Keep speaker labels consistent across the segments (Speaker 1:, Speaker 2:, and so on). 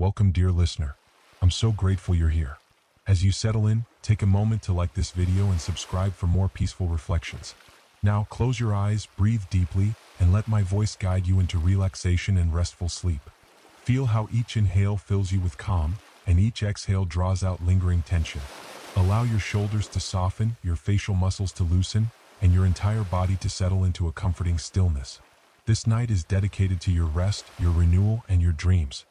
Speaker 1: Welcome, dear listener. I'm so grateful you're here. As you settle in, take a moment to like this video and subscribe for more peaceful reflections. Now, close your eyes, breathe deeply, and let my voice guide you into relaxation and restful sleep. Feel how each inhale fills you with calm, and each exhale draws out lingering tension. Allow your shoulders to soften, your facial muscles to loosen, and your entire body to settle into a comforting stillness. This night is dedicated to your rest, your renewal, and your dreams.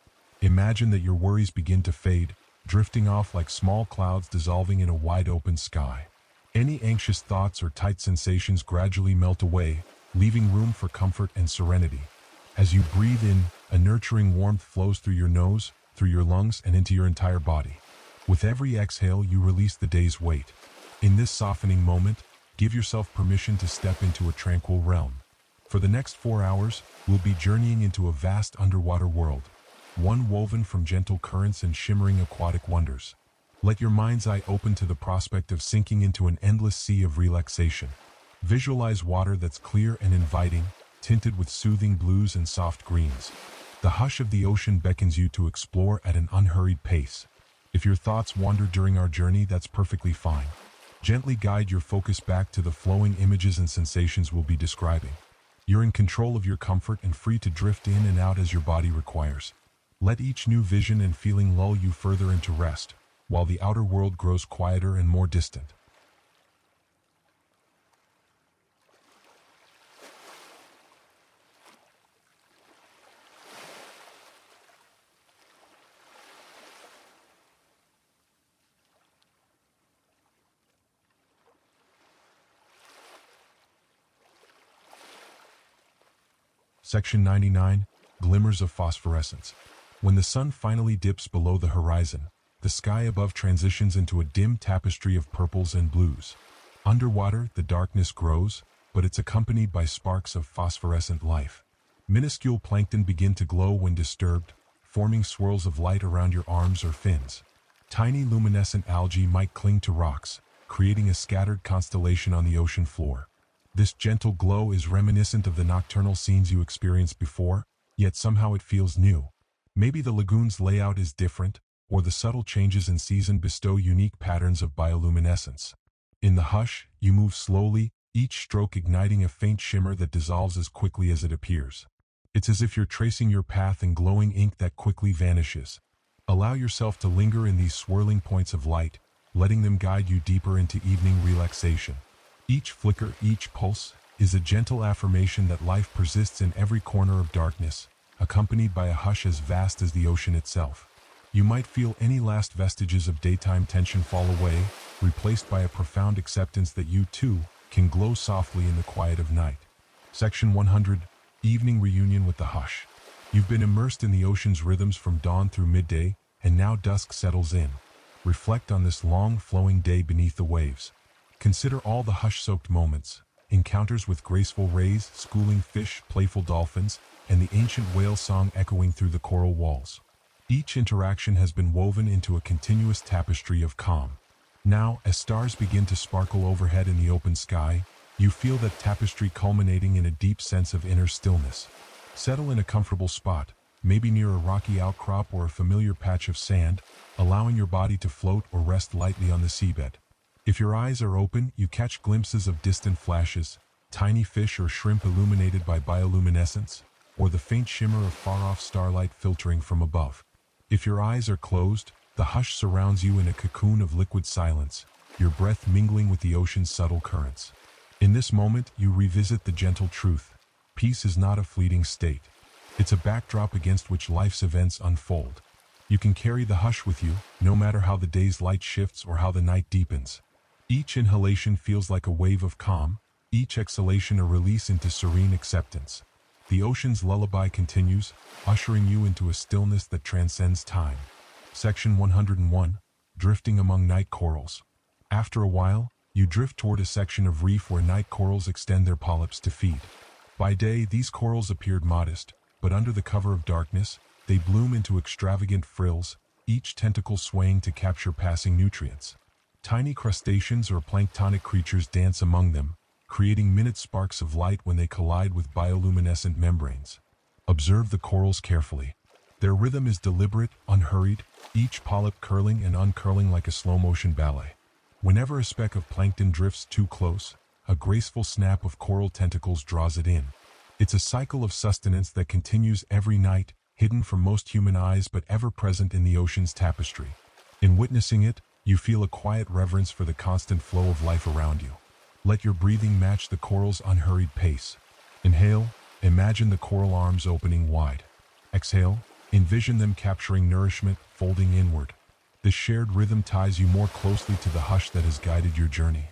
Speaker 1: Imagine that your worries begin to fade, drifting off like small clouds dissolving in a wide-open sky. Any anxious thoughts or tight sensations gradually melt away, leaving room for comfort and serenity. As you breathe in, a nurturing warmth flows through your nose, through your lungs, and into your entire body. With every exhale, you release the day's weight. In this softening moment, give yourself permission to step into a tranquil realm. For the next 4 hours, we'll be journeying into a vast underwater world, one woven from gentle currents and shimmering aquatic wonders. Let your mind's eye open to the prospect of sinking into an endless sea of relaxation. Visualize water that's clear and inviting, tinted with soothing blues and soft greens. The hush of the ocean beckons you to explore at an unhurried pace. If your thoughts wander during our journey, that's perfectly fine. Gently guide your focus back to the flowing images and sensations we'll be describing. You're in control of your comfort and free to drift in and out as your body requires. Let each new vision and feeling lull you further into rest, while the outer world grows quieter and more distant. Section 99. Glimmers of phosphorescence. When the sun finally dips below the horizon, the sky above transitions into a dim tapestry of purples and blues. Underwater, the darkness grows, but it's accompanied by sparks of phosphorescent life. Minuscule plankton begin to glow when disturbed, forming swirls of light around your arms or fins. Tiny luminescent algae might cling to rocks, creating a scattered constellation on the ocean floor. This gentle glow is reminiscent of the nocturnal scenes you experienced before, yet somehow it feels new. Maybe the lagoon's layout is different, or the subtle changes in season bestow unique patterns of bioluminescence. In the hush, you move slowly, each stroke igniting a faint shimmer that dissolves as quickly as it appears. It's as if you're tracing your path in glowing ink that quickly vanishes. Allow yourself to linger in these swirling points of light, letting them guide you deeper into evening relaxation. Each flicker, each pulse, is a gentle affirmation that life persists in every corner of darkness, accompanied by a hush as vast as the ocean itself. You might feel any last vestiges of daytime tension fall away, replaced by a profound acceptance that you, too, can glow softly in the quiet of night. Section 100. Evening reunion with the hush. You've been immersed in the ocean's rhythms from dawn through midday, and now dusk settles in. Reflect on this long, flowing day beneath the waves. Consider all the hush-soaked moments, encounters with graceful rays, schooling fish, playful dolphins, and the ancient whale song echoing through the coral walls. Each interaction has been woven into a continuous tapestry of calm. Now, as stars begin to sparkle overhead in the open sky, you feel that tapestry culminating in a deep sense of inner stillness. Settle in a comfortable spot, maybe near a rocky outcrop or a familiar patch of sand, allowing your body to float or rest lightly on the seabed. If your eyes are open, you catch glimpses of distant flashes, tiny fish or shrimp illuminated by bioluminescence, or the faint shimmer of far-off starlight filtering from above. If your eyes are closed, the hush surrounds you in a cocoon of liquid silence, your breath mingling with the ocean's subtle currents. In this moment, you revisit the gentle truth. Peace is not a fleeting state. It's a backdrop against which life's events unfold. You can carry the hush with you, no matter how the day's light shifts or how the night deepens. Each inhalation feels like a wave of calm, each exhalation a release into serene acceptance. The ocean's lullaby continues, ushering you into a stillness that transcends time. Section 101. Drifting among night corals. After a while, you drift toward a section of reef where night corals extend their polyps to feed. By day, these corals appeared modest, but under the cover of darkness, they bloom into extravagant frills, each tentacle swaying to capture passing nutrients. Tiny crustaceans or planktonic creatures dance among them, creating minute sparks of light when they collide with bioluminescent membranes. Observe the corals carefully. Their rhythm is deliberate, unhurried, each polyp curling and uncurling like a slow-motion ballet. Whenever a speck of plankton drifts too close, a graceful snap of coral tentacles draws it in. It's a cycle of sustenance that continues every night, hidden from most human eyes but ever present in the ocean's tapestry. In witnessing it, you feel a quiet reverence for the constant flow of life around you. Let your breathing match the coral's unhurried pace. Inhale, imagine the coral arms opening wide. Exhale, envision them capturing nourishment, folding inward. This shared rhythm ties you more closely to the hush that has guided your journey.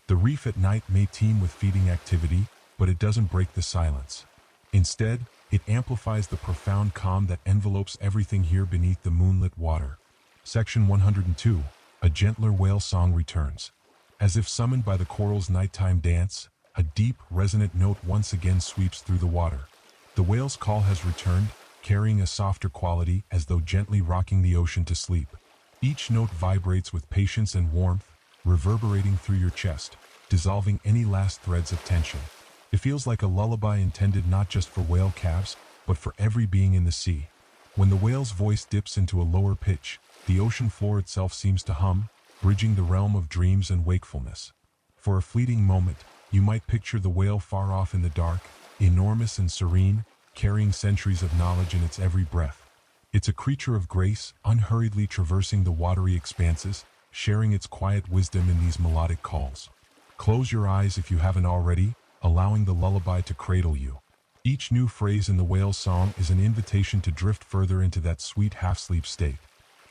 Speaker 1: The reef at night may teem with feeding activity, but it doesn't break the silence. Instead, it amplifies the profound calm that envelopes everything here beneath the moonlit water. Section 102. A gentler whale song returns. As if summoned by the coral's nighttime dance, a deep, resonant note once again sweeps through the water. The whale's call has returned, carrying a softer quality as though gently rocking the ocean to sleep. Each note vibrates with patience and warmth, reverberating through your chest, dissolving any last threads of tension. It feels like a lullaby intended not just for whale calves, but for every being in the sea. When the whale's voice dips into a lower pitch, the ocean floor itself seems to hum, bridging the realm of dreams and wakefulness. For a fleeting moment, you might picture the whale far off in the dark, enormous and serene, carrying centuries of knowledge in its every breath. It's a creature of grace, unhurriedly traversing the watery expanses, sharing its quiet wisdom in these melodic calls. Close your eyes if you haven't already, allowing the lullaby to cradle you. Each new phrase in the whale's song is an invitation to drift further into that sweet half-sleep state.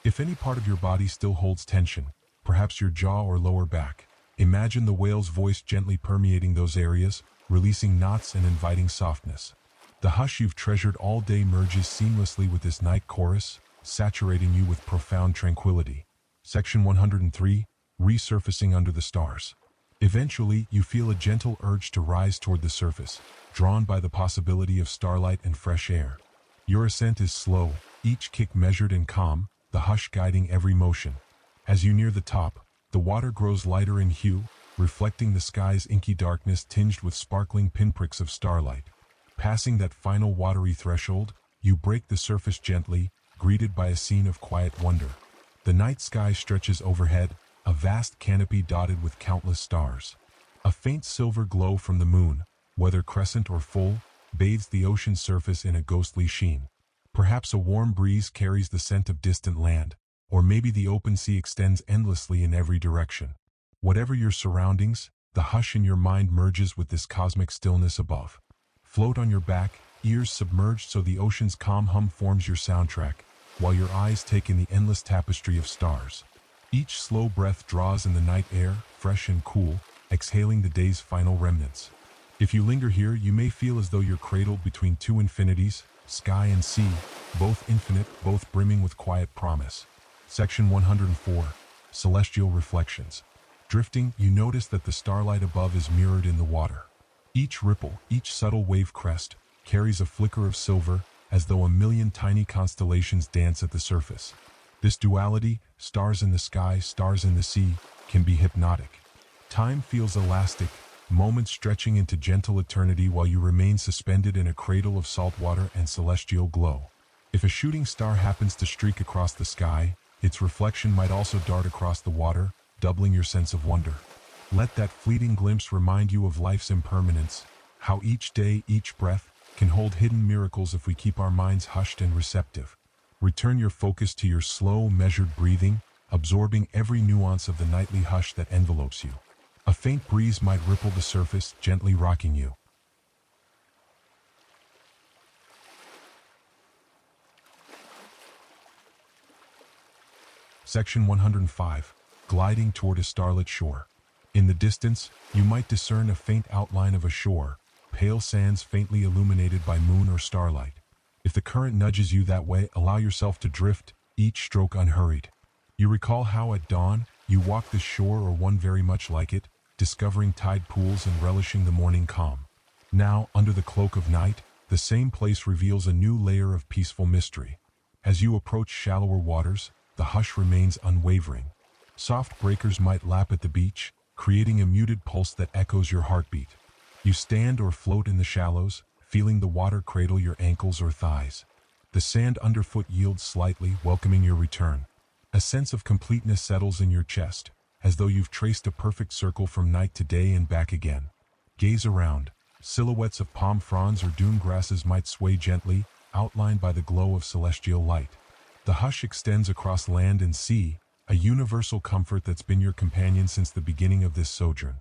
Speaker 1: If any part of your body still holds tension, perhaps your jaw or lower back, imagine the whale's voice gently permeating those areas, releasing knots and inviting softness. The hush you've treasured all day merges seamlessly with this night chorus, saturating you with profound tranquility. Section 103. Resurfacing under the stars. Eventually, you feel a gentle urge to rise toward the surface, drawn by the possibility of starlight and fresh air. Your ascent is slow, each kick measured and calm, the hush guiding every motion. As you near the top, the water grows lighter in hue, reflecting the sky's inky darkness tinged with sparkling pinpricks of starlight. Passing that final watery threshold, you break the surface gently, greeted by a scene of quiet wonder. The night sky stretches overhead, a vast canopy dotted with countless stars. A faint silver glow from the moon, whether crescent or full, bathes the ocean's surface in a ghostly sheen. Perhaps a warm breeze carries the scent of distant land, or maybe the open sea extends endlessly in every direction. Whatever your surroundings, the hush in your mind merges with this cosmic stillness above. Float on your back, ears submerged so the ocean's calm hum forms your soundtrack, while your eyes take in the endless tapestry of stars. Each slow breath draws in the night air, fresh and cool, exhaling the day's final remnants. If you linger here, you may feel as though you're cradled between two infinities, sky and sea, both infinite, both brimming with quiet promise. Section 104. Celestial Reflections. Drifting, you notice that the starlight above is mirrored in the water. Each ripple, each subtle wave crest, carries a flicker of silver, as though a million tiny constellations dance at the surface. This duality, stars in the sky, stars in the sea, can be hypnotic. Time feels elastic, moments stretching into gentle eternity while you remain suspended in a cradle of salt water and celestial glow. If a shooting star happens to streak across the sky, its reflection might also dart across the water, doubling your sense of wonder. Let that fleeting glimpse remind you of life's impermanence, how each day, each breath, can hold hidden miracles if we keep our minds hushed and receptive. Return your focus to your slow, measured breathing, absorbing every nuance of the nightly hush that envelopes you. A faint breeze might ripple the surface, gently rocking you. Section 105. Gliding toward a starlit shore. In the distance, you might discern a faint outline of a shore, pale sands faintly illuminated by moon or starlight. If the current nudges you that way, allow yourself to drift, each stroke unhurried. You recall how at dawn, you walked this shore or one very much like it, discovering tide pools and relishing the morning calm. Now, under the cloak of night, the same place reveals a new layer of peaceful mystery. As you approach shallower waters, the hush remains unwavering. Soft breakers might lap at the beach, creating a muted pulse that echoes your heartbeat. You stand or float in the shallows, feeling the water cradle your ankles or thighs. The sand underfoot yields slightly, welcoming your return. A sense of completeness settles in your chest, as though you've traced a perfect circle from night to day and back again. Gaze around. Silhouettes of palm fronds or dune grasses might sway gently, outlined by the glow of celestial light. The hush extends across land and sea, a universal comfort that's been your companion since the beginning of this sojourn.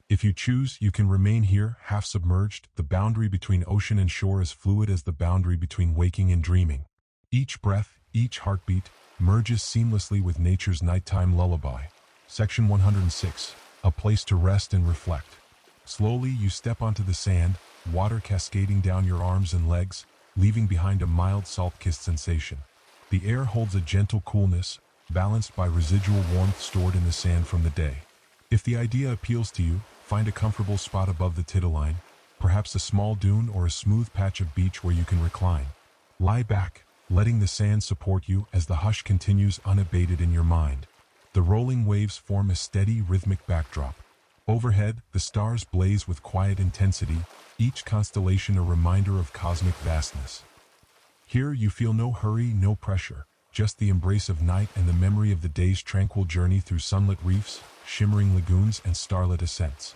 Speaker 1: If you choose, you can remain here, half submerged, the boundary between ocean and shore as fluid as the boundary between waking and dreaming. Each breath, each heartbeat, merges seamlessly with nature's nighttime lullaby. Section 106. A place to rest and reflect. Slowly, you step onto the sand, water cascading down your arms and legs, leaving behind a mild salt-kissed sensation. The air holds a gentle coolness, balanced by residual warmth stored in the sand from the day. If the idea appeals to you, find a comfortable spot above the tidal, perhaps a small dune or a smooth patch of beach where you can recline. Lie back, letting the sand support you as the hush continues unabated in your mind. The rolling waves form a steady, rhythmic backdrop. Overhead, the stars blaze with quiet intensity, each constellation a reminder of cosmic vastness. Here you feel no hurry, no pressure, just the embrace of night and the memory of the day's tranquil journey through sunlit reefs, shimmering lagoons, and starlit ascents.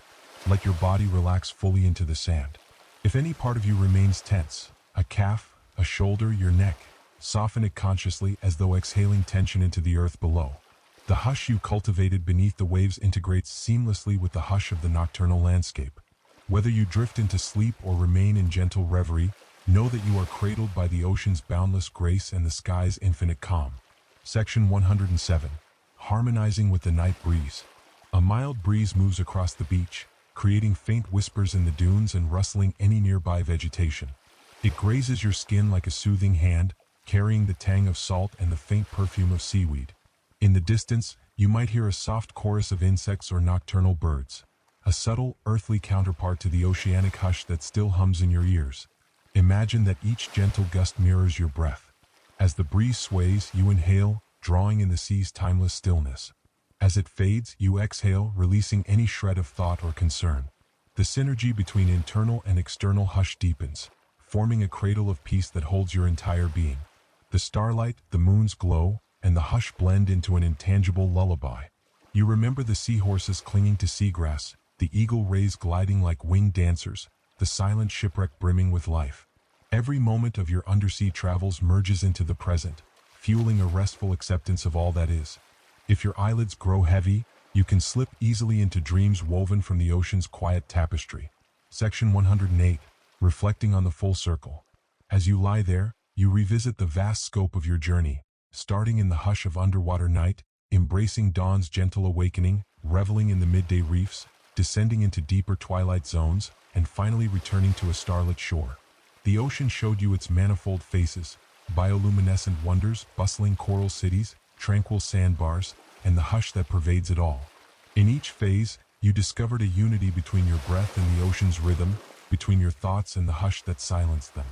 Speaker 1: Let your body relax fully into the sand. If any part of you remains tense, a calf, a shoulder, your neck, soften it consciously as though exhaling tension into the earth below. The hush you cultivated beneath the waves integrates seamlessly with the hush of the nocturnal landscape. Whether you drift into sleep or remain in gentle reverie, know that you are cradled by the ocean's boundless grace and the sky's infinite calm. Section 107. Harmonizing with the night breeze. A mild breeze moves across the beach, creating faint whispers in the dunes and rustling any nearby vegetation. It grazes your skin like a soothing hand, carrying the tang of salt and the faint perfume of seaweed. In the distance, you might hear a soft chorus of insects or nocturnal birds, a subtle, earthly counterpart to the oceanic hush that still hums in your ears. Imagine that each gentle gust mirrors your breath. As the breeze sways, you inhale, drawing in the sea's timeless stillness. As it fades, you exhale, releasing any shred of thought or concern. The synergy between internal and external hush deepens, forming a cradle of peace that holds your entire being. The starlight, the moon's glow, and the hush blend into an intangible lullaby. You remember the seahorses clinging to seagrass, the eagle rays gliding like winged dancers, the silent shipwreck brimming with life. Every moment of your undersea travels merges into the present, fueling a restful acceptance of all that is. If your eyelids grow heavy, you can slip easily into dreams woven from the ocean's quiet tapestry. Section 108. Reflecting on the full circle. As you lie there, you revisit the vast scope of your journey, starting in the hush of underwater night, embracing dawn's gentle awakening, reveling in the midday reefs, descending into deeper twilight zones, and finally returning to a starlit shore. The ocean showed you its manifold faces, bioluminescent wonders, bustling coral cities, tranquil sandbars, and the hush that pervades it all. In each phase, you discovered a unity between your breath and the ocean's rhythm, between your thoughts and the hush that silenced them.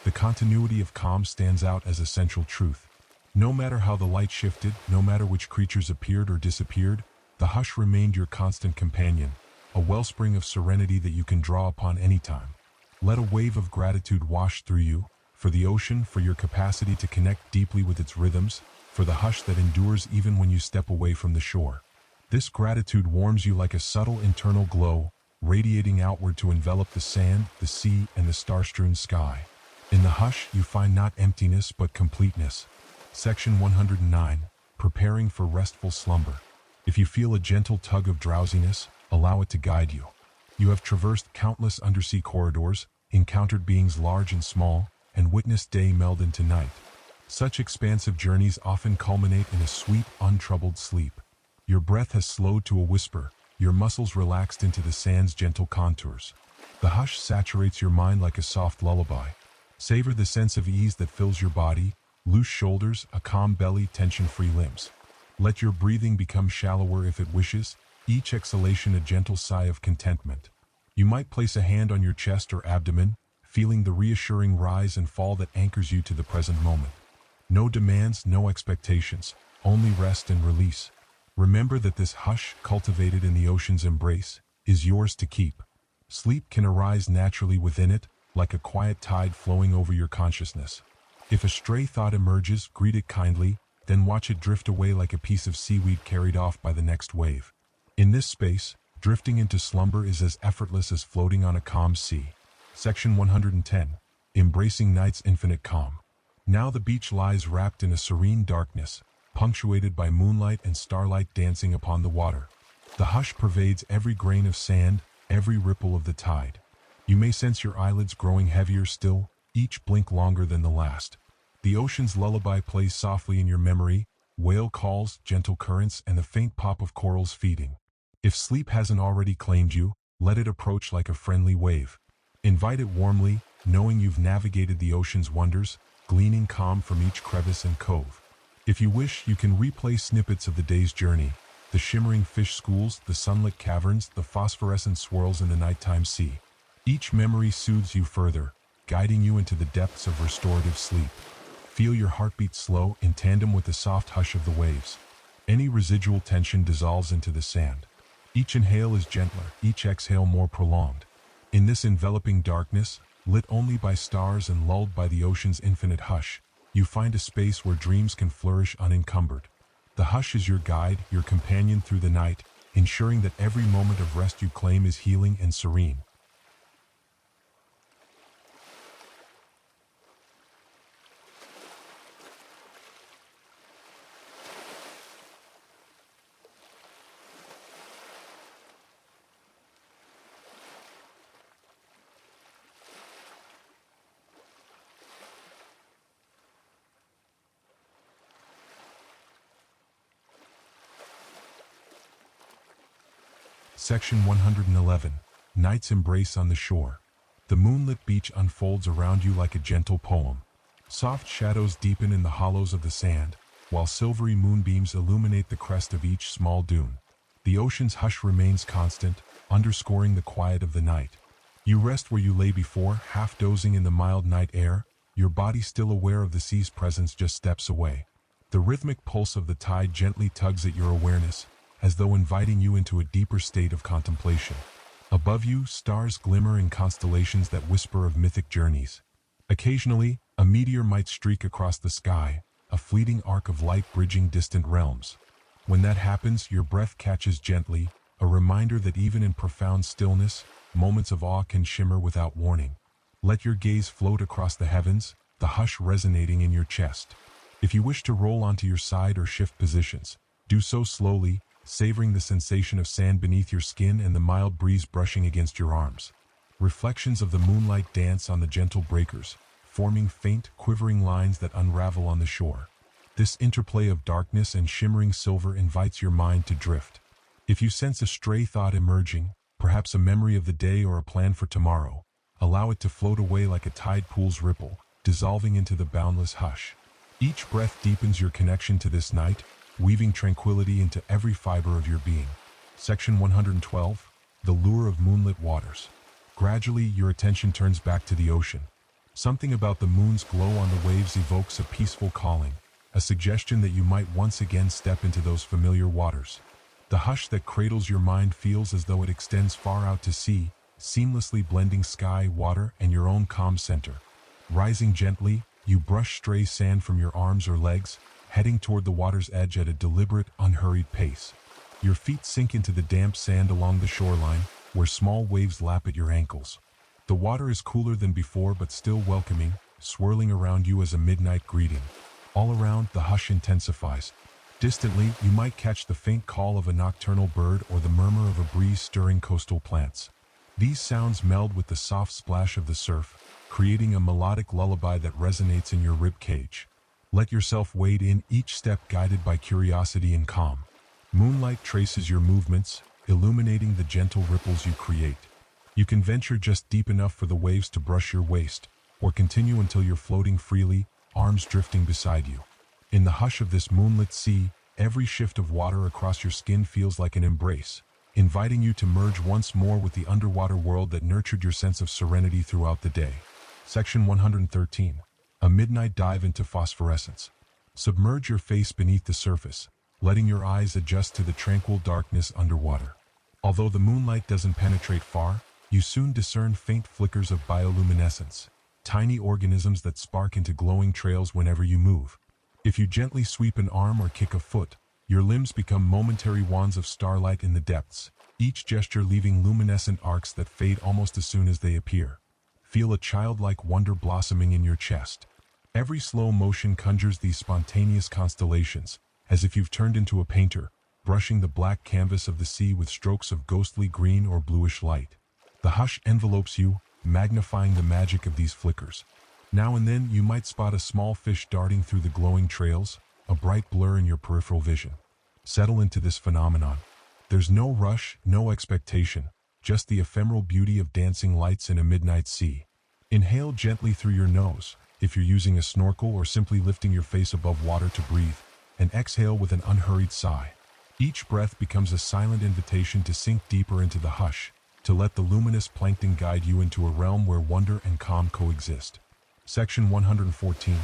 Speaker 1: The continuity of calm stands out as a central truth. No matter how the light shifted, no matter which creatures appeared or disappeared, the hush remained your constant companion, a wellspring of serenity that you can draw upon anytime. Let a wave of gratitude wash through you, for the ocean, for your capacity to connect deeply with its rhythms, for the hush that endures even when you step away from the shore. This gratitude warms you like a subtle internal glow, radiating outward to envelop the sand, the sea, and the star-strewn sky. In the hush, you find not emptiness but completeness. Section 109. Preparing for restful slumber. If you feel a gentle tug of drowsiness, allow it to guide you. You have traversed countless undersea corridors, encountered beings large and small, and witnessed day meld into night. Such expansive journeys often culminate in a sweet, untroubled sleep. Your breath has slowed to a whisper, your muscles relaxed into the sand's gentle contours. The hush saturates your mind like a soft lullaby. Savor the sense of ease that fills your body, loose shoulders, a calm belly, tension-free limbs. Let your breathing become shallower if it wishes, each exhalation a gentle sigh of contentment. You might place a hand on your chest or abdomen, feeling the reassuring rise and fall that anchors you to the present moment. No demands, no expectations, only rest and release. Remember that this hush, cultivated in the ocean's embrace, is yours to keep. Sleep can arise naturally within it, like a quiet tide flowing over your consciousness. If a stray thought emerges, greet it kindly, then watch it drift away like a piece of seaweed carried off by the next wave. In this space, drifting into slumber is as effortless as floating on a calm sea. Section 110. Embracing night's infinite calm. Now the beach lies wrapped in a serene darkness, punctuated by moonlight and starlight dancing upon the water. The hush pervades every grain of sand, every ripple of the tide. You may sense your eyelids growing heavier still, each blink longer than the last. The ocean's lullaby plays softly in your memory, whale calls, gentle currents, and the faint pop of corals feeding. If sleep hasn't already claimed you, let it approach like a friendly wave. Invite it warmly, knowing you've navigated the ocean's wonders, gleaning calm from each crevice and cove. If you wish, you can replay snippets of the day's journey, the shimmering fish schools, the sunlit caverns, the phosphorescent swirls in the nighttime sea. Each memory soothes you further, guiding you into the depths of restorative sleep. Feel your heartbeat slow in tandem with the soft hush of the waves. Any residual tension dissolves into the sand. Each inhale is gentler, each exhale more prolonged. In this enveloping darkness, lit only by stars and lulled by the ocean's infinite hush, you find a space where dreams can flourish unencumbered. The hush is your guide, your companion through the night, ensuring that every moment of rest you claim is healing and serene. Section 111. Night's Embrace on the Shore. The moonlit beach unfolds around you like a gentle poem. Soft shadows deepen in the hollows of the sand, while silvery moonbeams illuminate the crest of each small dune. The ocean's hush remains constant, underscoring the quiet of the night. You rest where you lay before, half dozing in the mild night air, your body still aware of the sea's presence just steps away. The rhythmic pulse of the tide gently tugs at your awareness, as though inviting you into a deeper state of contemplation. Above you, stars glimmer in constellations that whisper of mythic journeys. Occasionally, a meteor might streak across the sky, a fleeting arc of light bridging distant realms. When that happens, your breath catches gently, a reminder that even in profound stillness, moments of awe can shimmer without warning. Let your gaze float across the heavens, the hush resonating in your chest. If you wish to roll onto your side or shift positions, do so slowly, savoring the sensation of sand beneath your skin and the mild breeze brushing against your arms. Reflections of the moonlight dance on the gentle breakers, forming faint, quivering lines that unravel on the shore. This interplay of darkness and shimmering silver invites your mind to drift. If you sense a stray thought emerging, perhaps a memory of the day or a plan for tomorrow, allow it to float away like a tide pool's ripple, dissolving into the boundless hush. Each breath deepens your connection to this night, weaving tranquility into every fiber of your being. Section 112. The Lure of Moonlit Waters. Gradually, your attention turns back to the ocean. Something about the moon's glow on the waves evokes a peaceful calling, a suggestion that you might once again step into those familiar waters. The hush that cradles your mind feels as though it extends far out to sea, seamlessly blending sky, water, and your own calm center. Rising gently, you brush stray sand from your arms or legs, heading toward the water's edge at a deliberate, unhurried pace. Your feet sink into the damp sand along the shoreline, where small waves lap at your ankles. The water is cooler than before but still welcoming, swirling around you as a midnight greeting. All around, the hush intensifies. Distantly, you might catch the faint call of a nocturnal bird or the murmur of a breeze stirring coastal plants. These sounds meld with the soft splash of the surf, creating a melodic lullaby that resonates in your rib cage. Let yourself wade in, each step guided by curiosity and calm. Moonlight traces your movements, illuminating the gentle ripples you create. You can venture just deep enough for the waves to brush your waist, or continue until you're floating freely, arms drifting beside you. In the hush of this moonlit sea, every shift of water across your skin feels like an embrace, inviting you to merge once more with the underwater world that nurtured your sense of serenity throughout the day. Section 113. A midnight dive into phosphorescence. Submerge your face beneath the surface, letting your eyes adjust to the tranquil darkness underwater. Although the moonlight doesn't penetrate far, you soon discern faint flickers of bioluminescence, tiny organisms that spark into glowing trails whenever you move. If you gently sweep an arm or kick a foot, your limbs become momentary wands of starlight in the depths, each gesture leaving luminescent arcs that fade almost as soon as they appear. Feel a childlike wonder blossoming in your chest. Every slow motion conjures these spontaneous constellations, as if you've turned into a painter, brushing the black canvas of the sea with strokes of ghostly green or bluish light. The hush envelopes you, magnifying the magic of these flickers. Now and then you might spot a small fish darting through the glowing trails, a bright blur in your peripheral vision. Settle into this phenomenon. There's no rush, no expectation, just the ephemeral beauty of dancing lights in a midnight sea. Inhale gently through your nose, if you're using a snorkel or simply lifting your face above water to breathe, and exhale with an unhurried sigh. Each breath becomes a silent invitation to sink deeper into the hush, to let the luminous plankton guide you into a realm where wonder and calm coexist. Section 114,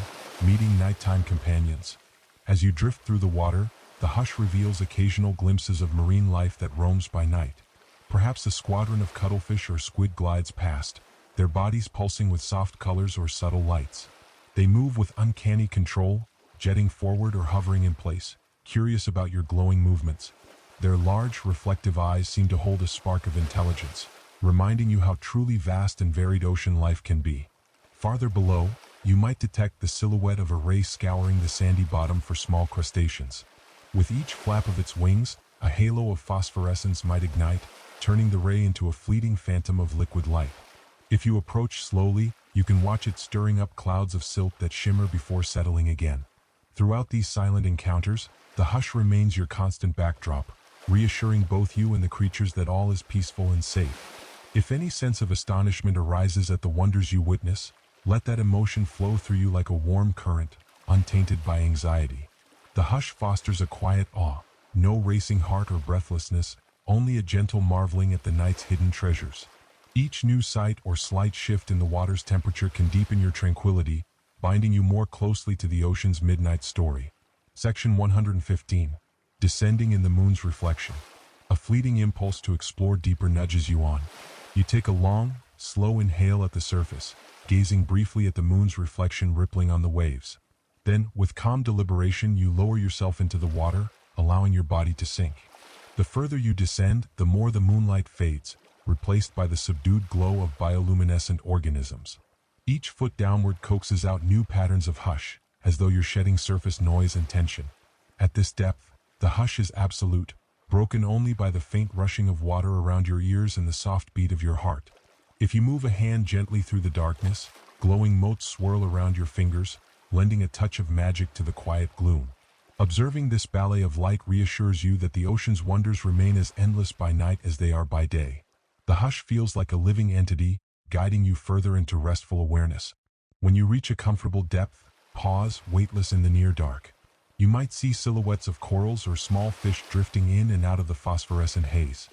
Speaker 1: Meeting Nighttime Companions. As you drift through the water, the hush reveals occasional glimpses of marine life that roams by night. Perhaps a squadron of cuttlefish or squid glides past, their bodies pulsing with soft colors or subtle lights. They move with uncanny control, jetting forward or hovering in place, curious about your glowing movements. Their large, reflective eyes seem to hold a spark of intelligence, reminding you how truly vast and varied ocean life can be. Farther below, you might detect the silhouette of a ray scouring the sandy bottom for small crustaceans. With each flap of its wings, a halo of phosphorescence might ignite, turning the ray into a fleeting phantom of liquid light. If you approach slowly, you can watch it stirring up clouds of silt that shimmer before settling again. Throughout these silent encounters, the hush remains your constant backdrop, reassuring both you and the creatures that all is peaceful and safe. If any sense of astonishment arises at the wonders you witness, let that emotion flow through you like a warm current, untainted by anxiety. The hush fosters a quiet awe, no racing heart or breathlessness, only a gentle marveling at the night's hidden treasures. Each new sight or slight shift in the water's temperature can deepen your tranquility, binding you more closely to the ocean's midnight story. Section 115. Descending in the moon's reflection. A fleeting impulse to explore deeper nudges you on. You take a long, slow inhale at the surface, gazing briefly at the moon's reflection rippling on the waves. Then, with calm deliberation, you lower yourself into the water, allowing your body to sink. The further you descend, the more the moonlight fades, replaced by the subdued glow of bioluminescent organisms. Each foot downward coaxes out new patterns of hush, as though you're shedding surface noise and tension. At this depth, the hush is absolute, broken only by the faint rushing of water around your ears and the soft beat of your heart. If you move a hand gently through the darkness, glowing motes swirl around your fingers, lending a touch of magic to the quiet gloom. Observing this ballet of light reassures you that the ocean's wonders remain as endless by night as they are by day. The hush feels like a living entity, guiding you further into restful awareness. When you reach a comfortable depth, pause, weightless in the near dark. You might see silhouettes of corals or small fish drifting in and out of the phosphorescent haze.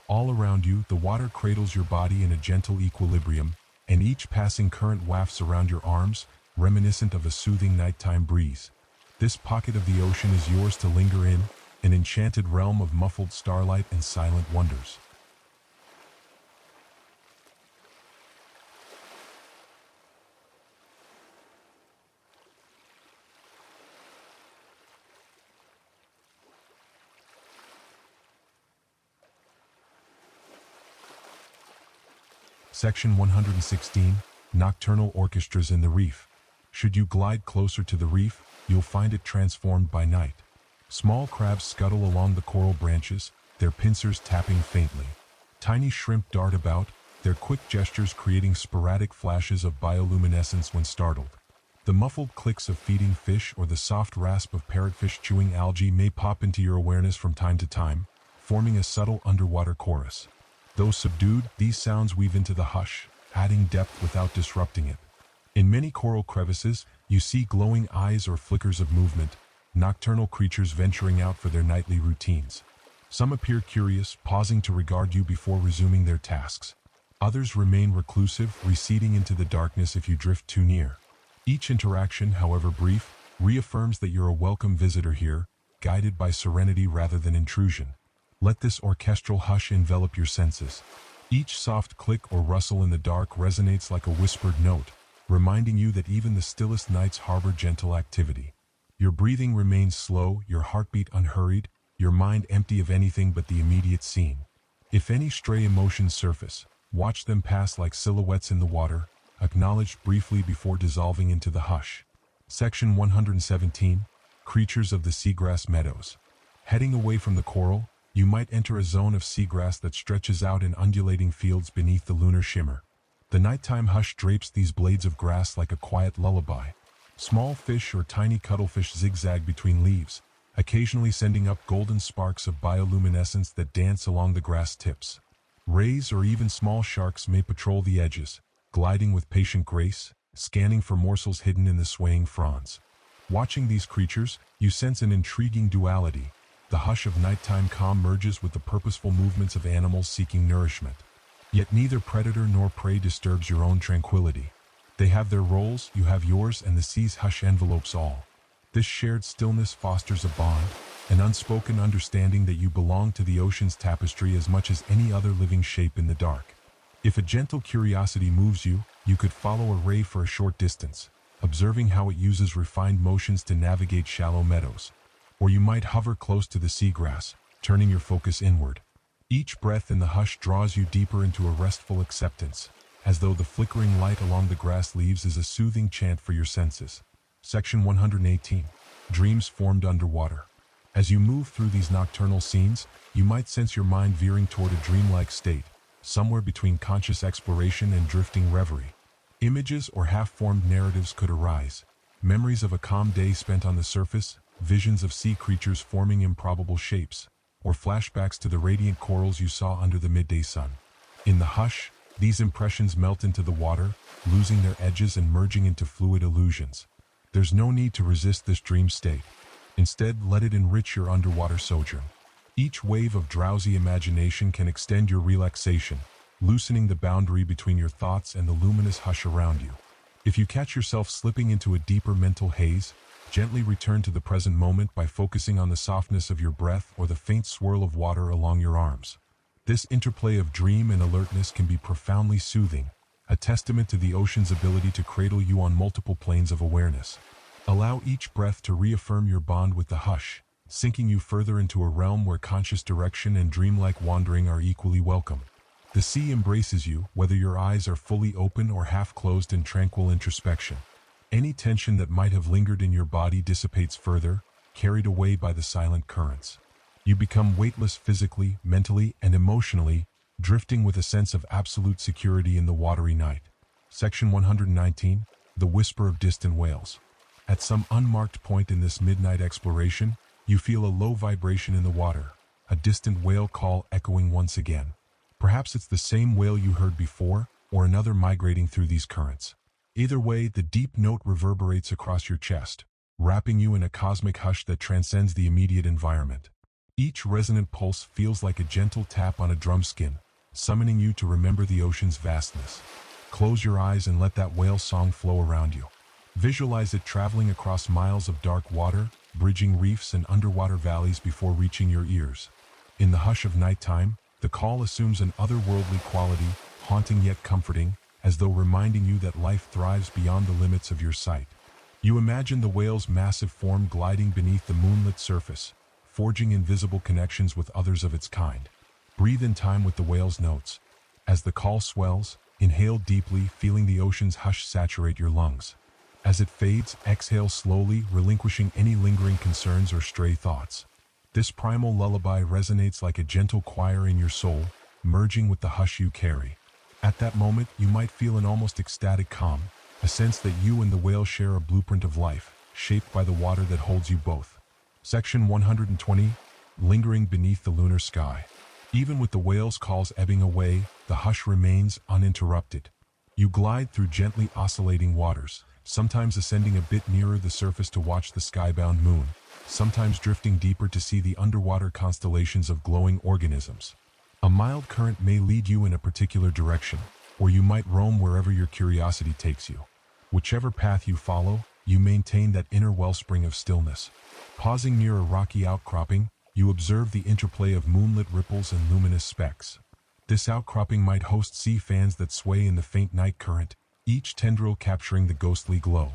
Speaker 1: All around you, the water cradles your body in a gentle equilibrium, and each passing current wafts around your arms, reminiscent of a soothing nighttime breeze. This pocket of the ocean is yours to linger in, an enchanted realm of muffled starlight and silent wonders. Section 116, Nocturnal Orchestras in the Reef. Should you glide closer to the reef, you'll find it transformed by night. Small crabs scuttle along the coral branches, their pincers tapping faintly. Tiny shrimp dart about, their quick gestures creating sporadic flashes of bioluminescence when startled. The muffled clicks of feeding fish or the soft rasp of parrotfish chewing algae may pop into your awareness from time to time, forming a subtle underwater chorus. Though subdued, these sounds weave into the hush, adding depth without disrupting it. In many coral crevices, you see glowing eyes or flickers of movement, nocturnal creatures venturing out for their nightly routines. Some appear curious, pausing to regard you before resuming their tasks. Others remain reclusive, receding into the darkness if you drift too near. Each interaction, however brief, reaffirms that you're a welcome visitor here, guided by serenity rather than intrusion. Let this orchestral hush envelop your senses. Each soft click or rustle in the dark resonates like a whispered note, reminding you that even the stillest nights harbor gentle activity. Your breathing remains slow, your heartbeat unhurried, your mind empty of anything but the immediate scene. If any stray emotions surface, watch them pass like silhouettes in the water, acknowledged briefly before dissolving into the hush. Section 117, Creatures of the Seagrass Meadows. Heading away from the coral, you might enter a zone of seagrass that stretches out in undulating fields beneath the lunar shimmer. The nighttime hush drapes these blades of grass like a quiet lullaby. Small fish or tiny cuttlefish zigzag between leaves, occasionally sending up golden sparks of bioluminescence that dance along the grass tips. Rays or even small sharks may patrol the edges, gliding with patient grace, scanning for morsels hidden in the swaying fronds. Watching these creatures, you sense an intriguing duality. The hush of nighttime calm merges with the purposeful movements of animals seeking nourishment. Yet neither predator nor prey disturbs your own tranquility. They have their roles, you have yours, and the sea's hush envelopes all. This shared stillness fosters a bond, an unspoken understanding that you belong to the ocean's tapestry as much as any other living shape in the dark. If a gentle curiosity moves you, you could follow a ray for a short distance, observing how it uses refined motions to navigate shallow meadows. Or you might hover close to the seagrass, turning your focus inward. Each breath in the hush draws you deeper into a restful acceptance, as though the flickering light along the grass leaves is a soothing chant for your senses. Section 118, Dreams Formed Underwater. As you move through these nocturnal scenes, you might sense your mind veering toward a dreamlike state, somewhere between conscious exploration and drifting reverie. Images or half-formed narratives could arise, memories of a calm day spent on the surface, visions of sea creatures forming improbable shapes, or flashbacks to the radiant corals you saw under the midday sun. In the hush, these impressions melt into the water, losing their edges and merging into fluid illusions. There's no need to resist this dream state. Instead, let it enrich your underwater sojourn. Each wave of drowsy imagination can extend your relaxation, loosening the boundary between your thoughts and the luminous hush around you. If you catch yourself slipping into a deeper mental haze, gently return to the present moment by focusing on the softness of your breath or the faint swirl of water along your arms. This interplay of dream and alertness can be profoundly soothing, a testament to the ocean's ability to cradle you on multiple planes of awareness. Allow each breath to reaffirm your bond with the hush, sinking you further into a realm where conscious direction and dreamlike wandering are equally welcome. The sea embraces you, whether your eyes are fully open or half-closed in tranquil introspection. Any tension that might have lingered in your body dissipates further, carried away by the silent currents. You become weightless physically, mentally, and emotionally, drifting with a sense of absolute security in the watery night. Section 119, The Whisper of Distant Whales. At some unmarked point in this midnight exploration, you feel a low vibration in the water, a distant whale call echoing once again. Perhaps it's the same whale you heard before, or another migrating through these currents. Either way, the deep note reverberates across your chest, wrapping you in a cosmic hush that transcends the immediate environment. Each resonant pulse feels like a gentle tap on a drumskin, summoning you to remember the ocean's vastness. Close your eyes and let that whale song flow around you. Visualize it traveling across miles of dark water, bridging reefs and underwater valleys before reaching your ears. In the hush of nighttime, the call assumes an otherworldly quality, haunting yet comforting, as though reminding you that life thrives beyond the limits of your sight. You imagine the whale's massive form gliding beneath the moonlit surface, forging invisible connections with others of its kind. Breathe in time with the whale's notes. As the call swells, inhale deeply, feeling the ocean's hush saturate your lungs. As it fades, exhale slowly, relinquishing any lingering concerns or stray thoughts. This primal lullaby resonates like a gentle choir in your soul, merging with the hush you carry. At that moment, you might feel an almost ecstatic calm, a sense that you and the whale share a blueprint of life, shaped by the water that holds you both. Section 120, Lingering Beneath the Lunar Sky. Even with the whale's calls ebbing away, the hush remains uninterrupted. You glide through gently oscillating waters, sometimes ascending a bit nearer the surface to watch the skybound moon, sometimes drifting deeper to see the underwater constellations of glowing organisms. A mild current may lead you in a particular direction, or you might roam wherever your curiosity takes you. Whichever path you follow, you maintain that inner wellspring of stillness. Pausing near a rocky outcropping, you observe the interplay of moonlit ripples and luminous specks. This outcropping might host sea fans that sway in the faint night current, each tendril capturing the ghostly glow.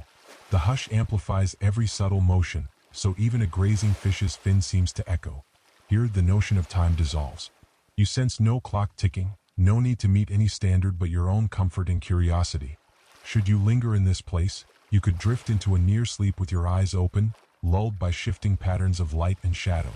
Speaker 1: The hush amplifies every subtle motion, so even a grazing fish's fin seems to echo. Here, the notion of time dissolves. You sense no clock ticking, no need to meet any standard but your own comfort and curiosity. Should you linger in this place, you could drift into a near sleep with your eyes open, lulled by shifting patterns of light and shadow.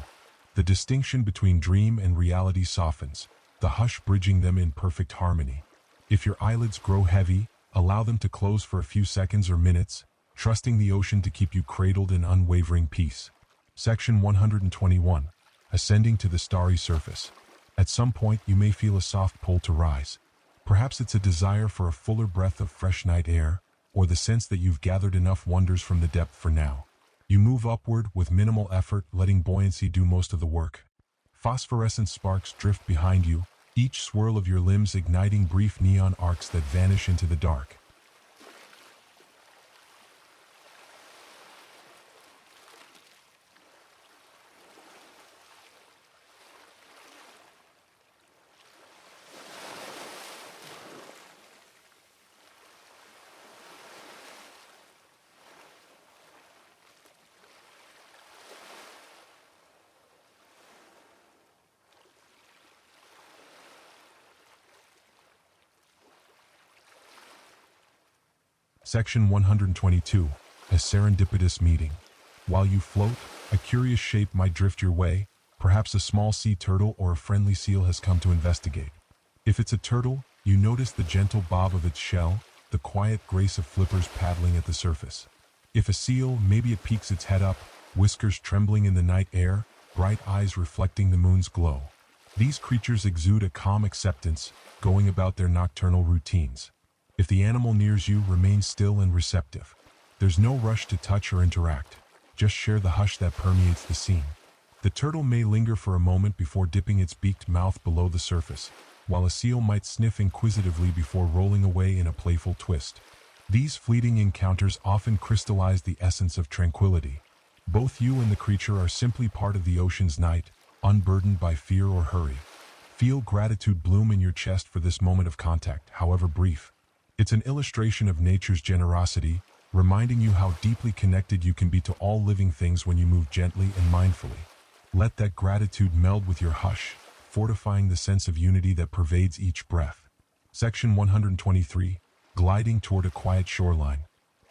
Speaker 1: The distinction between dream and reality softens, the hush bridging them in perfect harmony. If your eyelids grow heavy, allow them to close for a few seconds or minutes, trusting the ocean to keep you cradled in unwavering peace. Section 121. Ascending to the starry surface. At some point you may feel a soft pull to rise. Perhaps it's a desire for a fuller breath of fresh night air, or the sense that you've gathered enough wonders from the depth for now. You move upward with minimal effort, letting buoyancy do most of the work. Phosphorescent sparks drift behind you, each swirl of your limbs igniting brief neon arcs that vanish into the dark. Section 122. A serendipitous meeting. While you float, a curious shape might drift your way. Perhaps a small sea turtle or a friendly seal has come to investigate. If it's a turtle, you notice the gentle bob of its shell, the quiet grace of flippers paddling at the surface. If a seal, maybe it peeks its head up, whiskers trembling in the night air, bright eyes reflecting the moon's glow. These creatures exude a calm acceptance, going about their nocturnal routines. If the animal nears you, remain still and receptive. There's no rush to touch or interact. Just share the hush that permeates the scene. The turtle may linger for a moment before dipping its beaked mouth below the surface, while a seal might sniff inquisitively before rolling away in a playful twist. These fleeting encounters often crystallize the essence of tranquility. Both you and the creature are simply part of the ocean's night, unburdened by fear or hurry. Feel gratitude bloom in your chest for this moment of contact, however brief. It's an illustration of nature's generosity, reminding you how deeply connected you can be to all living things when you move gently and mindfully. Let that gratitude meld with your hush, fortifying the sense of unity that pervades each breath. Section 123. Gliding toward a quiet shoreline.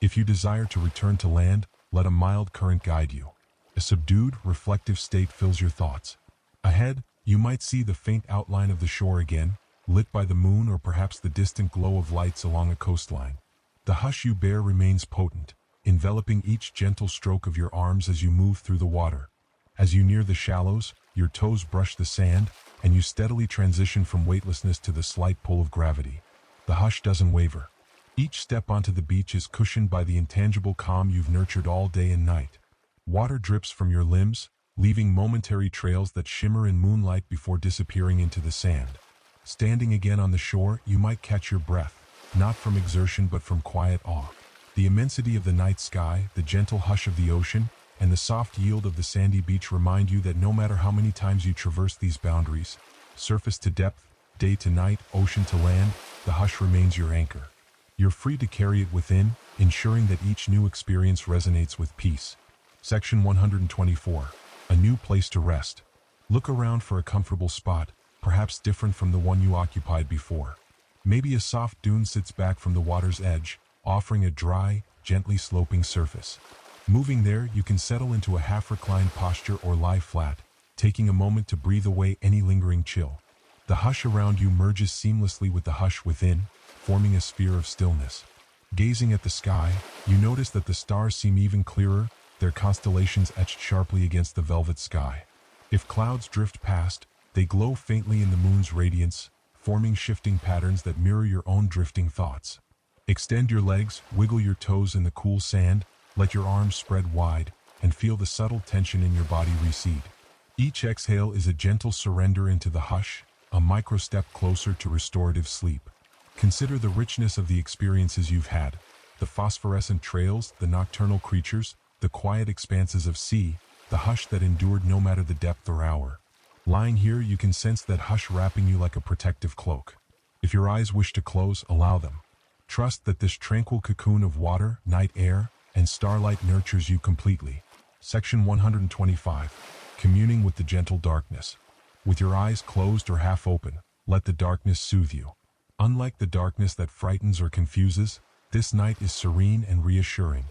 Speaker 1: If you desire to return to land, let a mild current guide you. A subdued, reflective state fills your thoughts. Ahead, you might see the faint outline of the shore again, lit by the moon or perhaps the distant glow of lights along a coastline. The hush you bear remains potent, enveloping each gentle stroke of your arms as you move through the water. As you near the shallows, your toes brush the sand, and you steadily transition from weightlessness to the slight pull of gravity. The hush doesn't waver. Each step onto the beach is cushioned by the intangible calm you've nurtured all day and night. Water drips from your limbs, leaving momentary trails that shimmer in moonlight before disappearing into the sand. Standing again on the shore, you might catch your breath, not from exertion but from quiet awe. The immensity of the night sky, the gentle hush of the ocean, and the soft yield of the sandy beach remind you that no matter how many times you traverse these boundaries, surface to depth, day to night, ocean to land, the hush remains your anchor. You're free to carry it within, ensuring that each new experience resonates with peace. Section 124. A new place to rest. Look around for a comfortable spot, perhaps different from the one you occupied before. Maybe a soft dune sits back from the water's edge, offering a dry, gently sloping surface. Moving there, you can settle into a half-reclined posture or lie flat, taking a moment to breathe away any lingering chill. The hush around you merges seamlessly with the hush within, forming a sphere of stillness. Gazing at the sky, you notice that the stars seem even clearer, their constellations etched sharply against the velvet sky. If clouds drift past, they glow faintly in the moon's radiance, forming shifting patterns that mirror your own drifting thoughts. Extend your legs, wiggle your toes in the cool sand, let your arms spread wide, and feel the subtle tension in your body recede. Each exhale is a gentle surrender into the hush, a micro step closer to restorative sleep. Consider the richness of the experiences you've had, the phosphorescent trails, the nocturnal creatures, the quiet expanses of sea, the hush that endured no matter the depth or hour. Lying here, you can sense that hush wrapping you like a protective cloak. If your eyes wish to close, allow them. Trust that this tranquil cocoon of water, night air, and starlight nurtures you completely. Section 125. Communing with the gentle darkness. With your eyes closed or half open, let the darkness soothe you. Unlike the darkness that frightens or confuses, this night is serene and reassuring.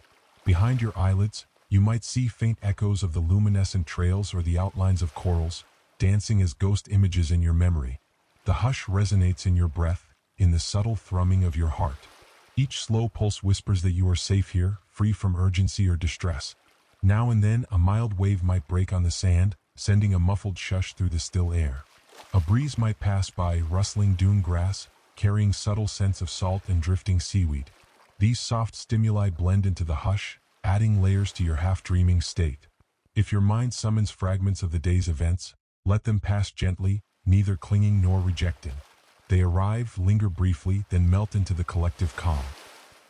Speaker 1: Behind your eyelids, you might see faint echoes of the luminescent trails or the outlines of corals, dancing as ghost images in your memory. The hush resonates in your breath, in the subtle thrumming of your heart. Each slow pulse whispers that you are safe here, free from urgency or distress. Now and then, a mild wave might break on the sand, sending a muffled shush through the still air. A breeze might pass by, rustling dune grass, carrying subtle scents of salt and drifting seaweed. These soft stimuli blend into the hush, adding layers to your half-dreaming state. If your mind summons fragments of the day's events, let them pass gently, neither clinging nor rejecting. They arrive, linger briefly, then melt into the collective calm.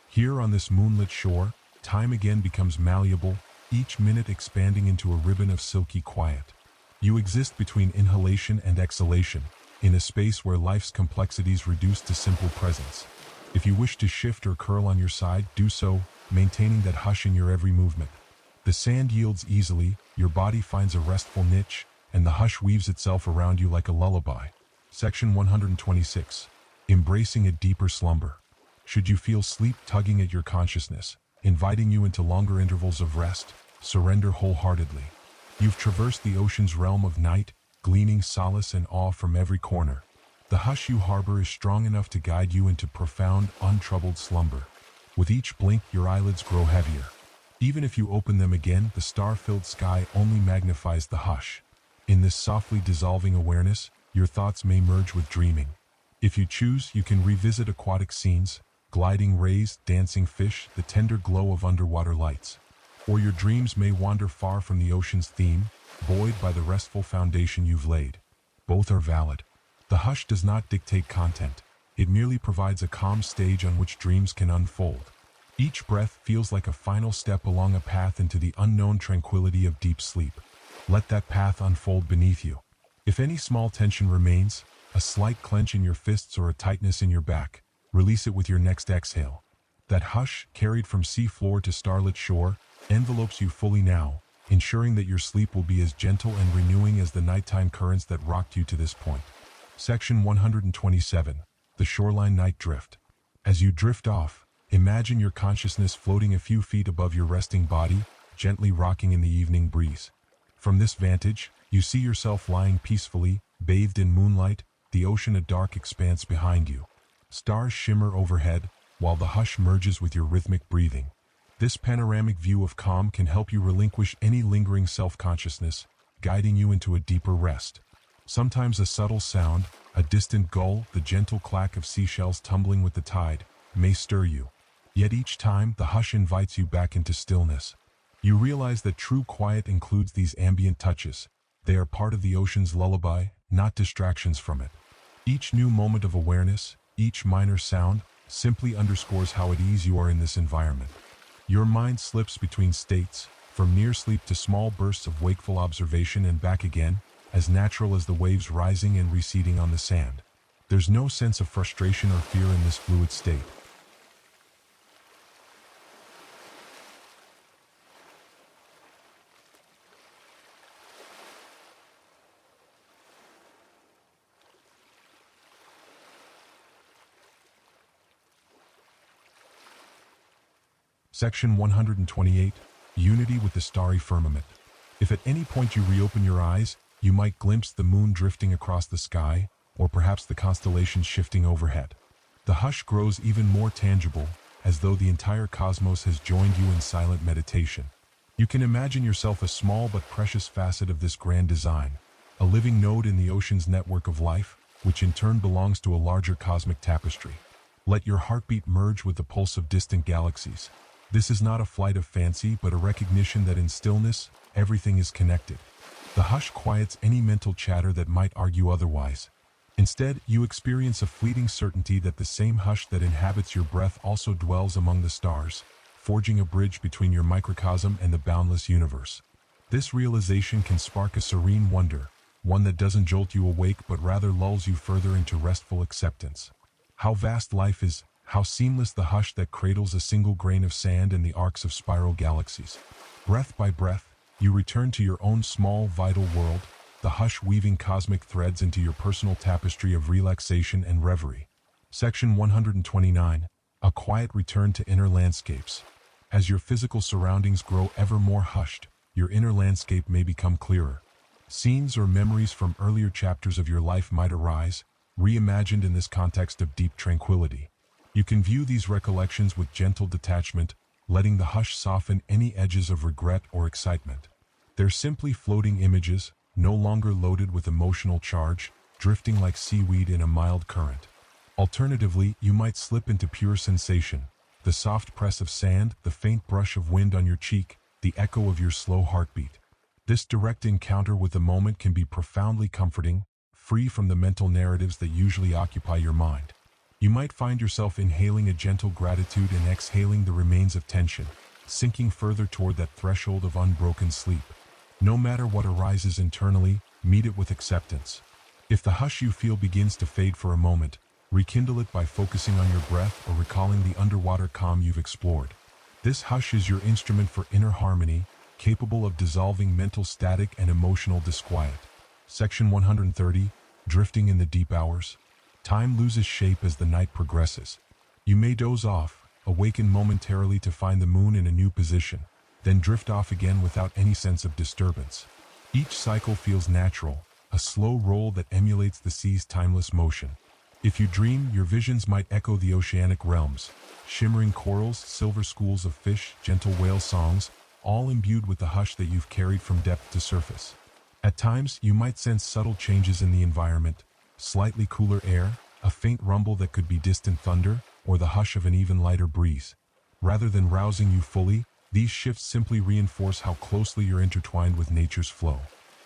Speaker 1: Here on this moonlit shore, time again becomes malleable, each minute expanding into a ribbon of silky quiet. You exist between inhalation and exhalation, in a space where life's complexities reduce to simple presence. If you wish to shift or curl on your side, do so, maintaining that hush in your every movement. The sand yields easily, your body finds a restful niche, and the hush weaves itself around you like a lullaby. Section 126. Embracing a deeper slumber. Should you feel sleep tugging at your consciousness, inviting you into longer intervals of rest, surrender wholeheartedly. You've traversed the ocean's realm of night, gleaning solace and awe from every corner. The hush you harbor is strong enough to guide you into profound, untroubled slumber. With each blink, your eyelids grow heavier. Even if you open them again, the star-filled sky only magnifies the hush. In this softly dissolving awareness, your thoughts may merge with dreaming. If you choose, you can revisit aquatic scenes, gliding rays, dancing fish, the tender glow of underwater lights. Or your dreams may wander far from the ocean's theme, buoyed by the restful foundation you've laid. Both are valid. The hush does not dictate content. It merely provides a calm stage on which dreams can unfold. Each breath feels like a final step along a path into the unknown tranquility of deep sleep. Let that path unfold beneath you. If any small tension remains, a slight clench in your fists or a tightness in your back, release it with your next exhale. That hush, carried from sea floor to starlit shore, envelopes you fully now, ensuring that your sleep will be as gentle and renewing as the nighttime currents that rocked you to this point. Section 127. The Shoreline Night Drift. As you drift off, imagine your consciousness floating a few feet above your resting body, gently rocking in the evening breeze. From this vantage, you see yourself lying peacefully, bathed in moonlight, the ocean a dark expanse behind you. Stars shimmer overhead, while the hush merges with your rhythmic breathing. This panoramic view of calm can help you relinquish any lingering self-consciousness, guiding you into a deeper rest. Sometimes a subtle sound, a distant gull, the gentle clack of seashells tumbling with the tide, may stir you. Yet each time, the hush invites you back into stillness. You realize that true quiet includes these ambient touches. They are part of the ocean's lullaby, not distractions from it. Each new moment of awareness, each minor sound, simply underscores how at ease you are in this environment. Your mind slips between states, from near sleep to small bursts of wakeful observation and back again, as natural as the waves rising and receding on the sand. There's no sense of frustration or fear in this fluid state. Section 128. Unity with the Starry Firmament. If at any point you reopen your eyes, you might glimpse the moon drifting across the sky, or perhaps the constellations shifting overhead. The hush grows even more tangible, as though the entire cosmos has joined you in silent meditation. You can imagine yourself a small but precious facet of this grand design, a living node in the ocean's network of life, which in turn belongs to a larger cosmic tapestry. Let your heartbeat merge with the pulse of distant galaxies. This is not a flight of fancy, but a recognition that in stillness, everything is connected. The hush quiets any mental chatter that might argue otherwise. Instead, you experience a fleeting certainty that the same hush that inhabits your breath also dwells among the stars, forging a bridge between your microcosm and the boundless universe. This realization can spark a serene wonder, one that doesn't jolt you awake but rather lulls you further into restful acceptance. How vast life is, How seamless the hush that cradles a single grain of sand in the arcs of spiral galaxies. Breath by breath, you return to your own small, vital world, the hush weaving cosmic threads into your personal tapestry of relaxation and reverie. Section 129. A quiet return to inner landscapes. As your physical surroundings grow ever more hushed, your inner landscape may become clearer. Scenes or memories from earlier chapters of your life might arise, reimagined in this context of deep tranquility. You can view these recollections with gentle detachment, letting the hush soften any edges of regret or excitement. They're simply floating images, no longer loaded with emotional charge, drifting like seaweed in a mild current. Alternatively, you might slip into pure sensation, the soft press of sand, the faint brush of wind on your cheek, the echo of your slow heartbeat. This direct encounter with the moment can be profoundly comforting, free from the mental narratives that usually occupy your mind. You might find yourself inhaling a gentle gratitude and exhaling the remains of tension, sinking further toward that threshold of unbroken sleep. No matter what arises internally, meet it with acceptance. If the hush you feel begins to fade for a moment, rekindle it by focusing on your breath or recalling the underwater calm you've explored. This hush is your instrument for inner harmony, capable of dissolving mental static and emotional disquiet. Section 130. Drifting in the deep hours. Time loses shape as the night progresses. You may doze off, awaken momentarily to find the moon in a new position, then drift off again without any sense of disturbance. Each cycle feels natural, a slow roll that emulates the sea's timeless motion. If you dream, your visions might echo the oceanic realms, shimmering corals, silver schools of fish, gentle whale songs, all imbued with the hush that you've carried from depth to surface. At times, you might sense subtle changes in the environment, slightly cooler air, a faint rumble that could be distant thunder, or the hush of an even lighter breeze. Rather than rousing you fully, these shifts simply reinforce how closely you're intertwined with nature's flow.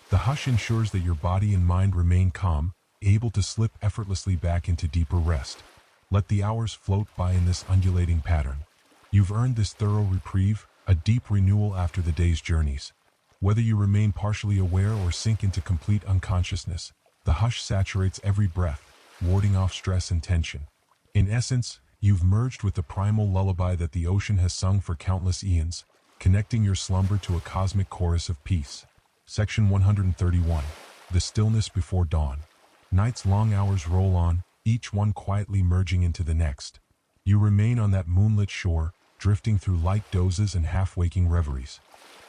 Speaker 1: The hush ensures that your body and mind remain calm, able to slip effortlessly back into deeper rest. Let the hours float by in this undulating pattern. You've earned this thorough reprieve, a deep renewal after the day's journeys. Whether you remain partially aware or sink into complete unconsciousness, the hush saturates every breath, warding off stress and tension. In essence, you've merged with the primal lullaby that the ocean has sung for countless eons, connecting your slumber to a cosmic chorus of peace. Section 131. The stillness before dawn. Night's long hours roll on, each one quietly merging into the next. You remain on that moonlit shore, drifting through light dozes and half-waking reveries.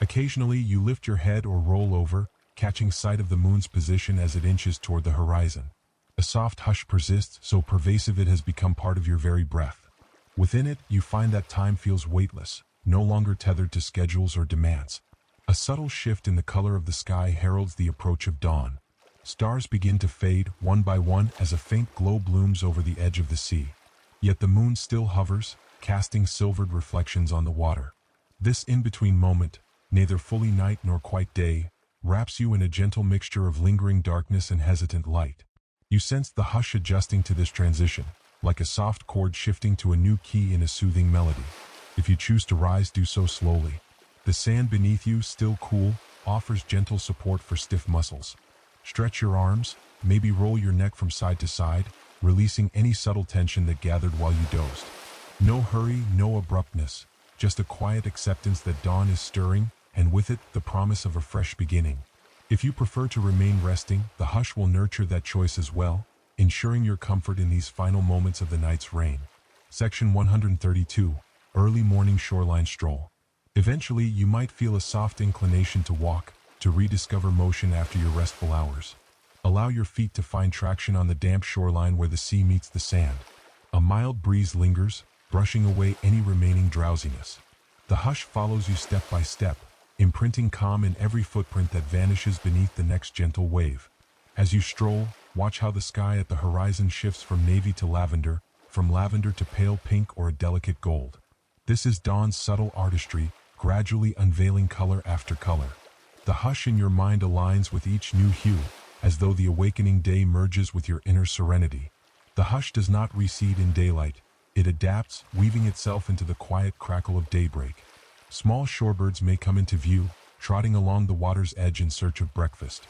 Speaker 1: Occasionally, you lift your head or roll over, catching sight of the moon's position as it inches toward the horizon. A soft hush persists, so pervasive it has become part of your very breath. Within it, you find that time feels weightless, no longer tethered to schedules or demands. A subtle shift in the color of the sky heralds the approach of dawn. Stars begin to fade, one by one, as a faint glow blooms over the edge of the sea. Yet the moon still hovers, casting silvered reflections on the water. This in-between moment, neither fully night nor quite day, wraps you in a gentle mixture of lingering darkness and hesitant light. You sense the hush adjusting to this transition, like a soft chord shifting to a new key in a soothing melody. If you choose to rise, do so slowly. The sand beneath you, still cool, offers gentle support for stiff muscles. Stretch your arms, maybe roll your neck from side to side, releasing any subtle tension that gathered while you dozed. No hurry, no abruptness, just a quiet acceptance that dawn is stirring, and with it, the promise of a fresh beginning. If you prefer to remain resting, the hush will nurture that choice as well, ensuring your comfort in these final moments of the night's reign. Section 132. Early morning shoreline stroll. Eventually, you might feel a soft inclination to walk, to rediscover motion after your restful hours. Allow your feet to find traction on the damp shoreline where the sea meets the sand. A mild breeze lingers, brushing away any remaining drowsiness. The hush follows you step by step, imprinting calm in every footprint that vanishes beneath the next gentle wave. As you stroll, watch how the sky at the horizon shifts from navy to lavender, from lavender to pale pink or a delicate gold. This is dawn's subtle artistry, gradually unveiling color after color. The hush in your mind aligns with each new hue, as though the awakening day merges with your inner serenity. The hush does not recede in daylight. It adapts, weaving itself into the quiet crackle of daybreak. Small shorebirds may come into view, trotting along the water's edge in search of breakfast.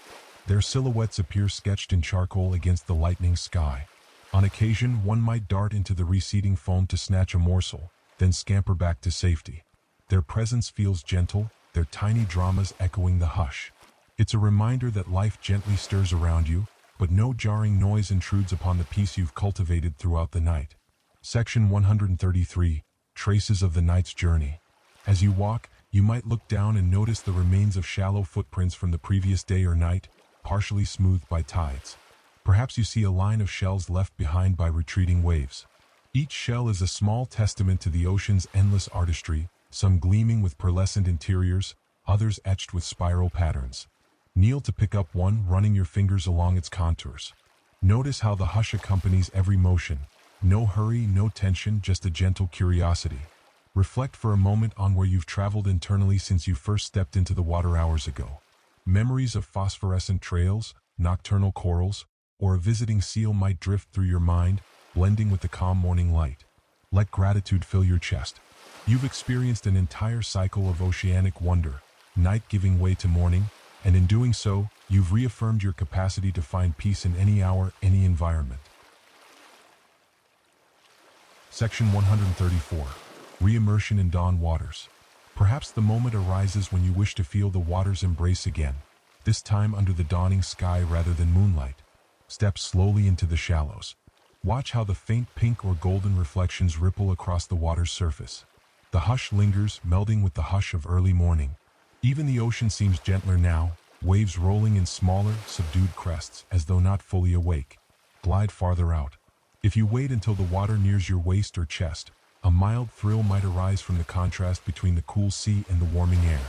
Speaker 1: Their silhouettes appear sketched in charcoal against the lightening sky. On occasion, one might dart into the receding foam to snatch a morsel, then scamper back to safety. Their presence feels gentle, their tiny dramas echoing the hush. It's a reminder that life gently stirs around you, but no jarring noise intrudes upon the peace you've cultivated throughout the night. Section 133, Traces of the Night's Journey. As you walk, you might look down and notice the remains of shallow footprints from the previous day or night, partially smoothed by tides. Perhaps you see a line of shells left behind by retreating waves. Each shell is a small testament to the ocean's endless artistry, some gleaming with pearlescent interiors, others etched with spiral patterns. Kneel to pick up one, running your fingers along its contours. Notice how the hush accompanies every motion. No hurry, no tension, just a gentle curiosity. Reflect for a moment on where you've traveled internally since you first stepped into the water hours ago. Memories of phosphorescent trails, nocturnal corals, or a visiting seal might drift through your mind, blending with the calm morning light. Let gratitude fill your chest. You've experienced an entire cycle of oceanic wonder, night giving way to morning, and in doing so, you've reaffirmed your capacity to find peace in any hour, any environment. Section 134. Re-immersion in dawn waters. Perhaps the moment arises when you wish to feel the water's embrace again, this time under the dawning sky rather than moonlight. Step slowly into the shallows. Watch how the faint pink or golden reflections ripple across the water's surface. The hush lingers, melding with the hush of early morning. Even the ocean seems gentler now, waves rolling in smaller, subdued crests as though not fully awake. Glide farther out. If you wait until the water nears your waist or chest, a mild thrill might arise from the contrast between the cool sea and the warming air.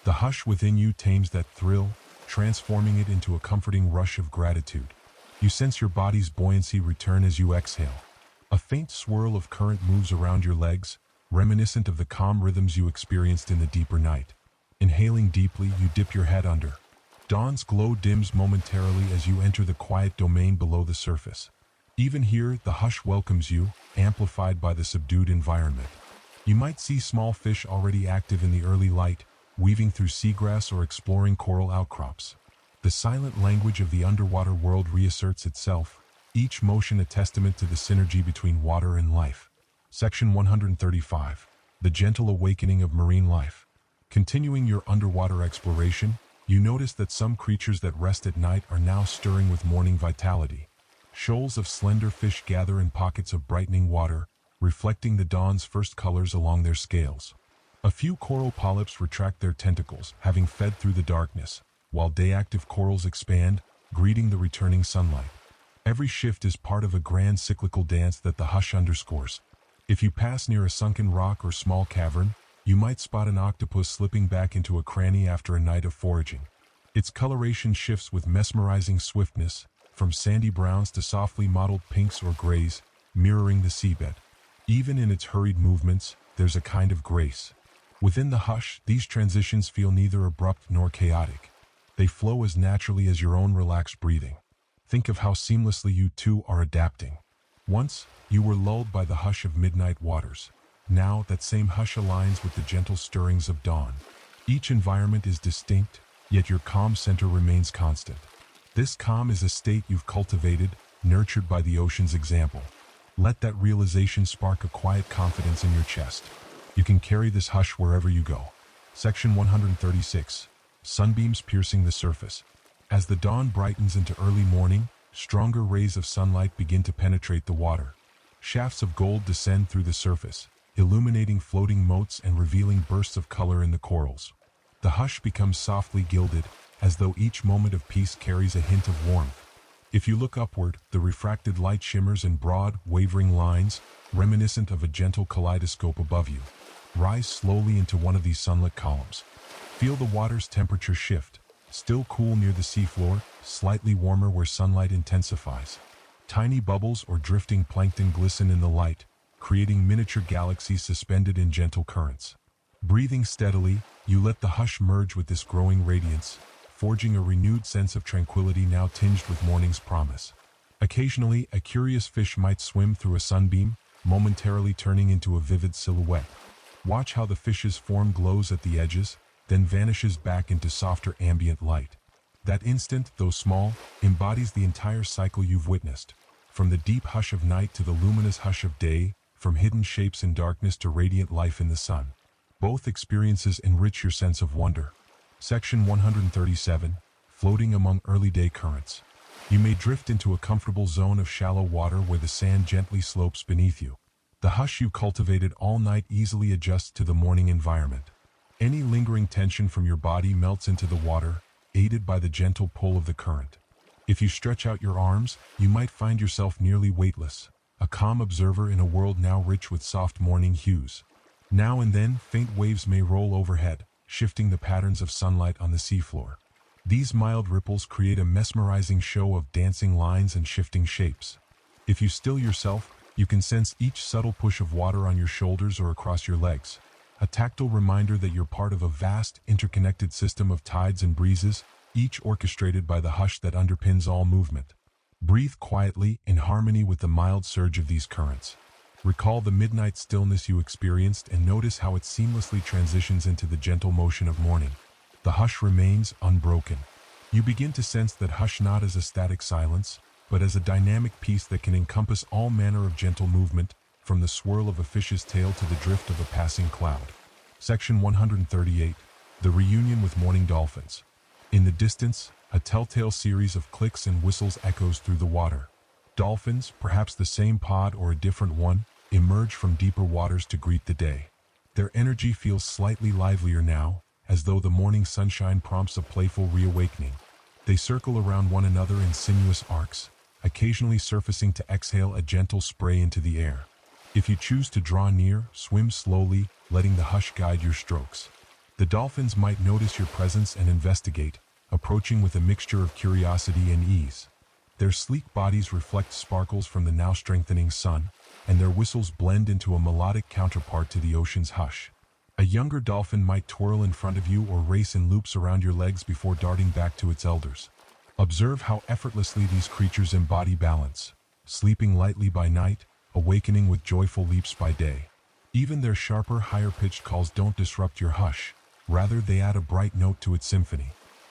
Speaker 1: The hush within you tames that thrill, transforming it into a comforting rush of gratitude. You sense your body's buoyancy return as you exhale. A faint swirl of current moves around your legs, reminiscent of the calm rhythms you experienced in the deeper night. Inhaling deeply, you dip your head under. Dawn's glow dims momentarily as you enter the quiet domain below the surface. Even here, the hush welcomes you, amplified by the subdued environment. You might see small fish already active in the early light, weaving through seagrass or exploring coral outcrops. The silent language of the underwater world reasserts itself, each motion a testament to the synergy between water and life. Section 135. The Gentle Awakening of Marine Life. Continuing your underwater exploration, you notice that some creatures that rest at night are now stirring with morning vitality. Shoals of slender fish gather in pockets of brightening water, reflecting the dawn's first colors along their scales. A few coral polyps retract their tentacles, having fed through the darkness, while day-active corals expand, greeting the returning sunlight. Every shift is part of a grand cyclical dance that the hush underscores. If you pass near a sunken rock or small cavern, you might spot an octopus slipping back into a cranny after a night of foraging. Its coloration shifts with mesmerizing swiftness, from sandy browns to softly mottled pinks or grays, mirroring the seabed. Even in its hurried movements, there's a kind of grace. Within the hush, these transitions feel neither abrupt nor chaotic. They flow as naturally as your own relaxed breathing. Think of how seamlessly you two are adapting. Once, you were lulled by the hush of midnight waters. Now, that same hush aligns with the gentle stirrings of dawn. Each environment is distinct, yet your calm center remains constant. This calm is a state you've cultivated, nurtured by the ocean's example. Let that realization spark a quiet confidence in your chest. You can carry this hush wherever you go. Section 136. Sunbeams piercing the surface. As the dawn brightens into early morning, stronger rays of sunlight begin to penetrate the water. Shafts of gold descend through the surface, illuminating floating motes and revealing bursts of color in the corals. The hush becomes softly gilded, as though each moment of peace carries a hint of warmth. If you look upward, the refracted light shimmers in broad, wavering lines, reminiscent of a gentle kaleidoscope above you. Rise slowly into one of these sunlit columns. Feel the water's temperature shift, still cool near the seafloor, slightly warmer where sunlight intensifies. Tiny bubbles or drifting plankton glisten in the light, creating miniature galaxies suspended in gentle currents. Breathing steadily, you let the hush merge with this growing radiance, forging a renewed sense of tranquility now tinged with morning's promise. Occasionally, a curious fish might swim through a sunbeam, momentarily turning into a vivid silhouette. Watch how the fish's form glows at the edges, then vanishes back into softer ambient light. That instant, though small, embodies the entire cycle you've witnessed. From the deep hush of night to the luminous hush of day, from hidden shapes in darkness to radiant life in the sun. Both experiences enrich your sense of wonder. Section 137. Floating among early day currents. You may drift into a comfortable zone of shallow water where the sand gently slopes beneath you. The hush you cultivated all night easily adjusts to the morning environment. Any lingering tension from your body melts into the water, aided by the gentle pull of the current. If you stretch out your arms, you might find yourself nearly weightless, a calm observer in a world now rich with soft morning hues. Now and then, faint waves may roll overhead, shifting the patterns of sunlight on the seafloor. These mild ripples create a mesmerizing show of dancing lines and shifting shapes. If you still yourself, you can sense each subtle push of water on your shoulders or across your legs, a tactile reminder that you're part of a vast, interconnected system of tides and breezes, each orchestrated by the hush that underpins all movement. Breathe quietly, in harmony with the mild surge of these currents. Recall the midnight stillness you experienced and notice how it seamlessly transitions into the gentle motion of morning. The hush remains unbroken. You begin to sense that hush not as a static silence, but as a dynamic piece that can encompass all manner of gentle movement, from the swirl of a fish's tail to the drift of a passing cloud. Section 138. The reunion with morning dolphins. In the distance, a telltale series of clicks and whistles echoes through the water. Dolphins, perhaps the same pod or a different one, emerge from deeper waters to greet the day. Their energy feels slightly livelier now, as though the morning sunshine prompts a playful reawakening. They circle around one another in sinuous arcs, occasionally surfacing to exhale a gentle spray into the air. If you choose to draw near, swim slowly, letting the hush guide your strokes. The dolphins might notice your presence and investigate, approaching with a mixture of curiosity and ease. Their sleek bodies reflect sparkles from the now strengthening sun, and their whistles blend into a melodic counterpart to the ocean's hush. A younger dolphin might twirl in front of you or race in loops around your legs before darting back to its elders. Observe how effortlessly these creatures embody balance, sleeping lightly by night, awakening with joyful leaps by day. Even their sharper, higher-pitched calls don't disrupt your hush. Rather, they add a bright note to its symphony.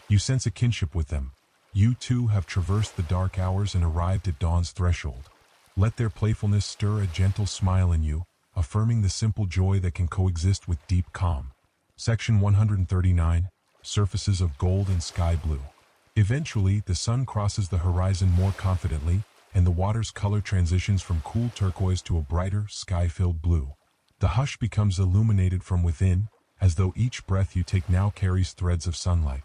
Speaker 1: You sense a kinship with them. You too have traversed the dark hours and arrived at dawn's threshold. Let their playfulness stir a gentle smile in you, affirming the simple joy that can coexist with deep calm. Section 139. Surfaces of gold and sky blue. Eventually, the sun crosses the horizon more confidently, and the water's color transitions from cool turquoise to a brighter, sky-filled blue. The hush becomes illuminated from within, as though each breath you take now carries threads of sunlight.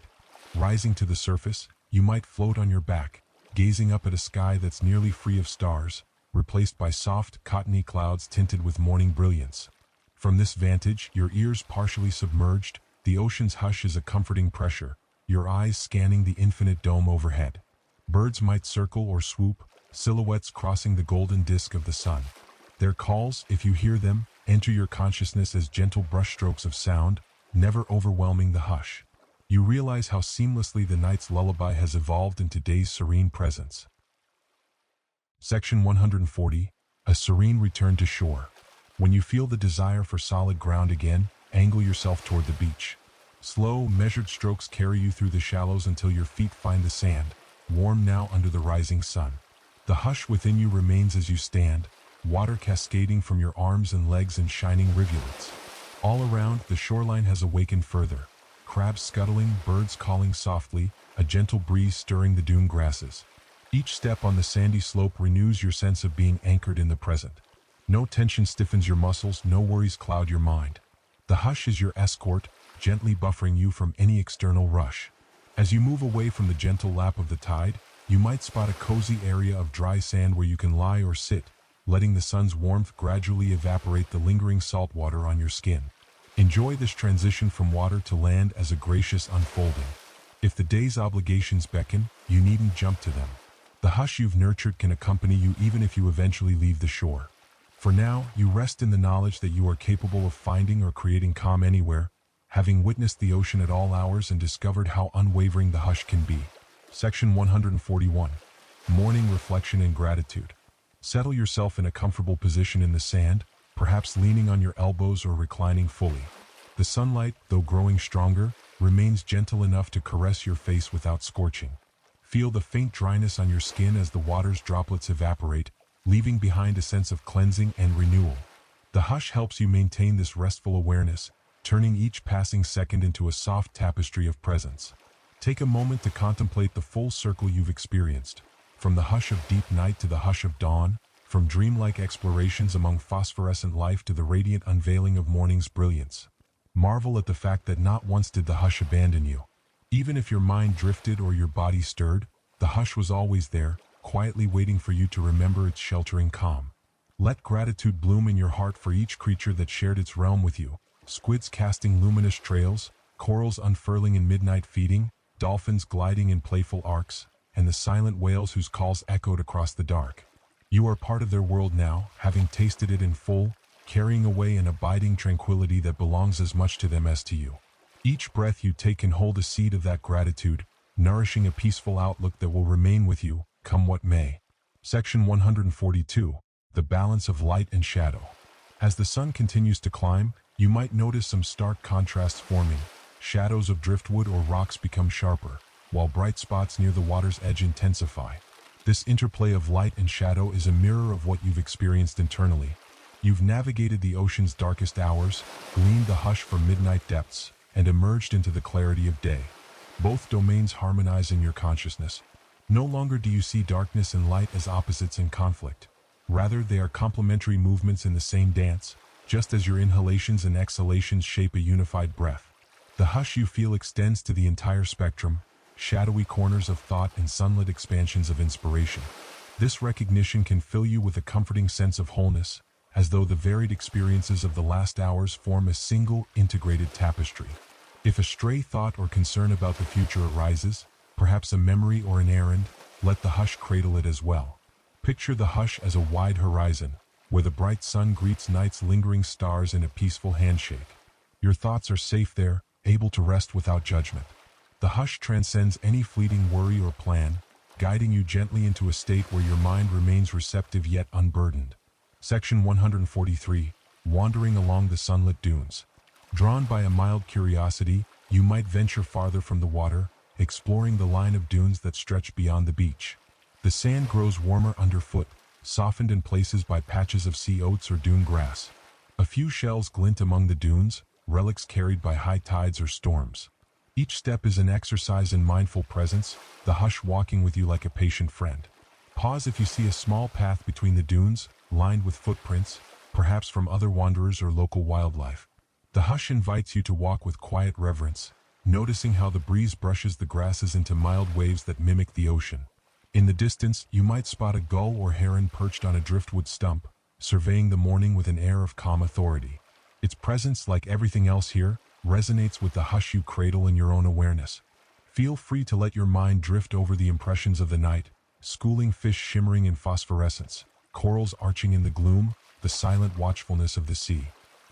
Speaker 1: Rising to the surface, you might float on your back, gazing up at a sky that's nearly free of stars, replaced by soft, cottony clouds tinted with morning brilliance. From this vantage, your ears partially submerged, the ocean's hush is a comforting pressure, your eyes scanning the infinite dome overhead. Birds might circle or swoop, silhouettes crossing the golden disk of the sun. Their calls, if you hear them, enter your consciousness as gentle brushstrokes of sound, never overwhelming the hush. You realize how seamlessly the night's lullaby has evolved into day's serene presence. Section 140. A serene return to shore. When you feel the desire for solid ground again, angle yourself toward the beach. Slow, measured strokes carry you through the shallows until your feet find the sand, warm now under the rising sun. The hush within you remains as you stand, water cascading from your arms and legs in shining rivulets. All around, the shoreline has awakened further. Crabs scuttling, birds calling softly, a gentle breeze stirring the dune grasses. Each step on the sandy slope renews your sense of being anchored in the present. No tension stiffens your muscles, no worries cloud your mind. The hush is your escort, gently buffering you from any external rush. As you move away from the gentle lap of the tide, you might spot a cozy area of dry sand where you can lie or sit, letting the sun's warmth gradually evaporate the lingering salt water on your skin. Enjoy this transition from water to land as a gracious unfolding. If the day's obligations beckon, you needn't jump to them. The hush you've nurtured can accompany you even if you eventually leave the shore. For now, you rest in the knowledge that you are capable of finding or creating calm anywhere, having witnessed the ocean at all hours and discovered how unwavering the hush can be. Section 141. Morning reflection and gratitude. Settle yourself in a comfortable position in the sand, perhaps leaning on your elbows or reclining fully. The sunlight, though growing stronger, remains gentle enough to caress your face without scorching. Feel the faint dryness on your skin as the water's droplets evaporate, leaving behind a sense of cleansing and renewal. The hush helps you maintain this restful awareness, turning each passing second into a soft tapestry of presence. Take a moment to contemplate the full circle you've experienced, from the hush of deep night to the hush of dawn, from dreamlike explorations among phosphorescent life to the radiant unveiling of morning's brilliance. Marvel at the fact that not once did the hush abandon you. Even if your mind drifted or your body stirred, the hush was always there, quietly waiting for you to remember its sheltering calm. Let gratitude bloom in your heart for each creature that shared its realm with you. Squids casting luminous trails, corals unfurling in midnight feeding, dolphins gliding in playful arcs, and the silent whales whose calls echoed across the dark. You are part of their world now, having tasted it in full, carrying away an abiding tranquility that belongs as much to them as to you. Each breath you take can hold a seed of that gratitude, nourishing a peaceful outlook that will remain with you, come what may. Section 142. The balance of light and shadow. As the sun continues to climb, you might notice some stark contrasts forming. Shadows of driftwood or rocks become sharper, while bright spots near the water's edge intensify. This interplay of light and shadow is a mirror of what you've experienced internally. You've navigated the ocean's darkest hours, gleaned the hush from midnight depths, and emerged into the clarity of day. Both domains harmonize in your consciousness. No longer do you see darkness and light as opposites in conflict. Rather, they are complementary movements in the same dance, just as your inhalations and exhalations shape a unified breath. The hush you feel extends to the entire spectrum, shadowy corners of thought and sunlit expansions of inspiration. This recognition can fill you with a comforting sense of wholeness, as though the varied experiences of the last hours form a single, integrated tapestry. If a stray thought or concern about the future arises, perhaps a memory or an errand, let the hush cradle it as well. Picture the hush as a wide horizon, where the bright sun greets night's lingering stars in a peaceful handshake. Your thoughts are safe there, able to rest without judgment. The hush transcends any fleeting worry or plan, guiding you gently into a state where your mind remains receptive yet unburdened. Section 143. Wandering along the sunlit dunes. Drawn by a mild curiosity, you might venture farther from the water, exploring the line of dunes that stretch beyond the beach. The sand grows warmer underfoot, softened in places by patches of sea oats or dune grass. A few shells glint among the dunes, relics carried by high tides or storms. Each step is an exercise in mindful presence, the hush walking with you like a patient friend. Pause if you see a small path between the dunes, lined with footprints, perhaps from other wanderers or local wildlife. The hush invites you to walk with quiet reverence, noticing how the breeze brushes the grasses into mild waves that mimic the ocean. In the distance, you might spot a gull or heron perched on a driftwood stump, surveying the morning with an air of calm authority. Its presence, like everything else here, resonates with the hush you cradle in your own awareness. Feel free to let your mind drift over the impressions of the night, schooling fish shimmering in phosphorescence, corals arching in the gloom, the silent watchfulness of the sea.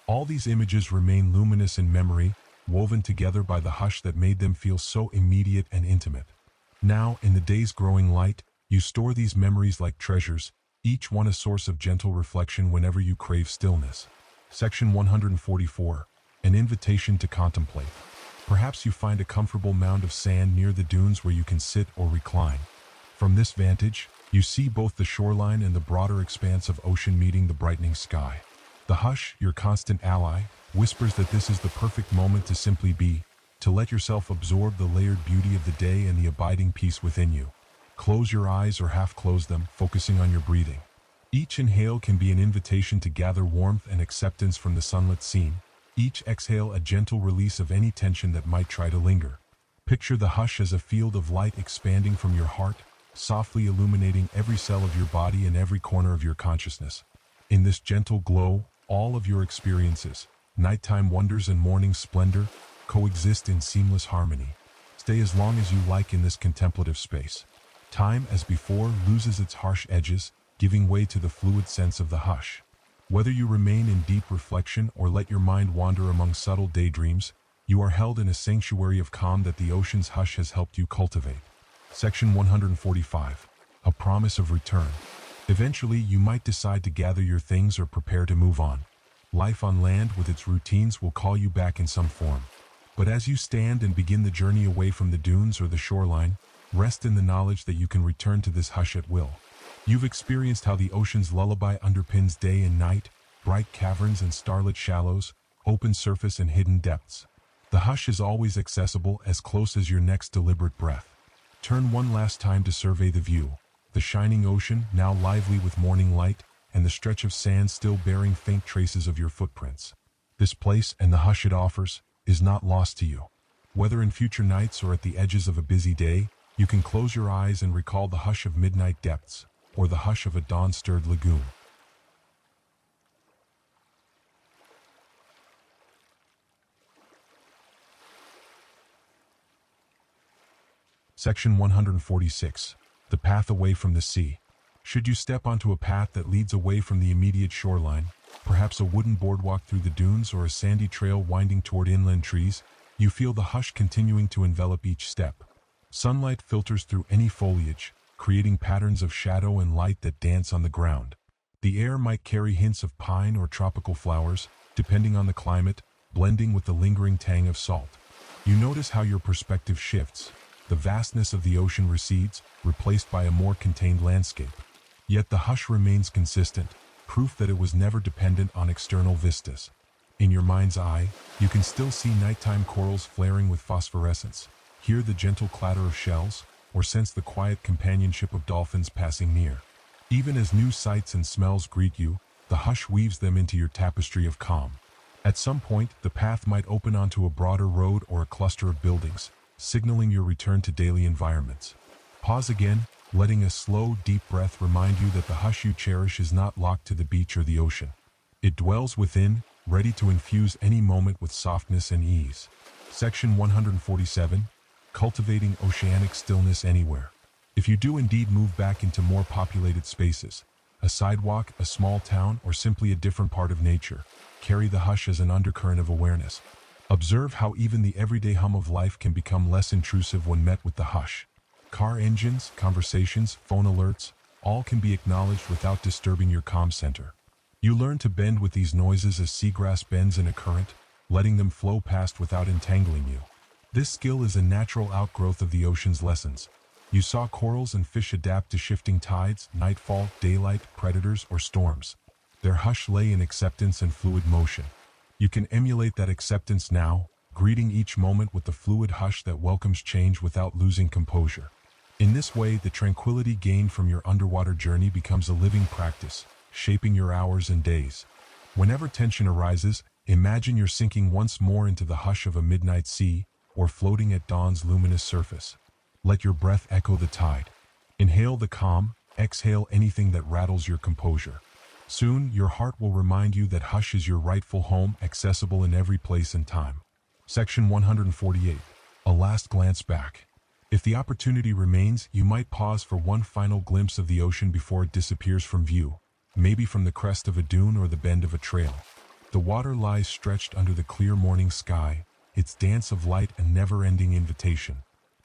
Speaker 1: All these images remain luminous in memory, woven together by the hush that made them feel so immediate and intimate. Now, in the day's growing light, you store these memories like treasures, each one a source of gentle reflection whenever you crave stillness. Section 144. An invitation to contemplate. Perhaps you find a comfortable mound of sand near the dunes where you can sit or recline. From this vantage, you see both the shoreline and the broader expanse of ocean meeting the brightening sky. The hush, your constant ally, whispers that this is the perfect moment to simply be, to let yourself absorb the layered beauty of the day and the abiding peace within you. Close your eyes or half close them, focusing on your breathing. Each inhale can be an invitation to gather warmth and acceptance from the sunlit scene. Each exhale a gentle release of any tension that might try to linger. Picture the hush as a field of light expanding from your heart, softly illuminating every cell of your body and every corner of your consciousness. In this gentle glow, all of your experiences, nighttime wonders and morning splendor, coexist in seamless harmony. Stay as long as you like in this contemplative space. Time, as before, loses its harsh edges, giving way to the fluid sense of the hush. Whether you remain in deep reflection or let your mind wander among subtle daydreams, you are held in a sanctuary of calm that the ocean's hush has helped you cultivate. Section 145. A promise of return. Eventually, you might decide to gather your things or prepare to move on. Life on land with its routines will call you back in some form. But as you stand and begin the journey away from the dunes or the shoreline, Rest in the knowledge that you can return to this hush at will. You've experienced how the ocean's lullaby underpins day and night, bright caverns and starlit shallows, open surface and hidden depths. The hush is always accessible, as close as your next deliberate breath. Turn one last time to survey the view. The shining ocean, now lively with morning light, and the stretch of sand still bearing faint traces of your footprints. This place, and the hush it offers, is not lost to you. Whether in future nights or at the edges of a busy day, you can close your eyes and recall the hush of midnight depths, or the hush of a dawn-stirred lagoon. Section 146. The path away from the sea. Should you step onto a path that leads away from the immediate shoreline, perhaps a wooden boardwalk through the dunes or a sandy trail winding toward inland trees, you feel the hush continuing to envelop each step. Sunlight filters through any foliage, creating patterns of shadow and light that dance on the ground. The air might carry hints of pine or tropical flowers, depending on the climate, blending with the lingering tang of salt. You notice how your perspective shifts. The vastness of the ocean recedes, replaced by a more contained landscape. Yet the hush remains consistent, proof that it was never dependent on external vistas. In your mind's eye, you can still see nighttime corals flaring with phosphorescence, hear the gentle clatter of shells, or sense the quiet companionship of dolphins passing near. Even as new sights and smells greet you, the hush weaves them into your tapestry of calm. At some point, the path might open onto a broader road or a cluster of buildings, signaling your return to daily environments. Pause again, letting a slow, deep breath remind you that the hush you cherish is not locked to the beach or the ocean. It dwells within, ready to infuse any moment with softness and ease. Section 147. Cultivating oceanic stillness anywhere. If you do indeed move back into more populated spaces, a sidewalk, a small town, or simply a different part of nature, carry the hush as an undercurrent of awareness. Observe how even the everyday hum of life can become less intrusive when met with the hush. Car engines, conversations, phone alerts, all can be acknowledged without disturbing your calm center. You learn to bend with these noises as seagrass bends in a current, letting them flow past without entangling you. This skill is a natural outgrowth of the ocean's lessons. You saw corals and fish adapt to shifting tides, nightfall, daylight, predators, or storms. Their hush lay in acceptance and fluid motion. You can emulate that acceptance now, greeting each moment with the fluid hush that welcomes change without losing composure. In this way, the tranquility gained from your underwater journey becomes a living practice, shaping your hours and days. Whenever tension arises, imagine you're sinking once more into the hush of a midnight sea, or floating at dawn's luminous surface. Let your breath echo the tide. Inhale the calm, exhale anything that rattles your composure. Soon, your heart will remind you that hush is your rightful home, accessible in every place and time. Section 148. A last glance back. If the opportunity remains, you might pause for one final glimpse of the ocean before it disappears from view, maybe from the crest of a dune or the bend of a trail. The water lies stretched under the clear morning sky, its dance of light a never-ending invitation.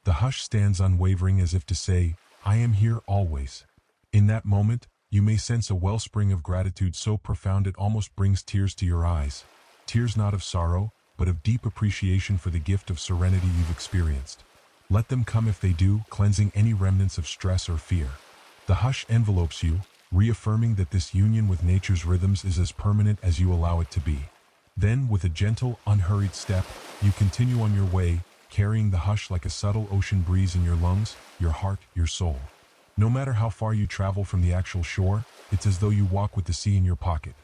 Speaker 1: The hush stands unwavering as if to say, "I am here always." In that moment, you may sense a wellspring of gratitude so profound it almost brings tears to your eyes. Tears not of sorrow, but of deep appreciation for the gift of serenity you've experienced. Let them come if they do, cleansing any remnants of stress or fear. The hush envelopes you, reaffirming that this union with nature's rhythms is as permanent as you allow it to be. Then, with a gentle, unhurried step, you continue on your way, carrying the hush like a subtle ocean breeze in your lungs, your heart, your soul. No matter how far you travel from the actual shore, it's as though you walk with the sea in your pocket.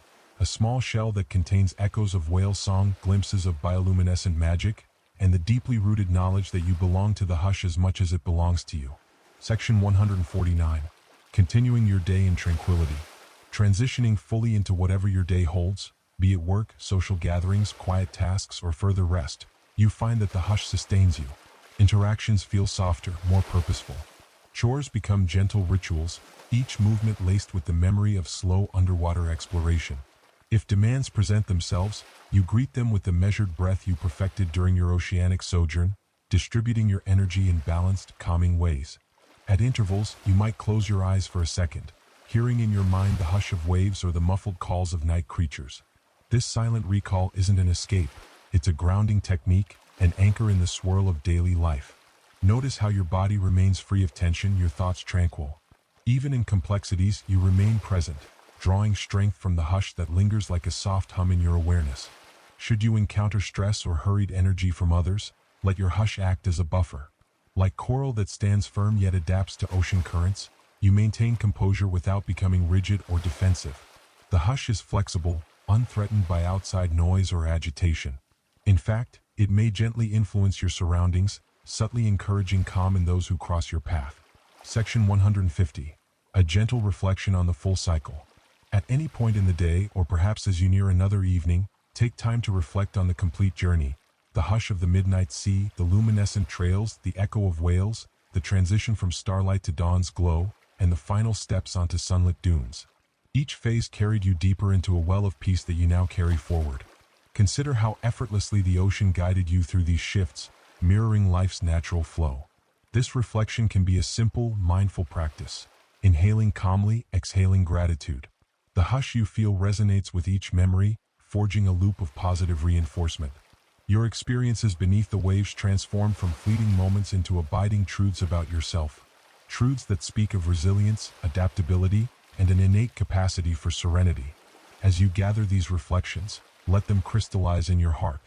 Speaker 1: A small shell that contains echoes of whale song, glimpses of bioluminescent magic, and the deeply rooted knowledge that you belong to the hush as much as it belongs to you. Section 149. Continuing your day in tranquility. Transitioning fully into whatever your day holds, be it work, social gatherings, quiet tasks, or further rest, you find that the hush sustains you. Interactions feel softer, more purposeful. Chores become gentle rituals, each movement laced with the memory of slow underwater exploration. If demands present themselves, you greet them with the measured breath you perfected during your oceanic sojourn, distributing your energy in balanced, calming ways. At intervals, you might close your eyes for a second, hearing in your mind the hush of waves or the muffled calls of night creatures. This silent recall isn't an escape, it's a grounding technique, an anchor in the swirl of daily life. Notice how your body remains free of tension, your thoughts tranquil. Even in complexities, you remain present, drawing strength from the hush that lingers like a soft hum in your awareness. Should you encounter stress or hurried energy from others, let your hush act as a buffer. Like coral that stands firm yet adapts to ocean currents, you maintain composure without becoming rigid or defensive. The hush is flexible, unthreatened by outside noise or agitation. In fact, it may gently influence your surroundings, subtly encouraging calm in those who cross your path. Section 150. A gentle reflection on the full cycle. At any point in the day, or perhaps as you near another evening, take time to reflect on the complete journey. The hush of the midnight sea, the luminescent trails, the echo of whales, the transition from starlight to dawn's glow, and the final steps onto sunlit dunes. Each phase carried you deeper into a well of peace that you now carry forward. Consider how effortlessly the ocean guided you through these shifts, mirroring life's natural flow. This reflection can be a simple, mindful practice. Inhaling calmly, exhaling gratitude. The hush you feel resonates with each memory, forging a loop of positive reinforcement. Your experiences beneath the waves transform from fleeting moments into abiding truths about yourself. Truths that speak of resilience, adaptability, and an innate capacity for serenity. As you gather these reflections, let them crystallize in your heart.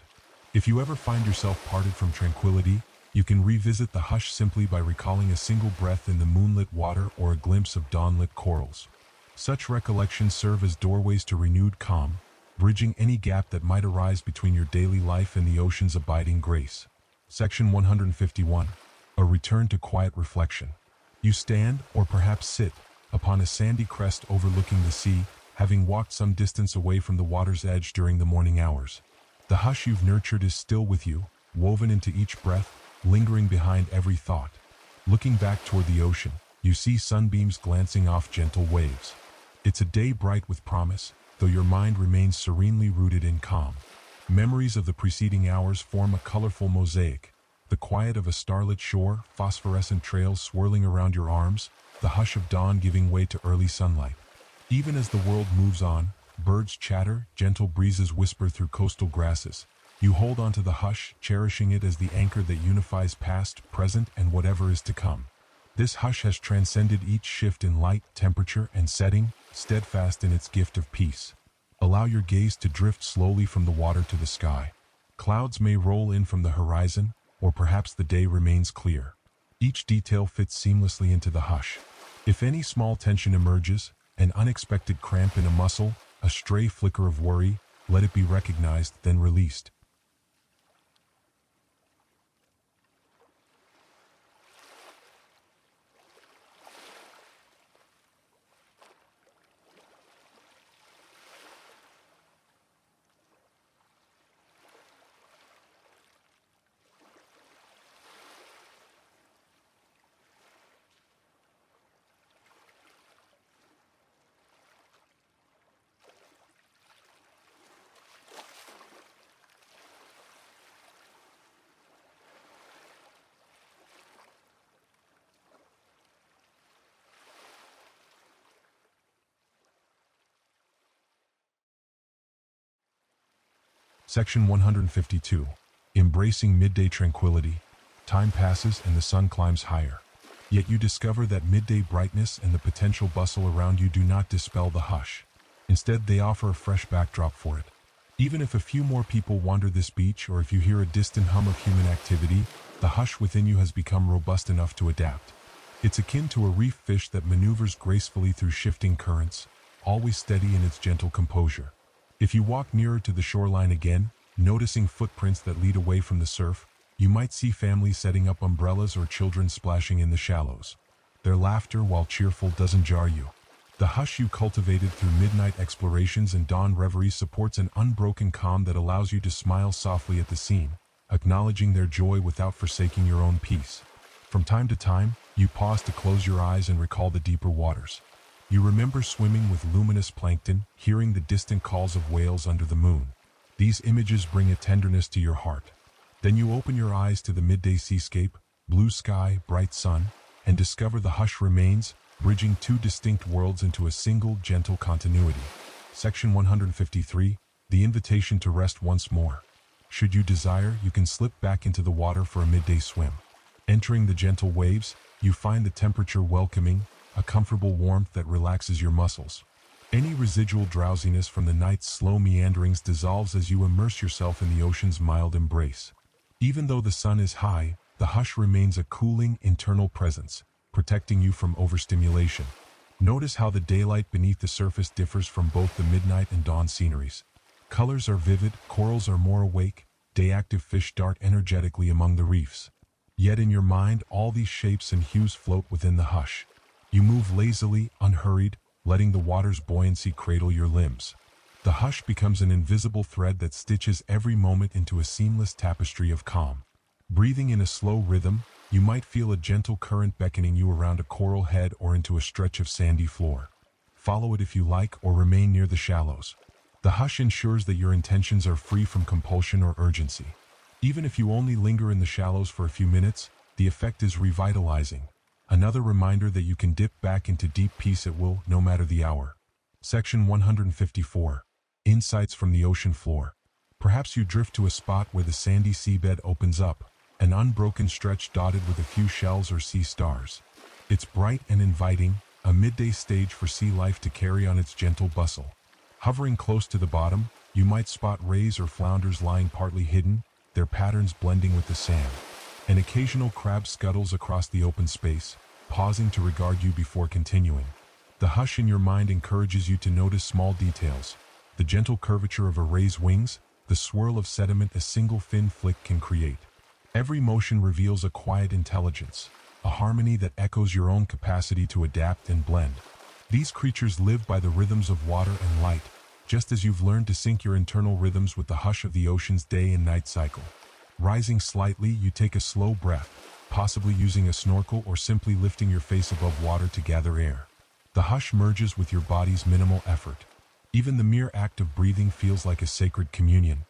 Speaker 1: If you ever find yourself parted from tranquility, you can revisit the hush simply by recalling a single breath in the moonlit water or a glimpse of dawnlit corals. Such recollections serve as doorways to renewed calm, bridging any gap that might arise between your daily life and the ocean's abiding grace. Section 151. A return to quiet reflection. You stand, or perhaps sit, upon a sandy crest overlooking the sea, having walked some distance away from the water's edge during the morning hours. The hush you've nurtured is still with you, woven into each breath, lingering behind every thought. Looking back toward the ocean, you see sunbeams glancing off gentle waves. It's a day bright with promise, though your mind remains serenely rooted in calm. Memories of the preceding hours form a colorful mosaic. The quiet of a starlit shore, phosphorescent trails swirling around your arms, the hush of dawn giving way to early sunlight. Even as the world moves on, birds chatter, gentle breezes whisper through coastal grasses. You hold onto the hush, cherishing it as the anchor that unifies past, present, and whatever is to come. This hush has transcended each shift in light, temperature, and setting, steadfast in its gift of peace. Allow your gaze to drift slowly from the water to the sky. Clouds may roll in from the horizon, or perhaps the day remains clear. Each detail fits seamlessly into the hush. If any small tension emerges, an unexpected cramp in a muscle, a stray flicker of worry, let it be recognized, then released. Section 152. Embracing midday tranquility. Time passes and the sun climbs higher. Yet you discover that midday brightness and the potential bustle around you do not dispel the hush. Instead, they offer a fresh backdrop for it. Even if a few more people wander this beach, or if you hear a distant hum of human activity, the hush within you has become robust enough to adapt. It's akin to a reef fish that maneuvers gracefully through shifting currents, always steady in its gentle composure. If you walk nearer to the shoreline again, noticing footprints that lead away from the surf, you might see families setting up umbrellas or children splashing in the shallows. Their laughter, while cheerful, doesn't jar you. The hush you cultivated through midnight explorations and dawn reveries supports an unbroken calm that allows you to smile softly at the scene, acknowledging their joy without forsaking your own peace. From time to time, you pause to close your eyes and recall the deeper waters. You remember swimming with luminous plankton, hearing the distant calls of whales under the moon. These images bring a tenderness to your heart. Then you open your eyes to the midday seascape, blue sky, bright sun, and discover the hush remains, bridging two distinct worlds into a single, gentle continuity. Section 153. The invitation to rest once more. Should you desire, you can slip back into the water for a midday swim. Entering the gentle waves, you find the temperature welcoming, a comfortable warmth that relaxes your muscles. Any residual drowsiness from the night's slow meanderings dissolves as you immerse yourself in the ocean's mild embrace. Even though the sun is high, the hush remains a cooling, internal presence, protecting you from overstimulation. Notice how the daylight beneath the surface differs from both the midnight and dawn sceneries. Colors are vivid, corals are more awake, day-active fish dart energetically among the reefs. Yet in your mind, all these shapes and hues float within the hush. You move lazily, unhurried, letting the water's buoyancy cradle your limbs. The hush becomes an invisible thread that stitches every moment into a seamless tapestry of calm. Breathing in a slow rhythm, you might feel a gentle current beckoning you around a coral head or into a stretch of sandy floor. Follow it if you like, or remain near the shallows. The hush ensures that your intentions are free from compulsion or urgency. Even if you only linger in the shallows for a few minutes, the effect is revitalizing. Another reminder that you can dip back into deep peace at will, no matter the hour. Section 154. Insights from the ocean floor. Perhaps you drift to a spot where the sandy seabed opens up, an unbroken stretch dotted with a few shells or sea stars. It's bright and inviting, a midday stage for sea life to carry on its gentle bustle. Hovering close to the bottom, you might spot rays or flounders lying partly hidden, their patterns blending with the sand. An occasional crab scuttles across the open space, pausing to regard you before continuing. The hush in your mind encourages you to notice small details, the gentle curvature of a ray's wings, the swirl of sediment a single fin flick can create. Every motion reveals a quiet intelligence, a harmony that echoes your own capacity to adapt and blend. These creatures live by the rhythms of water and light, just as you've learned to sync your internal rhythms with the hush of the ocean's day and night cycle. Rising slightly, you take a slow breath, possibly using a snorkel or simply lifting your face above water to gather air. The hush merges with your body's minimal effort. Even the mere act of breathing feels like a sacred communion.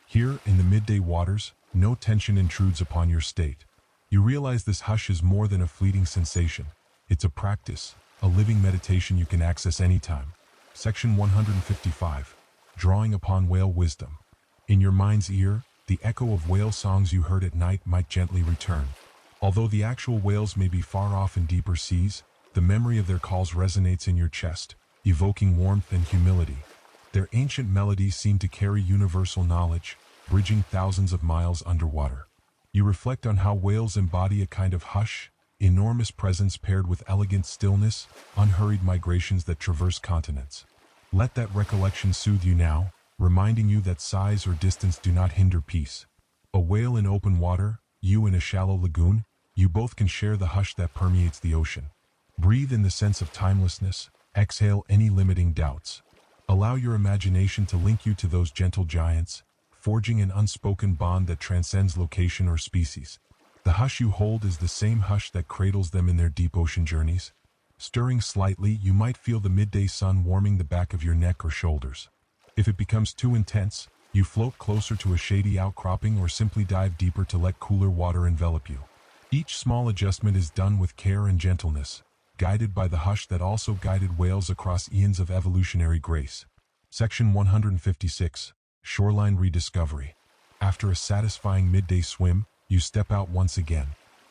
Speaker 1: Here, in the midday waters, no tension intrudes upon your state. You realize this hush is more than a fleeting sensation. It's a practice, a living meditation you can access anytime. Section 155. Drawing upon whale wisdom. In your mind's ear, the echo of whale songs you heard at night might gently return. Although the actual whales may be far off in deeper seas, the memory of their calls resonates in your chest, evoking warmth and humility. Their ancient melodies seem to carry universal knowledge, bridging thousands of miles underwater. You reflect on how whales embody a kind of hush, enormous presence paired with elegant stillness, unhurried migrations that traverse continents. Let that recollection soothe you now, reminding you that size or distance do not hinder peace. A whale in open water, you in a shallow lagoon, you both can share the hush that permeates the ocean. Breathe in the sense of timelessness, exhale any limiting doubts. Allow your imagination to link you to those gentle giants, forging an unspoken bond that transcends location or species. The hush you hold is the same hush that cradles them in their deep ocean journeys. Stirring slightly, you might feel the midday sun warming the back of your neck or shoulders. If it becomes too intense, you float closer to a shady outcropping or simply dive deeper to let cooler water envelop you. Each small adjustment is done with care and gentleness, guided by the hush that also guided whales across eons of evolutionary grace. Section 156. Shoreline Rediscovery. After a satisfying midday swim, you step out once again.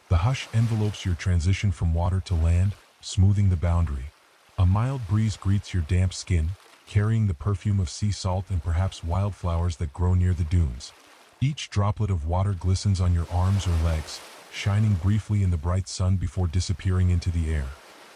Speaker 1: The hush envelopes your transition from water to land, smoothing the boundary. A mild breeze greets your damp skin, carrying the perfume of sea salt and perhaps wildflowers that grow near the dunes. Each droplet of water glistens on your arms or legs, shining briefly in the bright sun before disappearing into the air.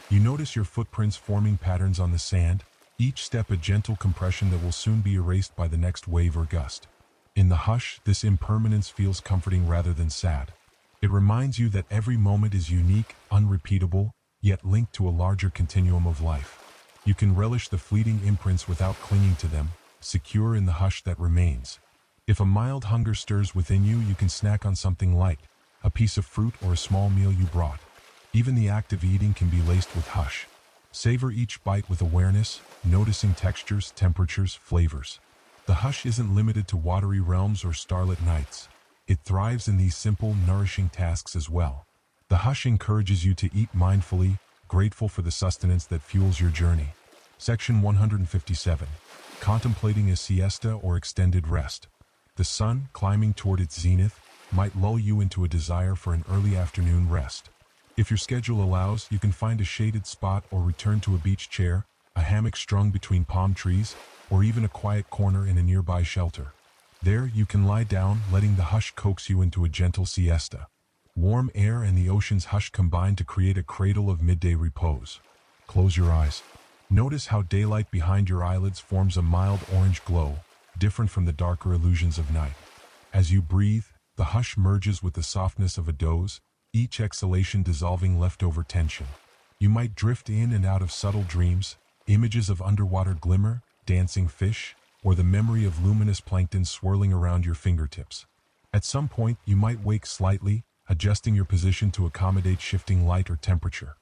Speaker 1: You notice your footprints forming patterns on the sand, each step a gentle compression that will soon be erased by the next wave or gust. In the hush, this impermanence feels comforting rather than sad. It reminds you that every moment is unique, unrepeatable, yet linked to a larger continuum of life. You can relish the fleeting imprints without clinging to them, secure in the hush that remains. If a mild hunger stirs within you, you can snack on something light, a piece of fruit or a small meal you brought. Even the act of eating can be laced with hush. Savor each bite with awareness, noticing textures, temperatures, flavors. The hush isn't limited to watery realms or starlit nights. It thrives in these simple, nourishing tasks as well. The hush encourages you to eat mindfully, grateful for the sustenance that fuels your journey. Section 157. Contemplating a siesta or extended rest. The sun, climbing toward its zenith, might lull you into a desire for an early afternoon rest. If your schedule allows, you can find a shaded spot or return to a beach chair, a hammock strung between palm trees, or even a quiet corner in a nearby shelter. There, you can lie down, letting the hush coax you into a gentle siesta. Warm air and the ocean's hush combine to create a cradle of midday repose. Close your eyes. Notice how daylight behind your eyelids forms a mild orange glow, different from the darker illusions of night. As you breathe, the hush merges with the softness of a doze, each exhalation dissolving leftover tension. You might drift in and out of subtle dreams, images of underwater glimmer, dancing fish, or the memory of luminous plankton swirling around your fingertips. At some point, you might wake slightly, adjusting your position to accommodate shifting light or temperature.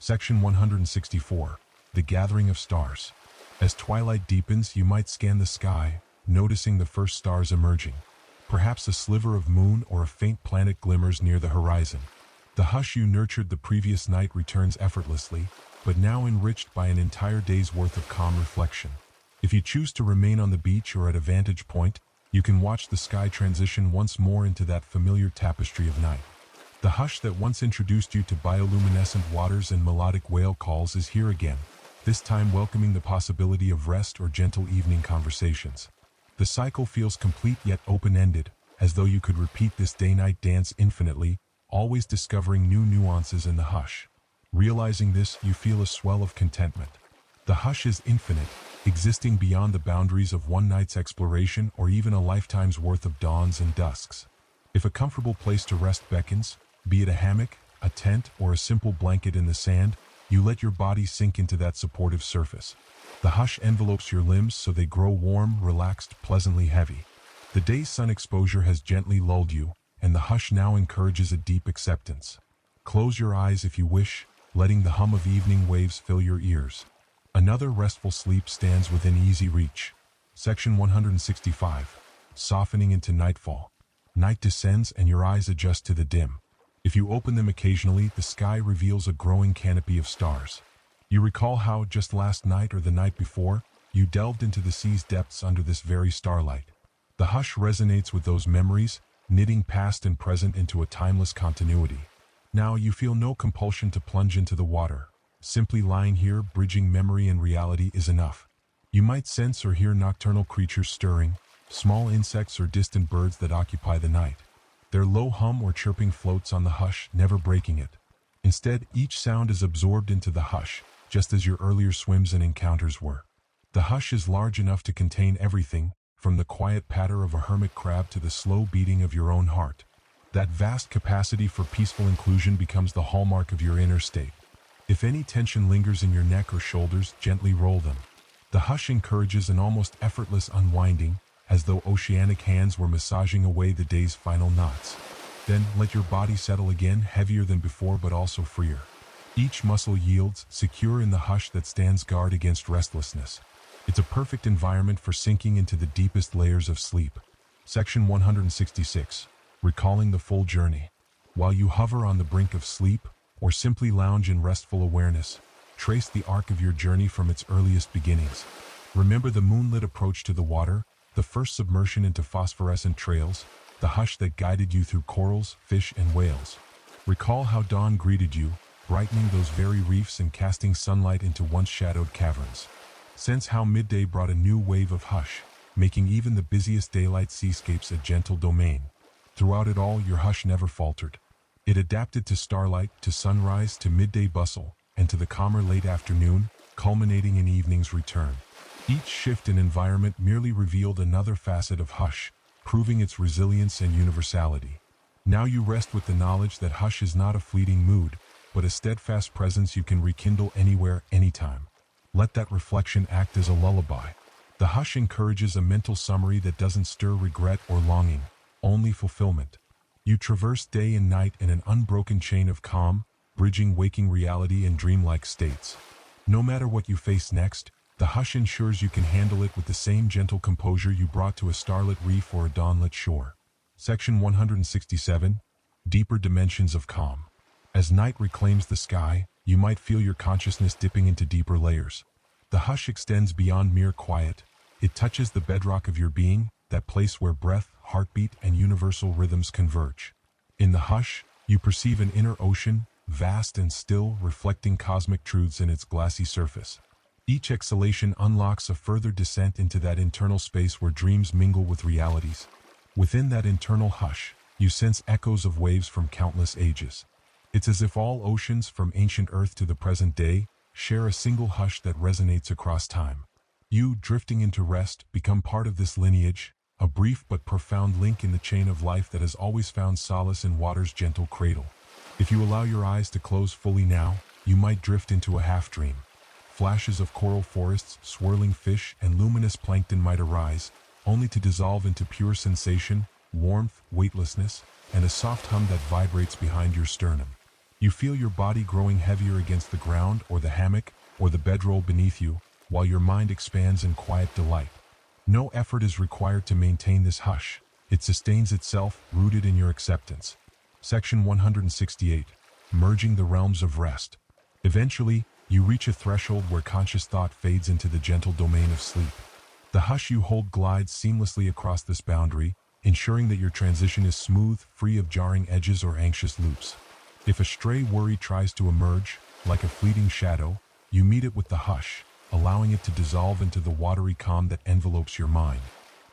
Speaker 1: Section 164. The Gathering of Stars. As twilight deepens, you might scan the sky, noticing the first stars emerging. Perhaps a sliver of moon or a faint planet glimmers near the horizon. The hush you nurtured the previous night returns effortlessly, but now enriched by an entire day's worth of calm reflection. If you choose to remain on the beach or at a vantage point, you can watch the sky transition once more into that familiar tapestry of night. The hush that once introduced you to bioluminescent waters and melodic whale calls is here again, this time welcoming the possibility of rest or gentle evening conversations. The cycle feels complete yet open-ended, as though you could repeat this day-night dance infinitely, always discovering new nuances in the hush. Realizing this, you feel a swell of contentment. The hush is infinite, existing beyond the boundaries of one night's exploration or even a lifetime's worth of dawns and dusks. If a comfortable place to rest beckons, be it a hammock, a tent, or a simple blanket in the sand, you let your body sink into that supportive surface. The hush envelopes your limbs so they grow warm, relaxed, pleasantly heavy. The day's sun exposure has gently lulled you, and the hush now encourages a deep acceptance. Close your eyes if you wish, letting the hum of evening waves fill your ears. Another restful sleep stands within easy reach. Section 165. Softening into nightfall. Night descends and your eyes adjust to the dim. If you open them occasionally, the sky reveals a growing canopy of stars. You recall how, just last night or the night before, you delved into the sea's depths under this very starlight. The hush resonates with those memories, knitting past and present into a timeless continuity. Now you feel no compulsion to plunge into the water. Simply lying here, bridging memory and reality is enough. You might sense or hear nocturnal creatures stirring, small insects or distant birds that occupy the night. Their low hum or chirping floats on the hush, never breaking it. Instead, each sound is absorbed into the hush, just as your earlier swims and encounters were. The hush is large enough to contain everything, from the quiet patter of a hermit crab to the slow beating of your own heart. That vast capacity for peaceful inclusion becomes the hallmark of your inner state. If any tension lingers in your neck or shoulders, gently roll them. The hush encourages an almost effortless unwinding, as though oceanic hands were massaging away the day's final knots. Then let your body settle again, heavier than before but also freer. Each muscle yields, secure in the hush that stands guard against restlessness. It's a perfect environment for sinking into the deepest layers of sleep. Section 166. Recalling the full journey. While you hover on the brink of sleep, or simply lounge in restful awareness, trace the arc of your journey from its earliest beginnings. Remember the moonlit approach to the water, the first submersion into phosphorescent trails, the hush that guided you through corals, fish, and whales. Recall how dawn greeted you, brightening those very reefs and casting sunlight into once shadowed caverns. Sense how midday brought a new wave of hush, making even the busiest daylight seascapes a gentle domain. Throughout it all, your hush never faltered. It adapted to starlight, to sunrise, to midday bustle, and to the calmer late afternoon, culminating in evening's return. Each shift in environment merely revealed another facet of hush, proving its resilience and universality. Now you rest with the knowledge that hush is not a fleeting mood, but a steadfast presence you can rekindle anywhere, anytime. Let that reflection act as a lullaby. The hush encourages a mental summary that doesn't stir regret or longing, only fulfillment. You traverse day and night in an unbroken chain of calm, bridging waking reality and dreamlike states. No matter what you face next, the hush ensures you can handle it with the same gentle composure you brought to a starlit reef or a dawnlit shore. Section 167. Deeper dimensions of calm. As night reclaims the sky, you might feel your consciousness dipping into deeper layers. The hush extends beyond mere quiet. It touches the bedrock of your being, that place where breath, heartbeat, and universal rhythms converge. In the hush, you perceive an inner ocean, vast and still, reflecting cosmic truths in its glassy surface. Each exhalation unlocks a further descent into that internal space where dreams mingle with realities. Within that internal hush, you sense echoes of waves from countless ages. It's as if all oceans, from ancient Earth to the present day, share a single hush that resonates across time. You, drifting into rest, become part of this lineage, a brief but profound link in the chain of life that has always found solace in water's gentle cradle. If you allow your eyes to close fully now, you might drift into a half-dream. Flashes of coral forests, swirling fish, and luminous plankton might arise, only to dissolve into pure sensation, warmth, weightlessness, and a soft hum that vibrates behind your sternum. You feel your body growing heavier against the ground or the hammock or the bedroll beneath you, while your mind expands in quiet delight. No effort is required to maintain this hush. It sustains itself, rooted in your acceptance. Section 168. Merging the realms of rest. Eventually, you reach a threshold where conscious thought fades into the gentle domain of sleep. The hush you hold glides seamlessly across this boundary, ensuring that your transition is smooth, free of jarring edges or anxious loops. If a stray worry tries to emerge, like a fleeting shadow, you meet it with the hush, allowing it to dissolve into the watery calm that envelopes your mind.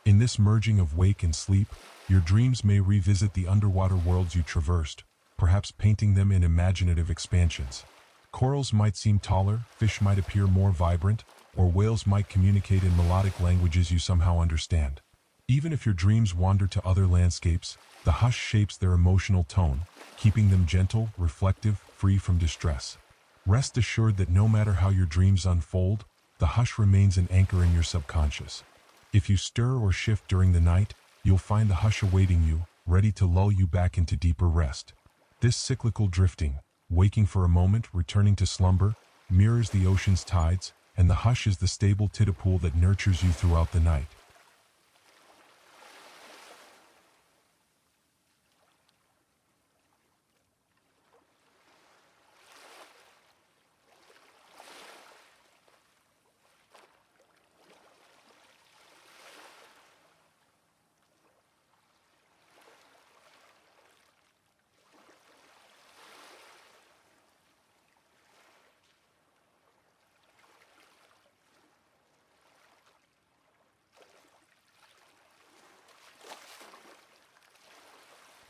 Speaker 1: In this merging of wake and sleep, your dreams may revisit the underwater worlds you traversed, perhaps painting them in imaginative expansions. Corals might seem taller, fish might appear more vibrant, or whales might communicate in melodic languages you somehow understand. Even if your dreams wander to other landscapes, the hush shapes their emotional tone, keeping them gentle, reflective, free from distress. Rest assured that no matter how your dreams unfold, the hush remains an anchor in your subconscious. If you stir or shift during the night, you'll find the hush awaiting you, ready to lull you back into deeper rest. This cyclical drifting, waking for a moment, returning to slumber, mirrors the ocean's tides, and the hush is the stable tidal pool that nurtures you throughout the night.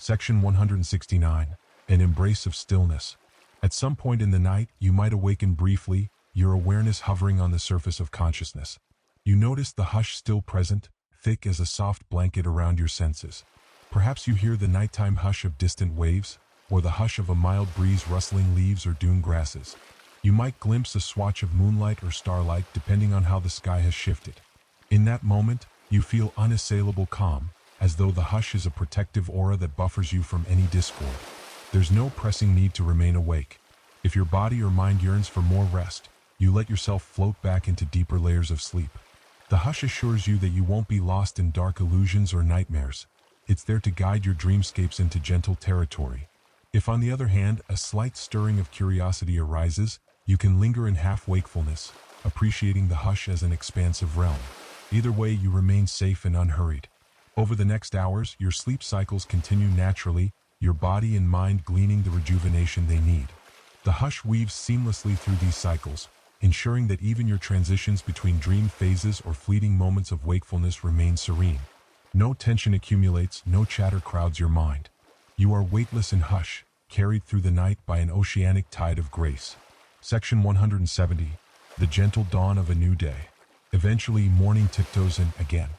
Speaker 1: Section 169. An embrace of stillness. At some point in the night, you might awaken briefly, your awareness hovering on the surface of consciousness. You notice the hush still present, thick as a soft blanket around your senses. Perhaps you hear the nighttime hush of distant waves, or the hush of a mild breeze rustling leaves or dune grasses. You might glimpse a swatch of moonlight or starlight depending on how the sky has shifted. In that moment, you feel unassailable calm, as though the hush is a protective aura that buffers you from any discord. There's no pressing need to remain awake. If your body or mind yearns for more rest, you let yourself float back into deeper layers of sleep. The hush assures you that you won't be lost in dark illusions or nightmares. It's there to guide your dreamscapes into gentle territory. If, on the other hand, a slight stirring of curiosity arises, you can linger in half-wakefulness, appreciating the hush as an expansive realm. Either way, you remain safe and unhurried. Over the next hours, your sleep cycles continue naturally, your body and mind gleaning the rejuvenation they need. The hush weaves seamlessly through these cycles, ensuring that even your transitions between dream phases or fleeting moments of wakefulness remain serene. No tension accumulates, no chatter crowds your mind. You are weightless in hush, carried through the night by an oceanic tide of grace. Section 170. The gentle dawn of a new day. Eventually, morning tiptoes in again.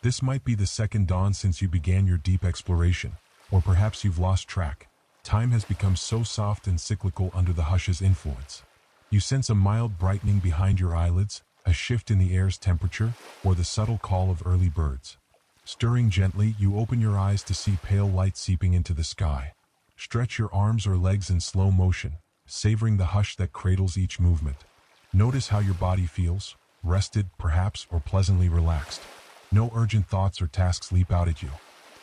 Speaker 1: This might be the second dawn since you began your deep exploration, or perhaps you've lost track. Time has become so soft and cyclical under the hush's influence. You sense a mild brightening behind your eyelids, a shift in the air's temperature, or the subtle call of early birds. Stirring gently, you open your eyes to see pale light seeping into the sky. Stretch your arms or legs in slow motion, savoring the hush that cradles each movement. Notice how your body feels, rested, perhaps, or pleasantly relaxed. No urgent thoughts or tasks leap out at you.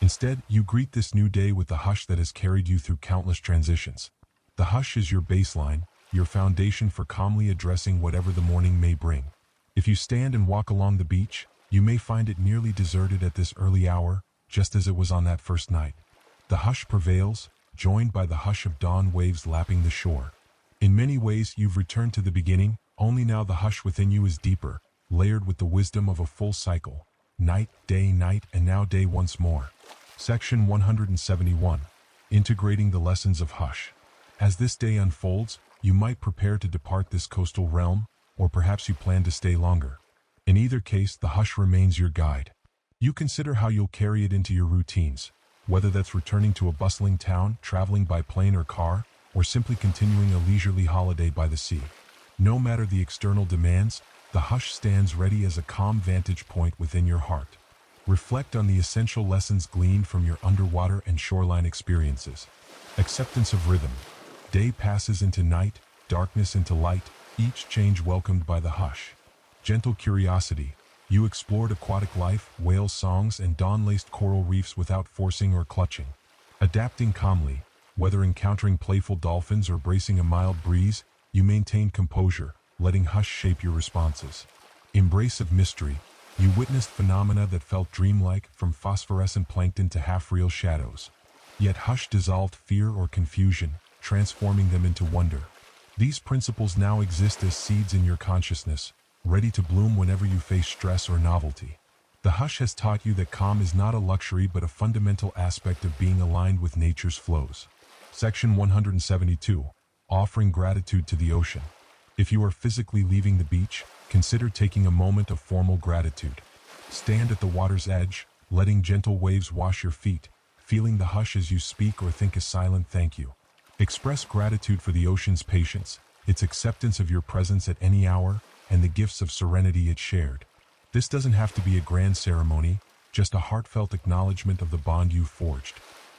Speaker 1: Instead, you greet this new day with the hush that has carried you through countless transitions. The hush is your baseline, your foundation for calmly addressing whatever the morning may bring. If you stand and walk along the beach, you may find it nearly deserted at this early hour, just as it was on that first night. The hush prevails, joined by the hush of dawn waves lapping the shore. In many ways, you've returned to the beginning, only now the hush within you is deeper, layered with the wisdom of a full cycle. Night, and now day once more. Section 171. Integrating the lessons of hush. As this day unfolds, you might prepare to depart this coastal realm, or perhaps you plan to stay longer. In either case, the hush remains your guide. You consider how you'll carry it into your routines, whether that's returning to a bustling town, traveling by plane or car, or simply continuing a leisurely holiday by the sea. No matter the external demands, the hush stands ready as a calm vantage point within your heart. Reflect on the essential lessons gleaned from your underwater and shoreline experiences. Acceptance of rhythm. Day passes into night, darkness into light, each change welcomed by the hush. Gentle curiosity. You explored aquatic life, whale songs, and dawn-laced coral reefs without forcing or clutching. Adapting calmly. Whether encountering playful dolphins or bracing a mild breeze, you maintained composure, letting hush shape your responses. Embrace of mystery. You witnessed phenomena that felt dreamlike, from phosphorescent plankton to half-real shadows. Yet hush dissolved fear or confusion, transforming them into wonder. These principles now exist as seeds in your consciousness, ready to bloom whenever you face stress or novelty. The hush has taught you that calm is not a luxury but a fundamental aspect of being aligned with nature's flows. Section 172. Offering gratitude to the ocean. If you are physically leaving the beach, consider taking a moment of formal gratitude. Stand at the water's edge, letting gentle waves wash your feet, feeling the hush as you speak or think a silent thank you. Express gratitude for the ocean's patience, its acceptance of your presence at any hour, and the gifts of serenity it shared. This doesn't have to be a grand ceremony, just a heartfelt acknowledgement of the bond you've forged.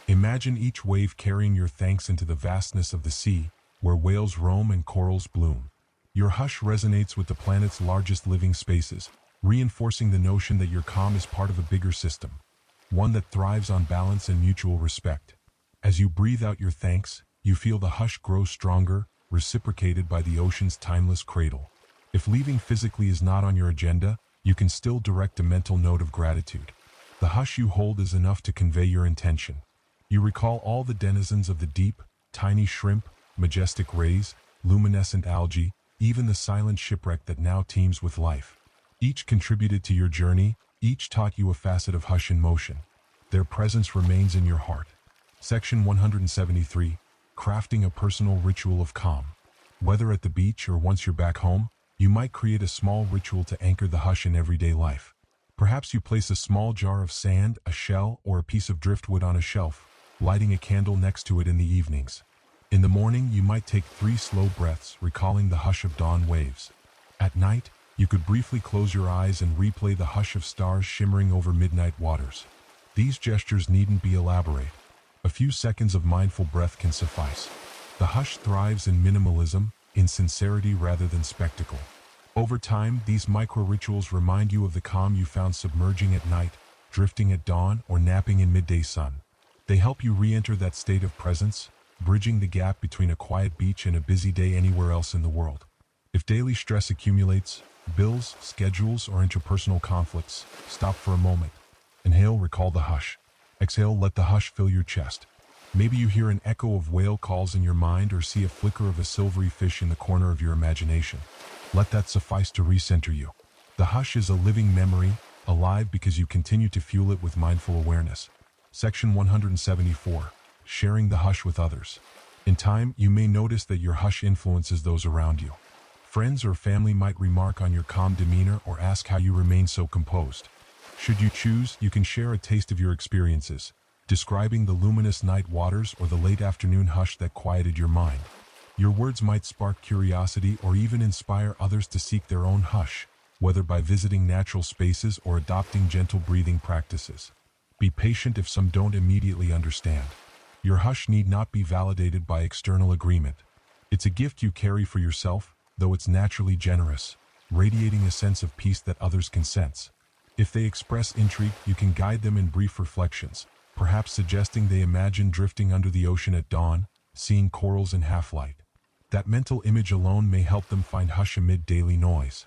Speaker 1: Imagine each wave carrying your thanks into the vastness of the sea, where whales roam and corals bloom. Your hush resonates with the planet's largest living spaces, reinforcing the notion that your calm is part of a bigger system, one that thrives on balance and mutual respect. As you breathe out your thanks, you feel the hush grow stronger, reciprocated by the ocean's timeless cradle. If leaving physically is not on your agenda, you can still direct a mental note of gratitude. The hush you hold is enough to convey your intention. You recall all the denizens of the deep, tiny shrimp, majestic rays, luminescent algae, even the silent shipwreck that now teems with life. Each contributed to your journey, each taught you a facet of hush in motion. Their presence remains in your heart. Section 173. Crafting a personal ritual of calm. Whether at the beach or once you're back home, you might create a small ritual to anchor the hush in everyday life. Perhaps you place a small jar of sand, a shell, or a piece of driftwood on a shelf, lighting a candle next to it in the evenings. In the morning, you might take 3 slow breaths, recalling the hush of dawn waves. At night, you could briefly close your eyes and replay the hush of stars shimmering over midnight waters. These gestures needn't be elaborate. A few seconds of mindful breath can suffice. The hush thrives in minimalism, in sincerity rather than spectacle. Over time, these micro-rituals remind you of the calm you found submerging at night, drifting at dawn, or napping in midday sun. They help you re-enter that state of presence, bridging the gap between a quiet beach and a busy day anywhere else in the world. If daily stress accumulates, bills, schedules, or interpersonal conflicts, stop for a moment. Inhale, recall the hush. Exhale, let the hush fill your chest. Maybe you hear an echo of whale calls in your mind or see a flicker of a silvery fish in the corner of your imagination. Let that suffice to recenter you. The hush is a living memory, alive because you continue to fuel it with mindful awareness. Section 174. Sharing the hush with others. In time, you may notice that your hush influences those around you. Friends or family might remark on your calm demeanor or ask how you remain so composed. Should you choose, you can share a taste of your experiences, describing the luminous night waters or the late afternoon hush that quieted your mind. Your words might spark curiosity or even inspire others to seek their own hush, whether by visiting natural spaces or adopting gentle breathing practices. Be patient if some don't immediately understand. Your hush need not be validated by external agreement. It's a gift you carry for yourself, though it's naturally generous, radiating a sense of peace that others can sense. If they express intrigue, you can guide them in brief reflections, perhaps suggesting they imagine drifting under the ocean at dawn, seeing corals in half-light. That mental image alone may help them find hush amid daily noise.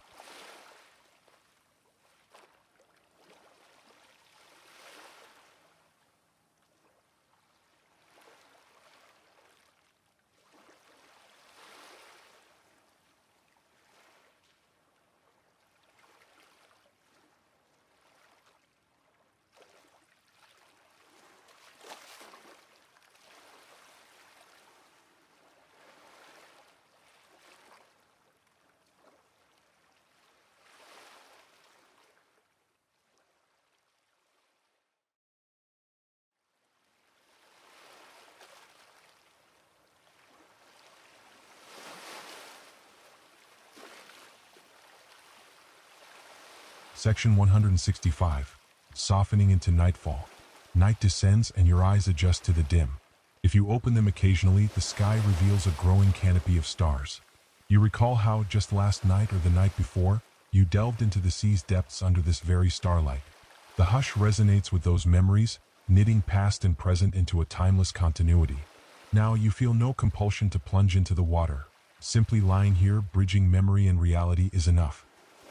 Speaker 1: Section 165. Softening into nightfall. Night descends and your eyes adjust to the dim. If you open them occasionally, the sky reveals a growing canopy of stars. You recall how, just last night or the night before, you delved into the sea's depths under this very starlight. The hush resonates with those memories, knitting past and present into a timeless continuity. Now you feel no compulsion to plunge into the water. Simply lying here, bridging memory and reality, is enough.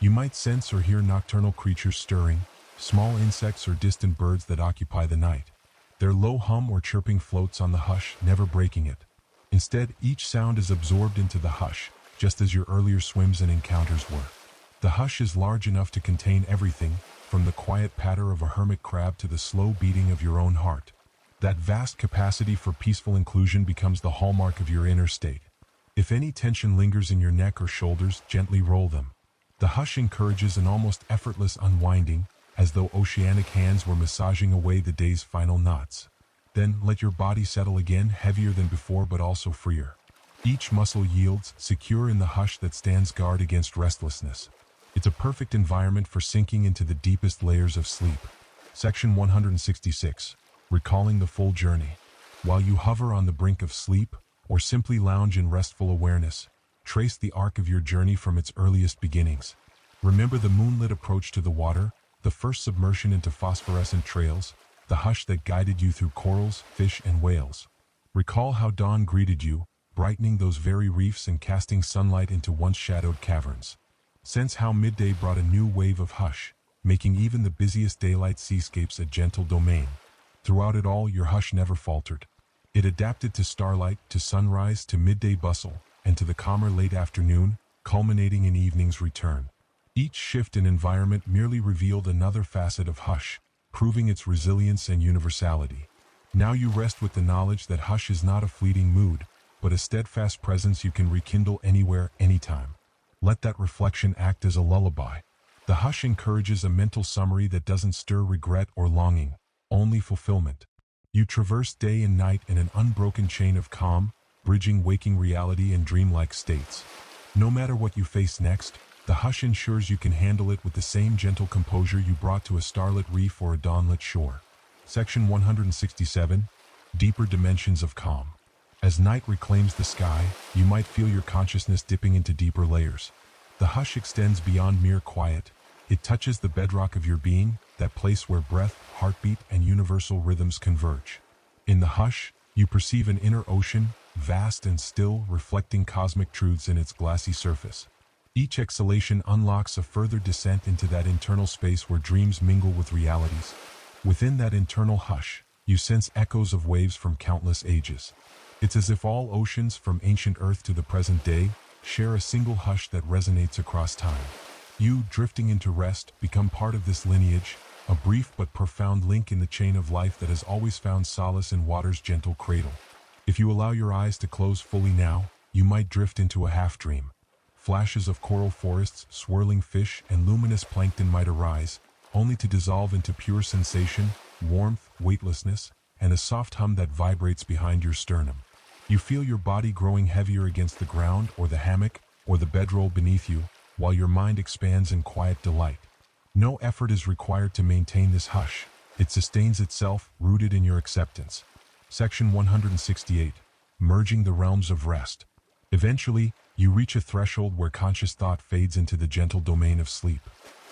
Speaker 1: You might sense or hear nocturnal creatures stirring, small insects or distant birds that occupy the night. Their low hum or chirping floats on the hush, never breaking it. Instead, each sound is absorbed into the hush, just as your earlier swims and encounters were. The hush is large enough to contain everything, from the quiet patter of a hermit crab to the slow beating of your own heart. That vast capacity for peaceful inclusion becomes the hallmark of your inner state. If any tension lingers in your neck or shoulders, gently roll them. The hush encourages an almost effortless unwinding, as though oceanic hands were massaging away the day's final knots. Then let your body settle again, heavier than before but also freer. Each muscle yields, secure in the hush that stands guard against restlessness. It's a perfect environment for sinking into the deepest layers of sleep. Section 166. Recalling the full journey. While you hover on the brink of sleep, or simply lounge in restful awareness, trace the arc of your journey from its earliest beginnings. Remember the moonlit approach to the water, the first submersion into phosphorescent trails, the hush that guided you through corals, fish, and whales. Recall how dawn greeted you, brightening those very reefs and casting sunlight into once shadowed caverns. Sense how midday brought a new wave of hush, making even the busiest daylight seascapes a gentle domain. Throughout it all, your hush never faltered. It adapted to starlight, to sunrise, to midday bustle, and to the calmer late afternoon, culminating in evening's return. Each shift in environment merely revealed another facet of hush, proving its resilience and universality. Now you rest with the knowledge that hush is not a fleeting mood, but a steadfast presence you can rekindle anywhere, anytime. Let that reflection act as a lullaby. The hush encourages a mental summary that doesn't stir regret or longing, only fulfillment. You traverse day and night in an unbroken chain of calm, bridging waking reality and dreamlike states. No matter what you face next, the hush ensures you can handle it with the same gentle composure you brought to a starlit reef or a dawnlit shore. Section 167. Deeper dimensions of calm. As night reclaims the sky, you might feel your consciousness dipping into deeper layers. The hush extends beyond mere quiet. It touches the bedrock of your being, that place where breath, heartbeat, and universal rhythms converge. In the hush, you perceive an inner ocean, vast and still, reflecting cosmic truths in its glassy surface. Each exhalation unlocks a further descent into that internal space where dreams mingle with realities. Within that internal hush, you sense echoes of waves from countless ages. It's as if all oceans, from ancient Earth to the present day, share a single hush that resonates across time. You, drifting into rest, become part of this lineage, a brief but profound link in the chain of life that has always found solace in water's gentle cradle. If you allow your eyes to close fully now, you might drift into a half-dream. Flashes of coral forests, swirling fish, and luminous plankton might arise, only to dissolve into pure sensation, warmth, weightlessness, and a soft hum that vibrates behind your sternum. You feel your body growing heavier against the ground or the hammock or the bedroll beneath you, while your mind expands in quiet delight. No effort is required to maintain this hush. It sustains itself, rooted in your acceptance. Section 168. Merging the realms of rest. Eventually, you reach a threshold where conscious thought fades into the gentle domain of sleep.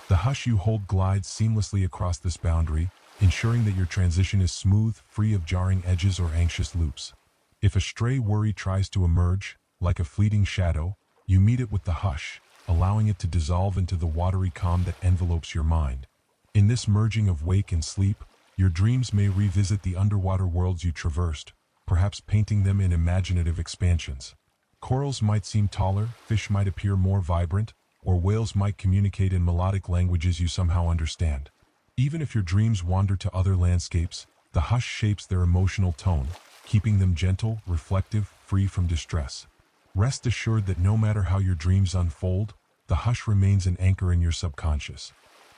Speaker 1: The hush you hold glides seamlessly across this boundary, ensuring that your transition is smooth, free of jarring edges or anxious loops. If a stray worry tries to emerge, like a fleeting shadow, you meet it with the hush, allowing it to dissolve into the watery calm that envelopes your mind. In this merging of wake and sleep, your dreams may revisit the underwater worlds you traversed, perhaps painting them in imaginative expansions. Corals might seem taller, fish might appear more vibrant, or whales might communicate in melodic languages you somehow understand. Even if your dreams wander to other landscapes, the hush shapes their emotional tone, keeping them gentle, reflective, free from distress. Rest assured that no matter how your dreams unfold, the hush remains an anchor in your subconscious.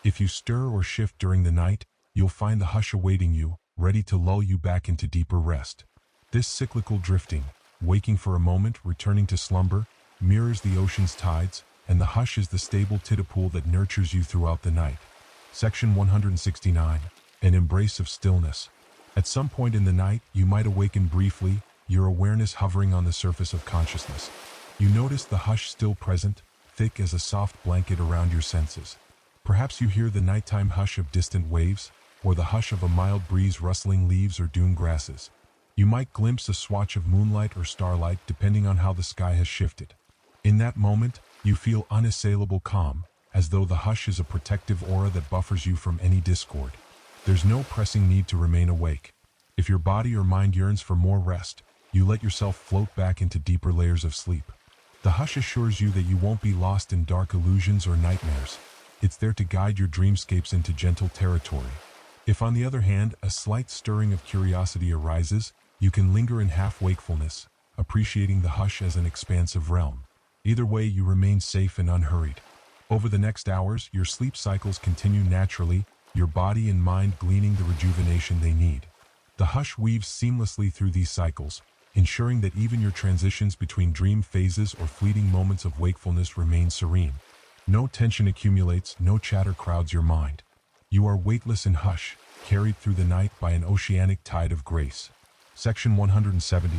Speaker 1: If you stir or shift during the night, you'll find the hush awaiting you, ready to lull you back into deeper rest. This cyclical drifting, waking for a moment, returning to slumber, mirrors the ocean's tides, and the hush is the stable tidal pool that nurtures you throughout the night. Section 169. An embrace of stillness. At some point in the night, you might awaken briefly, your awareness hovering on the surface of consciousness. You notice the hush still present, thick as a soft blanket around your senses. Perhaps you hear the nighttime hush of distant waves, or the hush of a mild breeze rustling leaves or dune grasses. You might glimpse a swatch of moonlight or starlight depending on how the sky has shifted. In that moment, you feel unassailable calm, as though the hush is a protective aura that buffers you from any discord. There's no pressing need to remain awake. If your body or mind yearns for more rest, you let yourself float back into deeper layers of sleep. The hush assures you that you won't be lost in dark illusions or nightmares. It's there to guide your dreamscapes into gentle territory. If, on the other hand, a slight stirring of curiosity arises, you can linger in half-wakefulness, appreciating the hush as an expansive realm. Either way, you remain safe and unhurried. Over the next hours, your sleep cycles continue naturally, your body and mind gleaning the rejuvenation they need. The hush weaves seamlessly through these cycles, ensuring that even your transitions between dream phases or fleeting moments of wakefulness remain serene. No tension accumulates, no chatter crowds your mind. You are weightless in hush, carried through the night by an oceanic tide of grace. Section 170.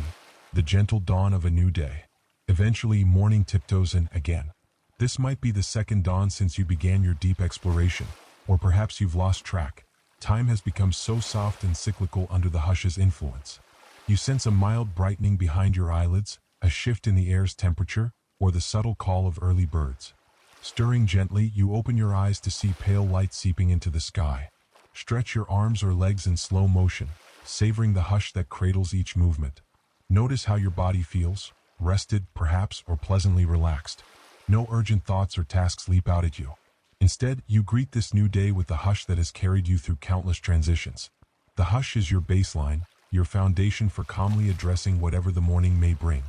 Speaker 1: The gentle dawn of a new day. Eventually, morning tiptoes in again. This might be the second dawn since you began your deep exploration, or perhaps you've lost track. Time has become so soft and cyclical under the hush's influence. You sense a mild brightening behind your eyelids, a shift in the air's temperature, or the subtle call of early birds. Stirring gently, you open your eyes to see pale light seeping into the sky. Stretch your arms or legs in slow motion, savoring the hush that cradles each movement. Notice how your body feels, rested, perhaps, or pleasantly relaxed. No urgent thoughts or tasks leap out at you. Instead, you greet this new day with the hush that has carried you through countless transitions. The hush is your baseline, your foundation for calmly addressing whatever the morning may bring.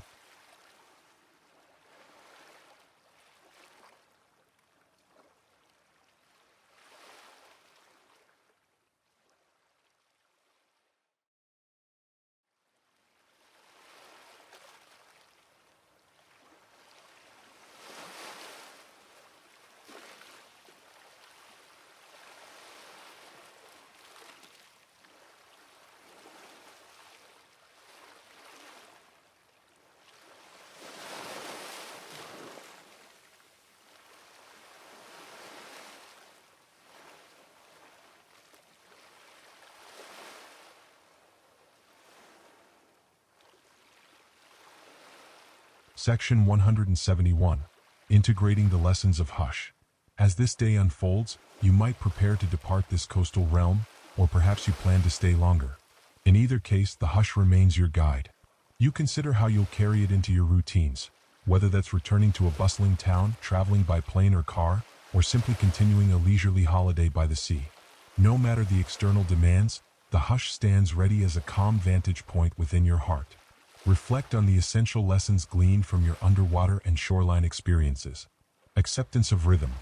Speaker 1: Section 171. Integrating the lessons of hush. As this day unfolds, you might prepare to depart this coastal realm, or perhaps you plan to stay longer. In either case, the hush remains your guide. You consider how you'll carry it into your routines, whether that's returning to a bustling town, traveling by plane or car, or simply continuing a leisurely holiday by the sea. No matter the external demands, the hush stands ready as a calm vantage point within your heart. Reflect on the essential lessons gleaned from your underwater and shoreline experiences. Acceptance of rhythm.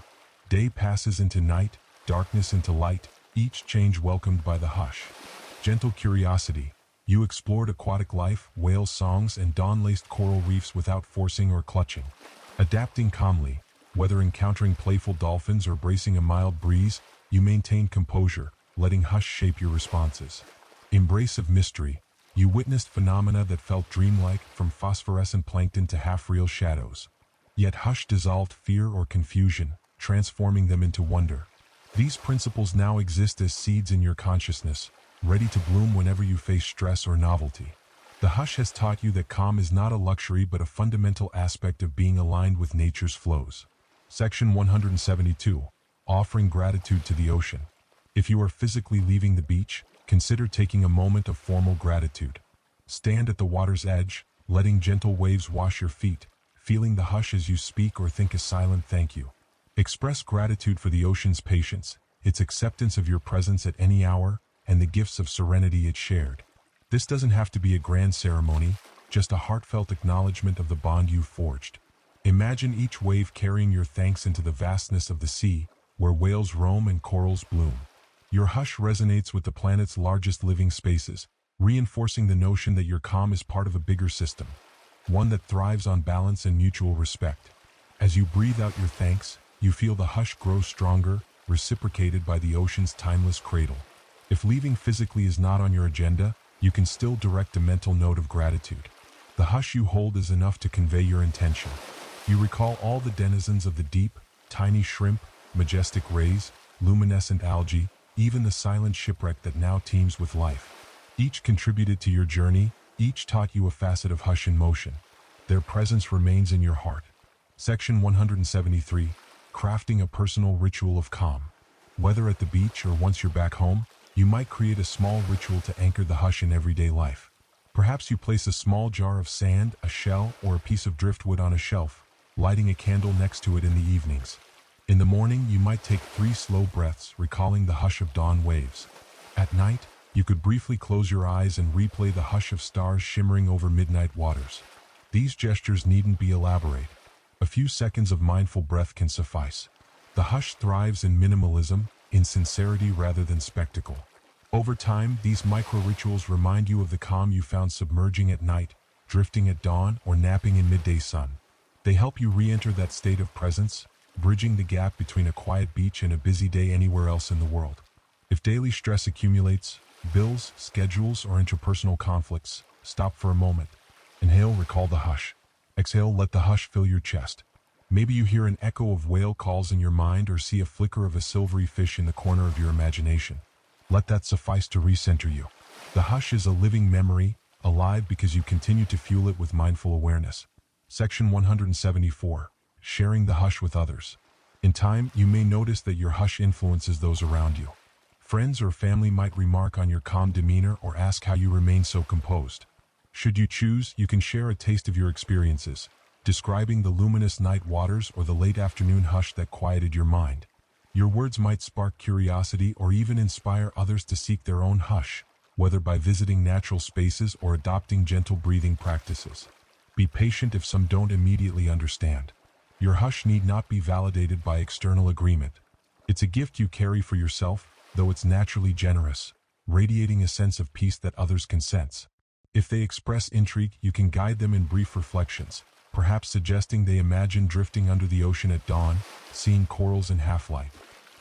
Speaker 1: Day passes into night, darkness into light, each change welcomed by the hush. Gentle curiosity. You explored aquatic life, whale songs, and dawn-laced coral reefs without forcing or clutching. Adapting calmly, whether encountering playful dolphins or bracing a mild breeze, you maintained composure, letting hush shape your responses. Embrace of mystery. You witnessed phenomena that felt dreamlike, from phosphorescent plankton to half-real shadows. Yet hush dissolved fear or confusion, transforming them into wonder. These principles now exist as seeds in your consciousness, ready to bloom whenever you face stress or novelty. The hush has taught you that calm is not a luxury but a fundamental aspect of being aligned with nature's flows. Section 172. Offering gratitude to the ocean. If you are physically leaving the beach, consider taking a moment of formal gratitude. Stand at the water's edge, letting gentle waves wash your feet, feeling the hush as you speak or think a silent thank you. Express gratitude for the ocean's patience, its acceptance of your presence at any hour, and the gifts of serenity it shared. This doesn't have to be a grand ceremony, just a heartfelt acknowledgement of the bond you've forged. Imagine each wave carrying your thanks into the vastness of the sea, where whales roam and corals bloom. Your hush resonates with the planet's largest living spaces, reinforcing the notion that your calm is part of a bigger system, one that thrives on balance and mutual respect. As you breathe out your thanks, you feel the hush grow stronger, reciprocated by the ocean's timeless cradle. If leaving physically is not on your agenda, you can still direct a mental note of gratitude. The hush you hold is enough to convey your intention. You recall all the denizens of the deep, tiny shrimp, majestic rays, luminescent algae, even the silent shipwreck that now teems with life. Each contributed to your journey, each taught you a facet of hush in motion. Their presence remains in your heart. Section 173. Crafting a personal ritual of calm. Whether at the beach or once you're back home, you might create a small ritual to anchor the hush in everyday life. Perhaps you place a small jar of sand, a shell, or a piece of driftwood on a shelf, lighting a candle next to it in the evenings. In the morning, you might take 3 slow breaths, recalling the hush of dawn waves. At night, you could briefly close your eyes and replay the hush of stars shimmering over midnight waters. These gestures needn't be elaborate. A few seconds of mindful breath can suffice. The hush thrives in minimalism, in sincerity rather than spectacle. Over time, these micro-rituals remind you of the calm you found submerging at night, drifting at dawn, or napping in midday sun. They help you re-enter that state of presence, bridging the gap between a quiet beach and a busy day anywhere else in the world. If daily stress accumulates, bills, schedules, or interpersonal conflicts, stop for a moment. Inhale, recall the hush. Exhale, let the hush fill your chest. Maybe you hear an echo of whale calls in your mind or see a flicker of a silvery fish in the corner of your imagination. Let that suffice to recenter you. The hush is a living memory, alive because you continue to fuel it with mindful awareness. Section 174. Sharing the hush with others. In time, you may notice that your hush influences those around you. Friends or family might remark on your calm demeanor or ask how you remain so composed. Should you choose, you can share a taste of your experiences, describing the luminous night waters or the late afternoon hush that quieted your mind. Your words might spark curiosity or even inspire others to seek their own hush, whether by visiting natural spaces or adopting gentle breathing practices. Be patient if some don't immediately understand. Your hush need not be validated by external agreement. It's a gift you carry for yourself, though it's naturally generous, radiating a sense of peace that others can sense. If they express intrigue, you can guide them in brief reflections, perhaps suggesting they imagine drifting under the ocean at dawn, seeing corals in half-light.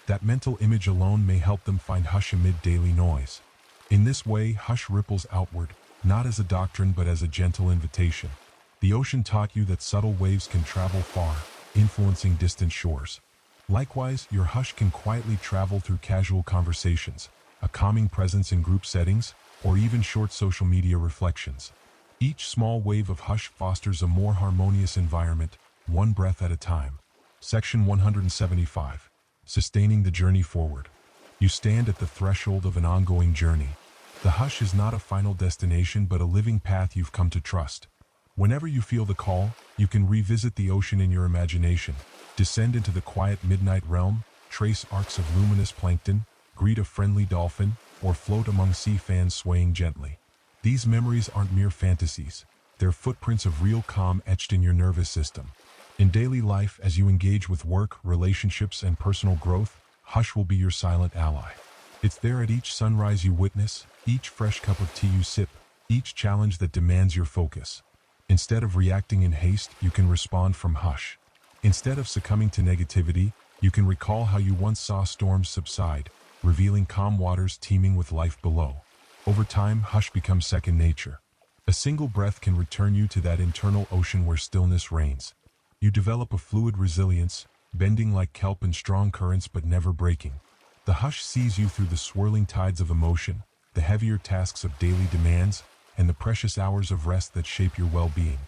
Speaker 1: That mental image alone may help them find hush amid daily noise. In this way, hush ripples outward, not as a doctrine but as a gentle invitation. The ocean taught you that subtle waves can travel far, influencing distant shores. Likewise, your hush can quietly travel through casual conversations, a calming presence in group settings, or even short social media reflections. Each small wave of hush fosters a more harmonious environment, one breath at a time. Section 175. Sustaining the journey forward. You stand at the threshold of an ongoing journey. The hush is not a final destination but a living path you've come to trust. Whenever you feel the call, you can revisit the ocean in your imagination, descend into the quiet midnight realm, trace arcs of luminous plankton, greet a friendly dolphin, or float among sea fans swaying gently. These memories aren't mere fantasies. They're footprints of real calm etched in your nervous system. In daily life, as you engage with work, relationships, and personal growth, hush will be your silent ally. It's there at each sunrise you witness, each fresh cup of tea you sip, each challenge that demands your focus. Instead of reacting in haste, you can respond from hush. Instead of succumbing to negativity, you can recall how you once saw storms subside, revealing calm waters teeming with life below. Over time, hush becomes second nature. A single breath can return you to that internal ocean where stillness reigns. You develop a fluid resilience, bending like kelp in strong currents but never breaking. The hush sees you through the swirling tides of emotion, the heavier tasks of daily demands, and the precious hours of rest that shape your well-being.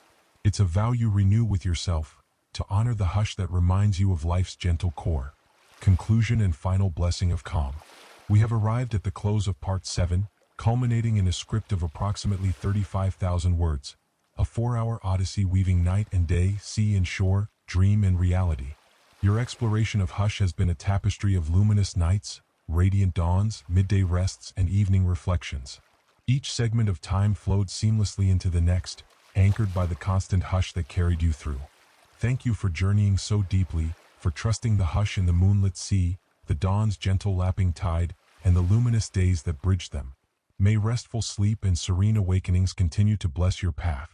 Speaker 1: It's a vow you renew with yourself, to honor the hush that reminds you of life's gentle core. Conclusion and final blessing of calm. We have arrived at the close of Part 7, culminating in a script of approximately 35,000 words, a 4-hour odyssey weaving night and day, sea and shore, dream and reality. Your exploration of hush has been a tapestry of luminous nights, radiant dawns, midday rests, and evening reflections. Each segment of time flowed seamlessly into the next, anchored by the constant hush that carried you through. Thank you for journeying so deeply, for trusting the hush in the moonlit sea, the dawn's gentle lapping tide, and the luminous days that bridge them. May restful sleep and serene awakenings continue to bless your path.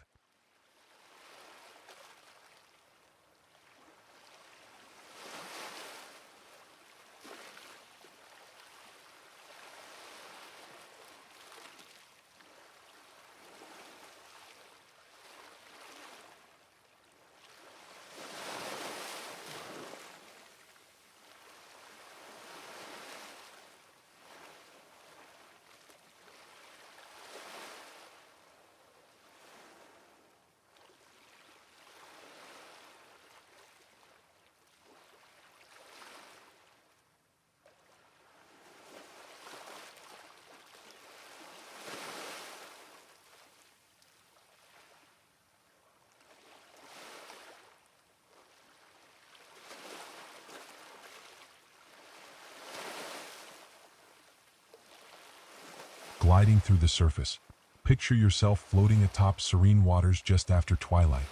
Speaker 1: Gliding through the surface. Picture yourself floating atop serene waters just after twilight.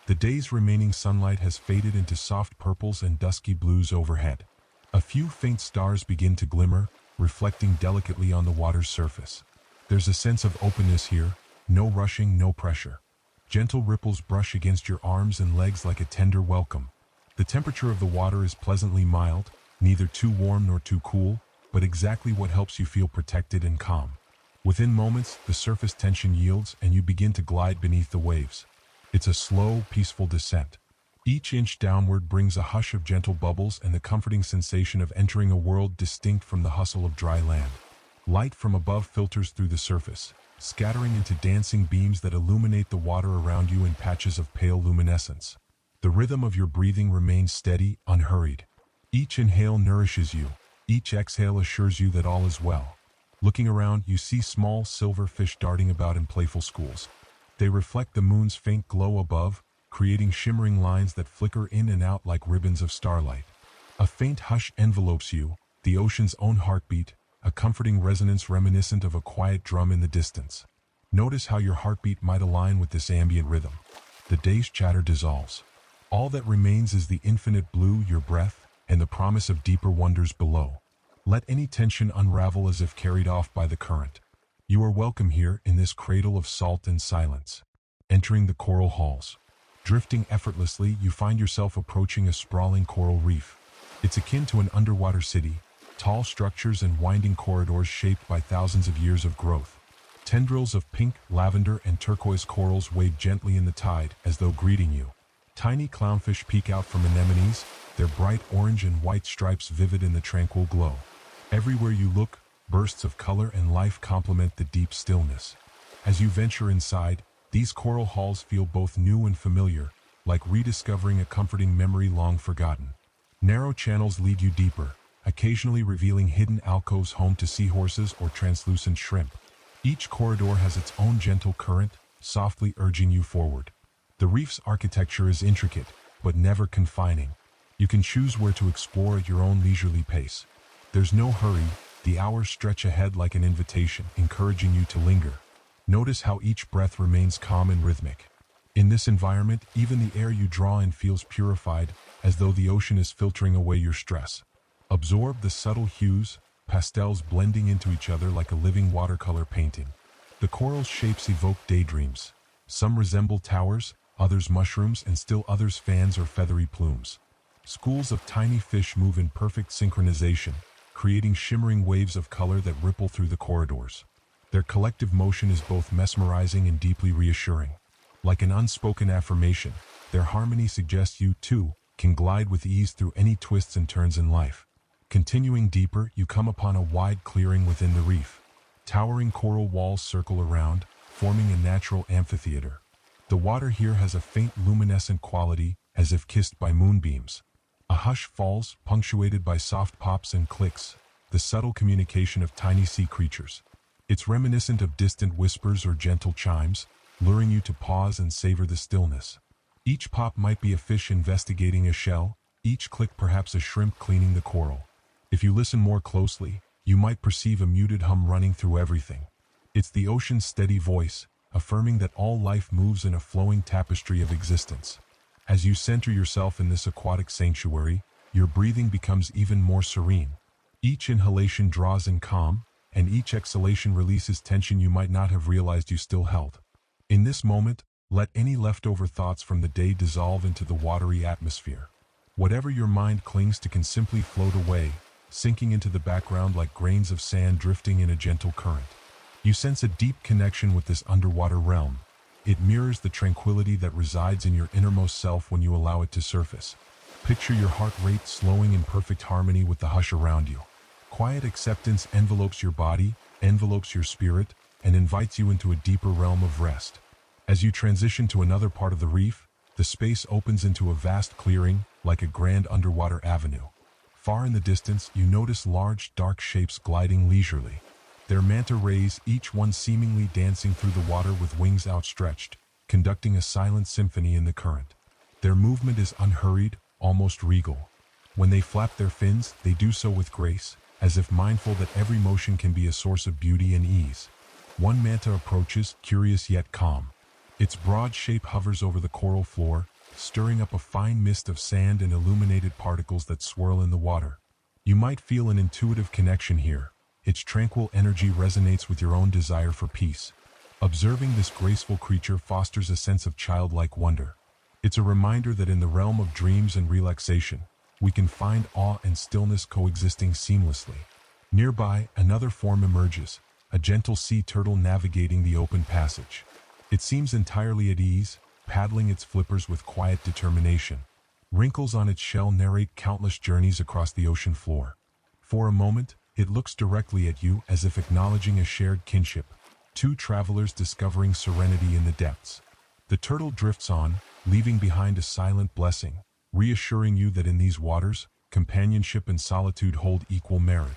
Speaker 1: The day's remaining sunlight has faded into soft purples and dusky blues overhead. A few faint stars begin to glimmer, reflecting delicately on the water's surface. There's a sense of openness here, no rushing, no pressure. Gentle ripples brush against your arms and legs like a tender welcome. The temperature of the water is pleasantly mild, neither too warm nor too cool, but exactly what helps you feel protected and calm. Within moments, the surface tension yields and you begin to glide beneath the waves. It's a slow, peaceful descent. Each inch downward brings a hush of gentle bubbles and the comforting sensation of entering a world distinct from the hustle of dry land. Light from above filters through the surface, scattering into dancing beams that illuminate the water around you in patches of pale luminescence. The rhythm of your breathing remains steady, unhurried. Each inhale nourishes you, each exhale assures you that all is well. Looking around, you see small silver fish darting about in playful schools. They reflect the moon's faint glow above, creating shimmering lines that flicker in and out like ribbons of starlight. A faint hush envelopes you, the ocean's own heartbeat, a comforting resonance reminiscent of a quiet drum in the distance. Notice how your heartbeat might align with this ambient rhythm. The day's chatter dissolves. All that remains is the infinite blue, your breath, and the promise of deeper wonders below. Let any tension unravel as if carried off by the current. You are welcome here in this cradle of salt and silence. Entering the coral halls. Drifting effortlessly, you find yourself approaching a sprawling coral reef. It's akin to an underwater city, tall structures and winding corridors shaped by thousands of years of growth. Tendrils of pink, lavender, and turquoise corals wave gently in the tide as though greeting you. Tiny clownfish peek out from anemones, their bright orange and white stripes vivid in the tranquil glow. Everywhere you look, bursts of color and life complement the deep stillness. As you venture inside, these coral halls feel both new and familiar, like rediscovering a comforting memory long forgotten. Narrow channels lead you deeper, occasionally revealing hidden alcoves home to seahorses or translucent shrimp. Each corridor has its own gentle current, softly urging you forward. The reef's architecture is intricate, but never confining. You can choose where to explore at your own leisurely pace. There's no hurry, the hours stretch ahead like an invitation, encouraging you to linger. Notice how each breath remains calm and rhythmic. In this environment, even the air you draw in feels purified, as though the ocean is filtering away your stress. Absorb the subtle hues, pastels blending into each other like a living watercolor painting. The coral's shapes evoke daydreams. Some resemble towers, others mushrooms, and still others fans or feathery plumes. Schools of tiny fish move in perfect synchronization, creating shimmering waves of color that ripple through the corridors. Their collective motion is both mesmerizing and deeply reassuring. Like an unspoken affirmation, their harmony suggests you, too, can glide with ease through any twists and turns in life. Continuing deeper, you come upon a wide clearing within the reef. Towering coral walls circle around, forming a natural amphitheater. The water here has a faint luminescent quality, as if kissed by moonbeams. A hush falls, punctuated by soft pops and clicks, the subtle communication of tiny sea creatures. It's reminiscent of distant whispers or gentle chimes, luring you to pause and savor the stillness. Each pop might be a fish investigating a shell, each click perhaps a shrimp cleaning the coral. If you listen more closely, you might perceive a muted hum running through everything. It's the ocean's steady voice, affirming that all life moves in a flowing tapestry of existence. As you center yourself in this aquatic sanctuary, your breathing becomes even more serene. Each inhalation draws in calm, and each exhalation releases tension you might not have realized you still held. In this moment, let any leftover thoughts from the day dissolve into the watery atmosphere. Whatever your mind clings to can simply float away, sinking into the background like grains of sand drifting in a gentle current. You sense a deep connection with this underwater realm. It mirrors the tranquility that resides in your innermost self when you allow it to surface. Picture your heart rate slowing in perfect harmony with the hush around you. Quiet acceptance envelopes your body, envelopes your spirit, and invites you into a deeper realm of rest. As you transition to another part of the reef, the space opens into a vast clearing, like a grand underwater avenue. Far in the distance, you notice large, dark shapes gliding leisurely. Their manta rays, each one seemingly dancing through the water with wings outstretched, conducting a silent symphony in the current. Their movement is unhurried, almost regal. When they flap their fins, they do so with grace, as if mindful that every motion can be a source of beauty and ease. One manta approaches, curious yet calm. Its broad shape hovers over the coral floor, stirring up a fine mist of sand and illuminated particles that swirl in the water. You might feel an intuitive connection here. Its tranquil energy resonates with your own desire for peace. Observing this graceful creature fosters a sense of childlike wonder. It's a reminder that in the realm of dreams and relaxation, we can find awe and stillness coexisting seamlessly. Nearby, another form emerges, a gentle sea turtle navigating the open passage. It seems entirely at ease, paddling its flippers with quiet determination. Wrinkles on its shell narrate countless journeys across the ocean floor. For a moment, it looks directly at you as if acknowledging a shared kinship, two travelers discovering serenity in the depths. The turtle drifts on, leaving behind a silent blessing, reassuring you that in these waters, companionship and solitude hold equal merit.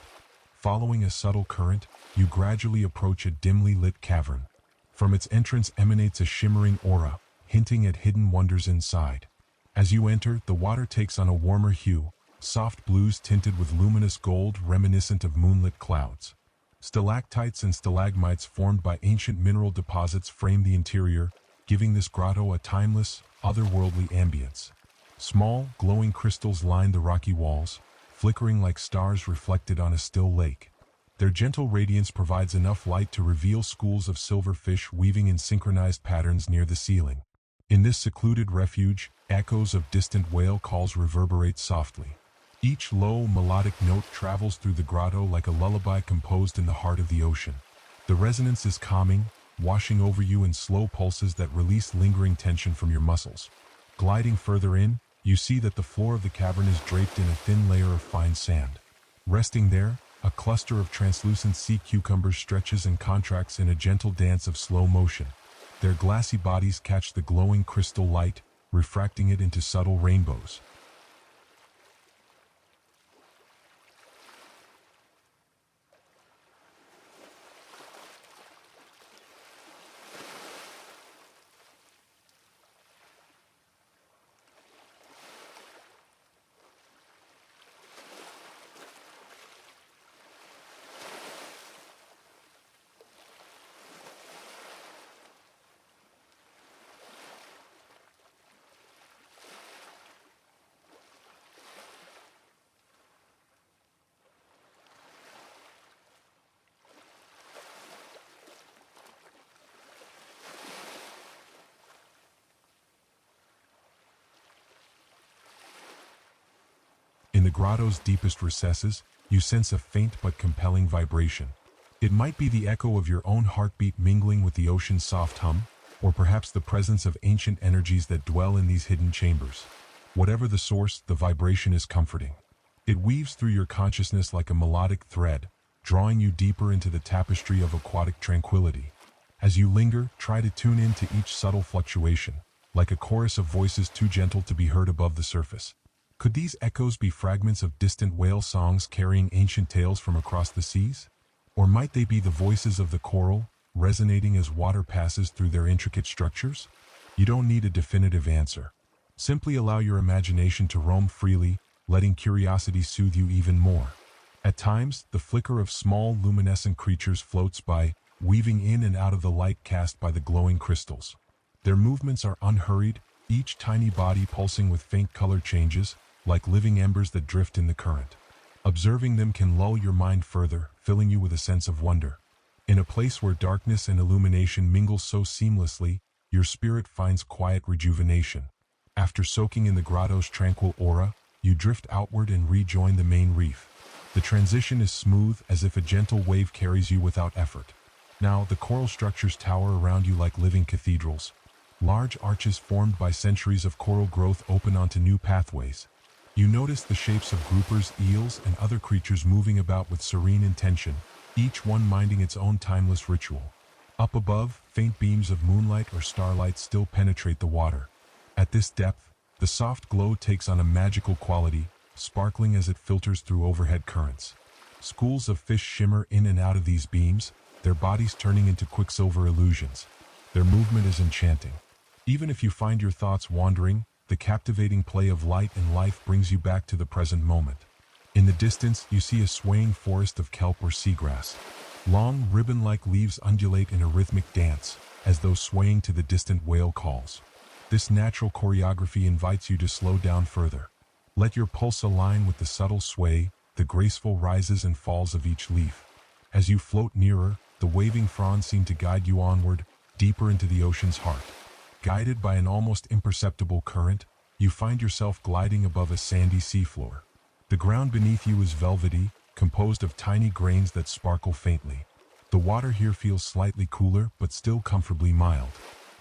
Speaker 1: Following a subtle current, you gradually approach a dimly lit cavern. From its entrance emanates a shimmering aura, hinting at hidden wonders inside. As you enter, the water takes on a warmer hue, soft blues tinted with luminous gold reminiscent of moonlit clouds. Stalactites and stalagmites formed by ancient mineral deposits frame the interior, giving this grotto a timeless, otherworldly ambience. Small, glowing crystals line the rocky walls, flickering like stars reflected on a still lake. Their gentle radiance provides enough light to reveal schools of silverfish weaving in synchronized patterns near the ceiling. In this secluded refuge, echoes of distant whale calls reverberate softly. Each low, melodic note travels through the grotto like a lullaby composed in the heart of the ocean. The resonance is calming, washing over you in slow pulses that release lingering tension from your muscles. Gliding further in, you see that the floor of the cavern is draped in a thin layer of fine sand. Resting there, a cluster of translucent sea cucumbers stretches and contracts in a gentle dance of slow motion. Their glassy bodies catch the glowing crystal light, refracting it into subtle rainbows. In the grotto's deepest recesses, you sense a faint but compelling vibration. It might be the echo of your own heartbeat mingling with the ocean's soft hum, or perhaps the presence of ancient energies that dwell in these hidden chambers. Whatever the source, the vibration is comforting. It weaves through your consciousness like a melodic thread, drawing you deeper into the tapestry of aquatic tranquility. As you linger, try to tune in to each subtle fluctuation, like a chorus of voices too gentle to be heard above the surface. Could these echoes be fragments of distant whale songs carrying ancient tales from across the seas? Or might they be the voices of the coral, resonating as water passes through their intricate structures? You don't need a definitive answer. Simply allow your imagination to roam freely, letting curiosity soothe you even more. At times, the flicker of small luminescent creatures floats by, weaving in and out of the light cast by the glowing crystals. Their movements are unhurried, each tiny body pulsing with faint color changes, like living embers that drift in the current. Observing them can lull your mind further, filling you with a sense of wonder. In a place where darkness and illumination mingle so seamlessly, your spirit finds quiet rejuvenation. After soaking in the grotto's tranquil aura, you drift outward and rejoin the main reef. The transition is smooth, as if a gentle wave carries you without effort. Now, the coral structures tower around you like living cathedrals. Large arches formed by centuries of coral growth open onto new pathways. You notice the shapes of groupers, eels, and other creatures moving about with serene intention, each one minding its own timeless ritual. Up above, faint beams of moonlight or starlight still penetrate the water. At this depth, the soft glow takes on a magical quality, sparkling as it filters through overhead currents. Schools of fish shimmer in and out of these beams, their bodies turning into quicksilver illusions. Their movement is enchanting. Even if you find your thoughts wandering, the captivating play of light and life brings you back to the present moment. In the distance, you see a swaying forest of kelp or seagrass. Long, ribbon-like leaves undulate in a rhythmic dance, as though swaying to the distant whale calls. This natural choreography invites you to slow down further. Let your pulse align with the subtle sway, the graceful rises and falls of each leaf. As you float nearer, the waving fronds seem to guide you onward, deeper into the ocean's heart. Guided by an almost imperceptible current, you find yourself gliding above a sandy seafloor. The ground beneath you is velvety, composed of tiny grains that sparkle faintly. The water here feels slightly cooler, but still comfortably mild.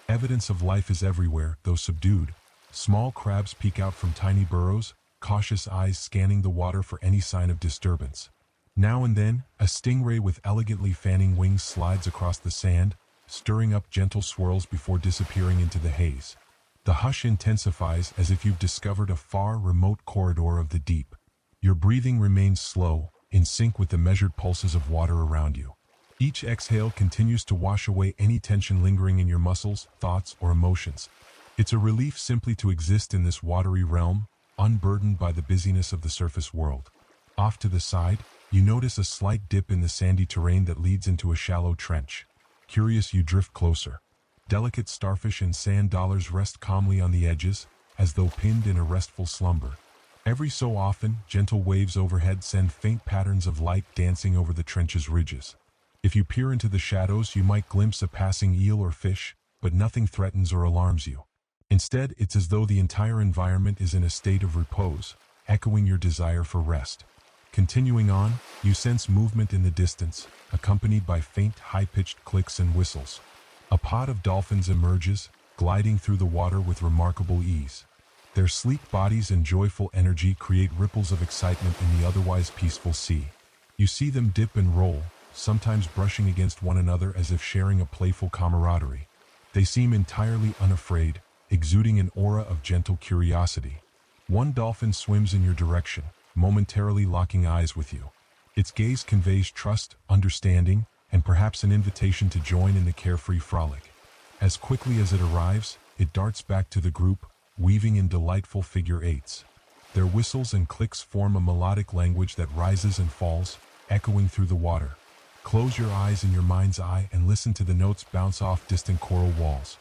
Speaker 1: Evidence of life is everywhere, though subdued. Small crabs peek out from tiny burrows, cautious eyes scanning the water for any sign of disturbance. Now and then, a stingray with elegantly fanning wings slides across the sand, stirring up gentle swirls before disappearing into the haze. The hush intensifies as if you've discovered a far, remote corridor of the deep. Your breathing remains slow, in sync with the measured pulses of water around you. Each exhale continues to wash away any tension lingering in your muscles, thoughts, or emotions. It's a relief simply to exist in this watery realm, unburdened by the busyness of the surface world. Off to the side, you notice a slight dip in the sandy terrain that leads into a shallow trench. Curious, you drift closer. Delicate starfish and sand dollars rest calmly on the edges, as though pinned in a restful slumber. Every so often, gentle waves overhead send faint patterns of light dancing over the trench's ridges. If you peer into the shadows, you might glimpse a passing eel or fish, but nothing threatens or alarms you. Instead, it's as though the entire environment is in a state of repose, echoing your desire for rest. Continuing on, you sense movement in the distance, accompanied by faint, high-pitched clicks and whistles. A pod of dolphins emerges, gliding through the water with remarkable ease. Their sleek bodies and joyful energy create ripples of excitement in the otherwise peaceful sea. You see them dip and roll, sometimes brushing against one another as if sharing a playful camaraderie. They seem entirely unafraid, exuding an aura of gentle curiosity. One dolphin swims in your direction, momentarily locking eyes with you. Its gaze conveys trust, understanding, and perhaps an invitation to join in the carefree frolic. As quickly as it arrives, it darts back to the group, weaving in delightful figure eights. Their whistles and clicks form a melodic language that rises and falls, echoing through the water. Close your eyes in your mind's eye and listen to the notes bounce off distant coral walls.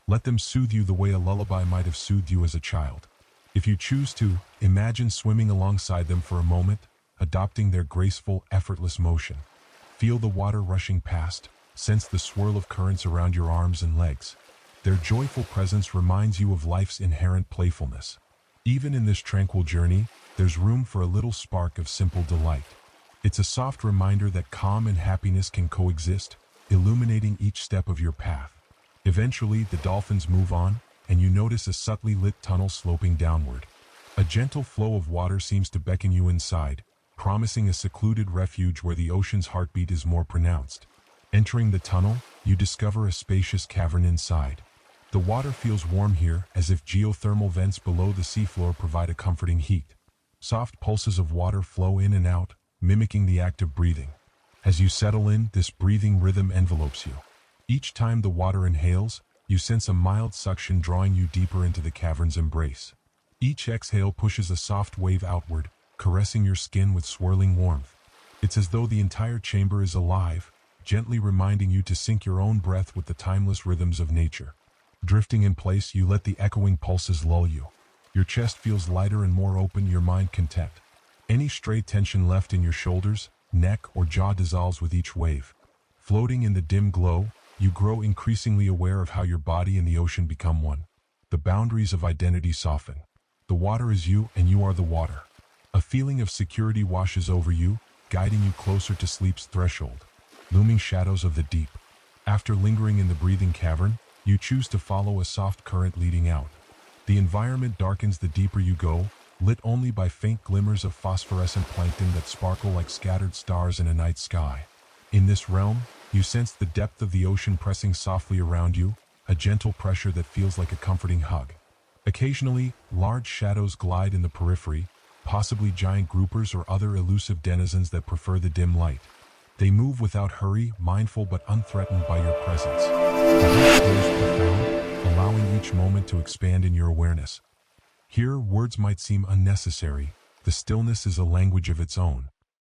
Speaker 1: Let them soothe you the way a lullaby might have soothed you as a child. If you choose to, imagine swimming alongside them for a moment, adopting their graceful, effortless motion. Feel the water rushing past, sense the swirl of currents around your arms and legs. Their joyful presence reminds you of life's inherent playfulness. Even in this tranquil journey, there's room for a little spark of simple delight. It's a soft reminder that calm and happiness can coexist, illuminating each step of your path. Eventually, the dolphins move on, and you notice a subtly lit tunnel sloping downward. A gentle flow of water seems to beckon you inside, promising a secluded refuge where the ocean's heartbeat is more pronounced. Entering the tunnel, you discover a spacious cavern inside. The water feels warm here, as if geothermal vents below the seafloor provide a comforting heat. Soft pulses of water flow in and out, mimicking the act of breathing. As you settle in, this breathing rhythm envelopes you. Each time the water inhales, you sense a mild suction drawing you deeper into the cavern's embrace. Each exhale pushes a soft wave outward, caressing your skin with swirling warmth. It's as though the entire chamber is alive, gently reminding you to sync your own breath with the timeless rhythms of nature. Drifting in place, you let the echoing pulses lull you. Your chest feels lighter and more open, your mind content. Any stray tension left in your shoulders, neck, or jaw dissolves with each wave. Floating in the dim glow, you grow increasingly aware of how your body and the ocean become one. The boundaries of identity soften. The water is you, and you are the water. A feeling of security washes over you, guiding you closer to sleep's threshold. Looming shadows of the deep. After lingering in the breathing cavern, you choose to follow a soft current leading out. The environment darkens the deeper you go, lit only by faint glimmers of phosphorescent plankton that sparkle like scattered stars in a night sky. In this realm, you sense the depth of the ocean pressing softly around you, a gentle pressure that feels like a comforting hug. Occasionally, large shadows glide in the periphery, possibly giant groupers or other elusive denizens that prefer the dim light. They move without hurry, mindful but unthreatened by your presence. The heart grows profound, allowing each moment to expand in your awareness. Here, words might seem unnecessary. The stillness is a language of its own.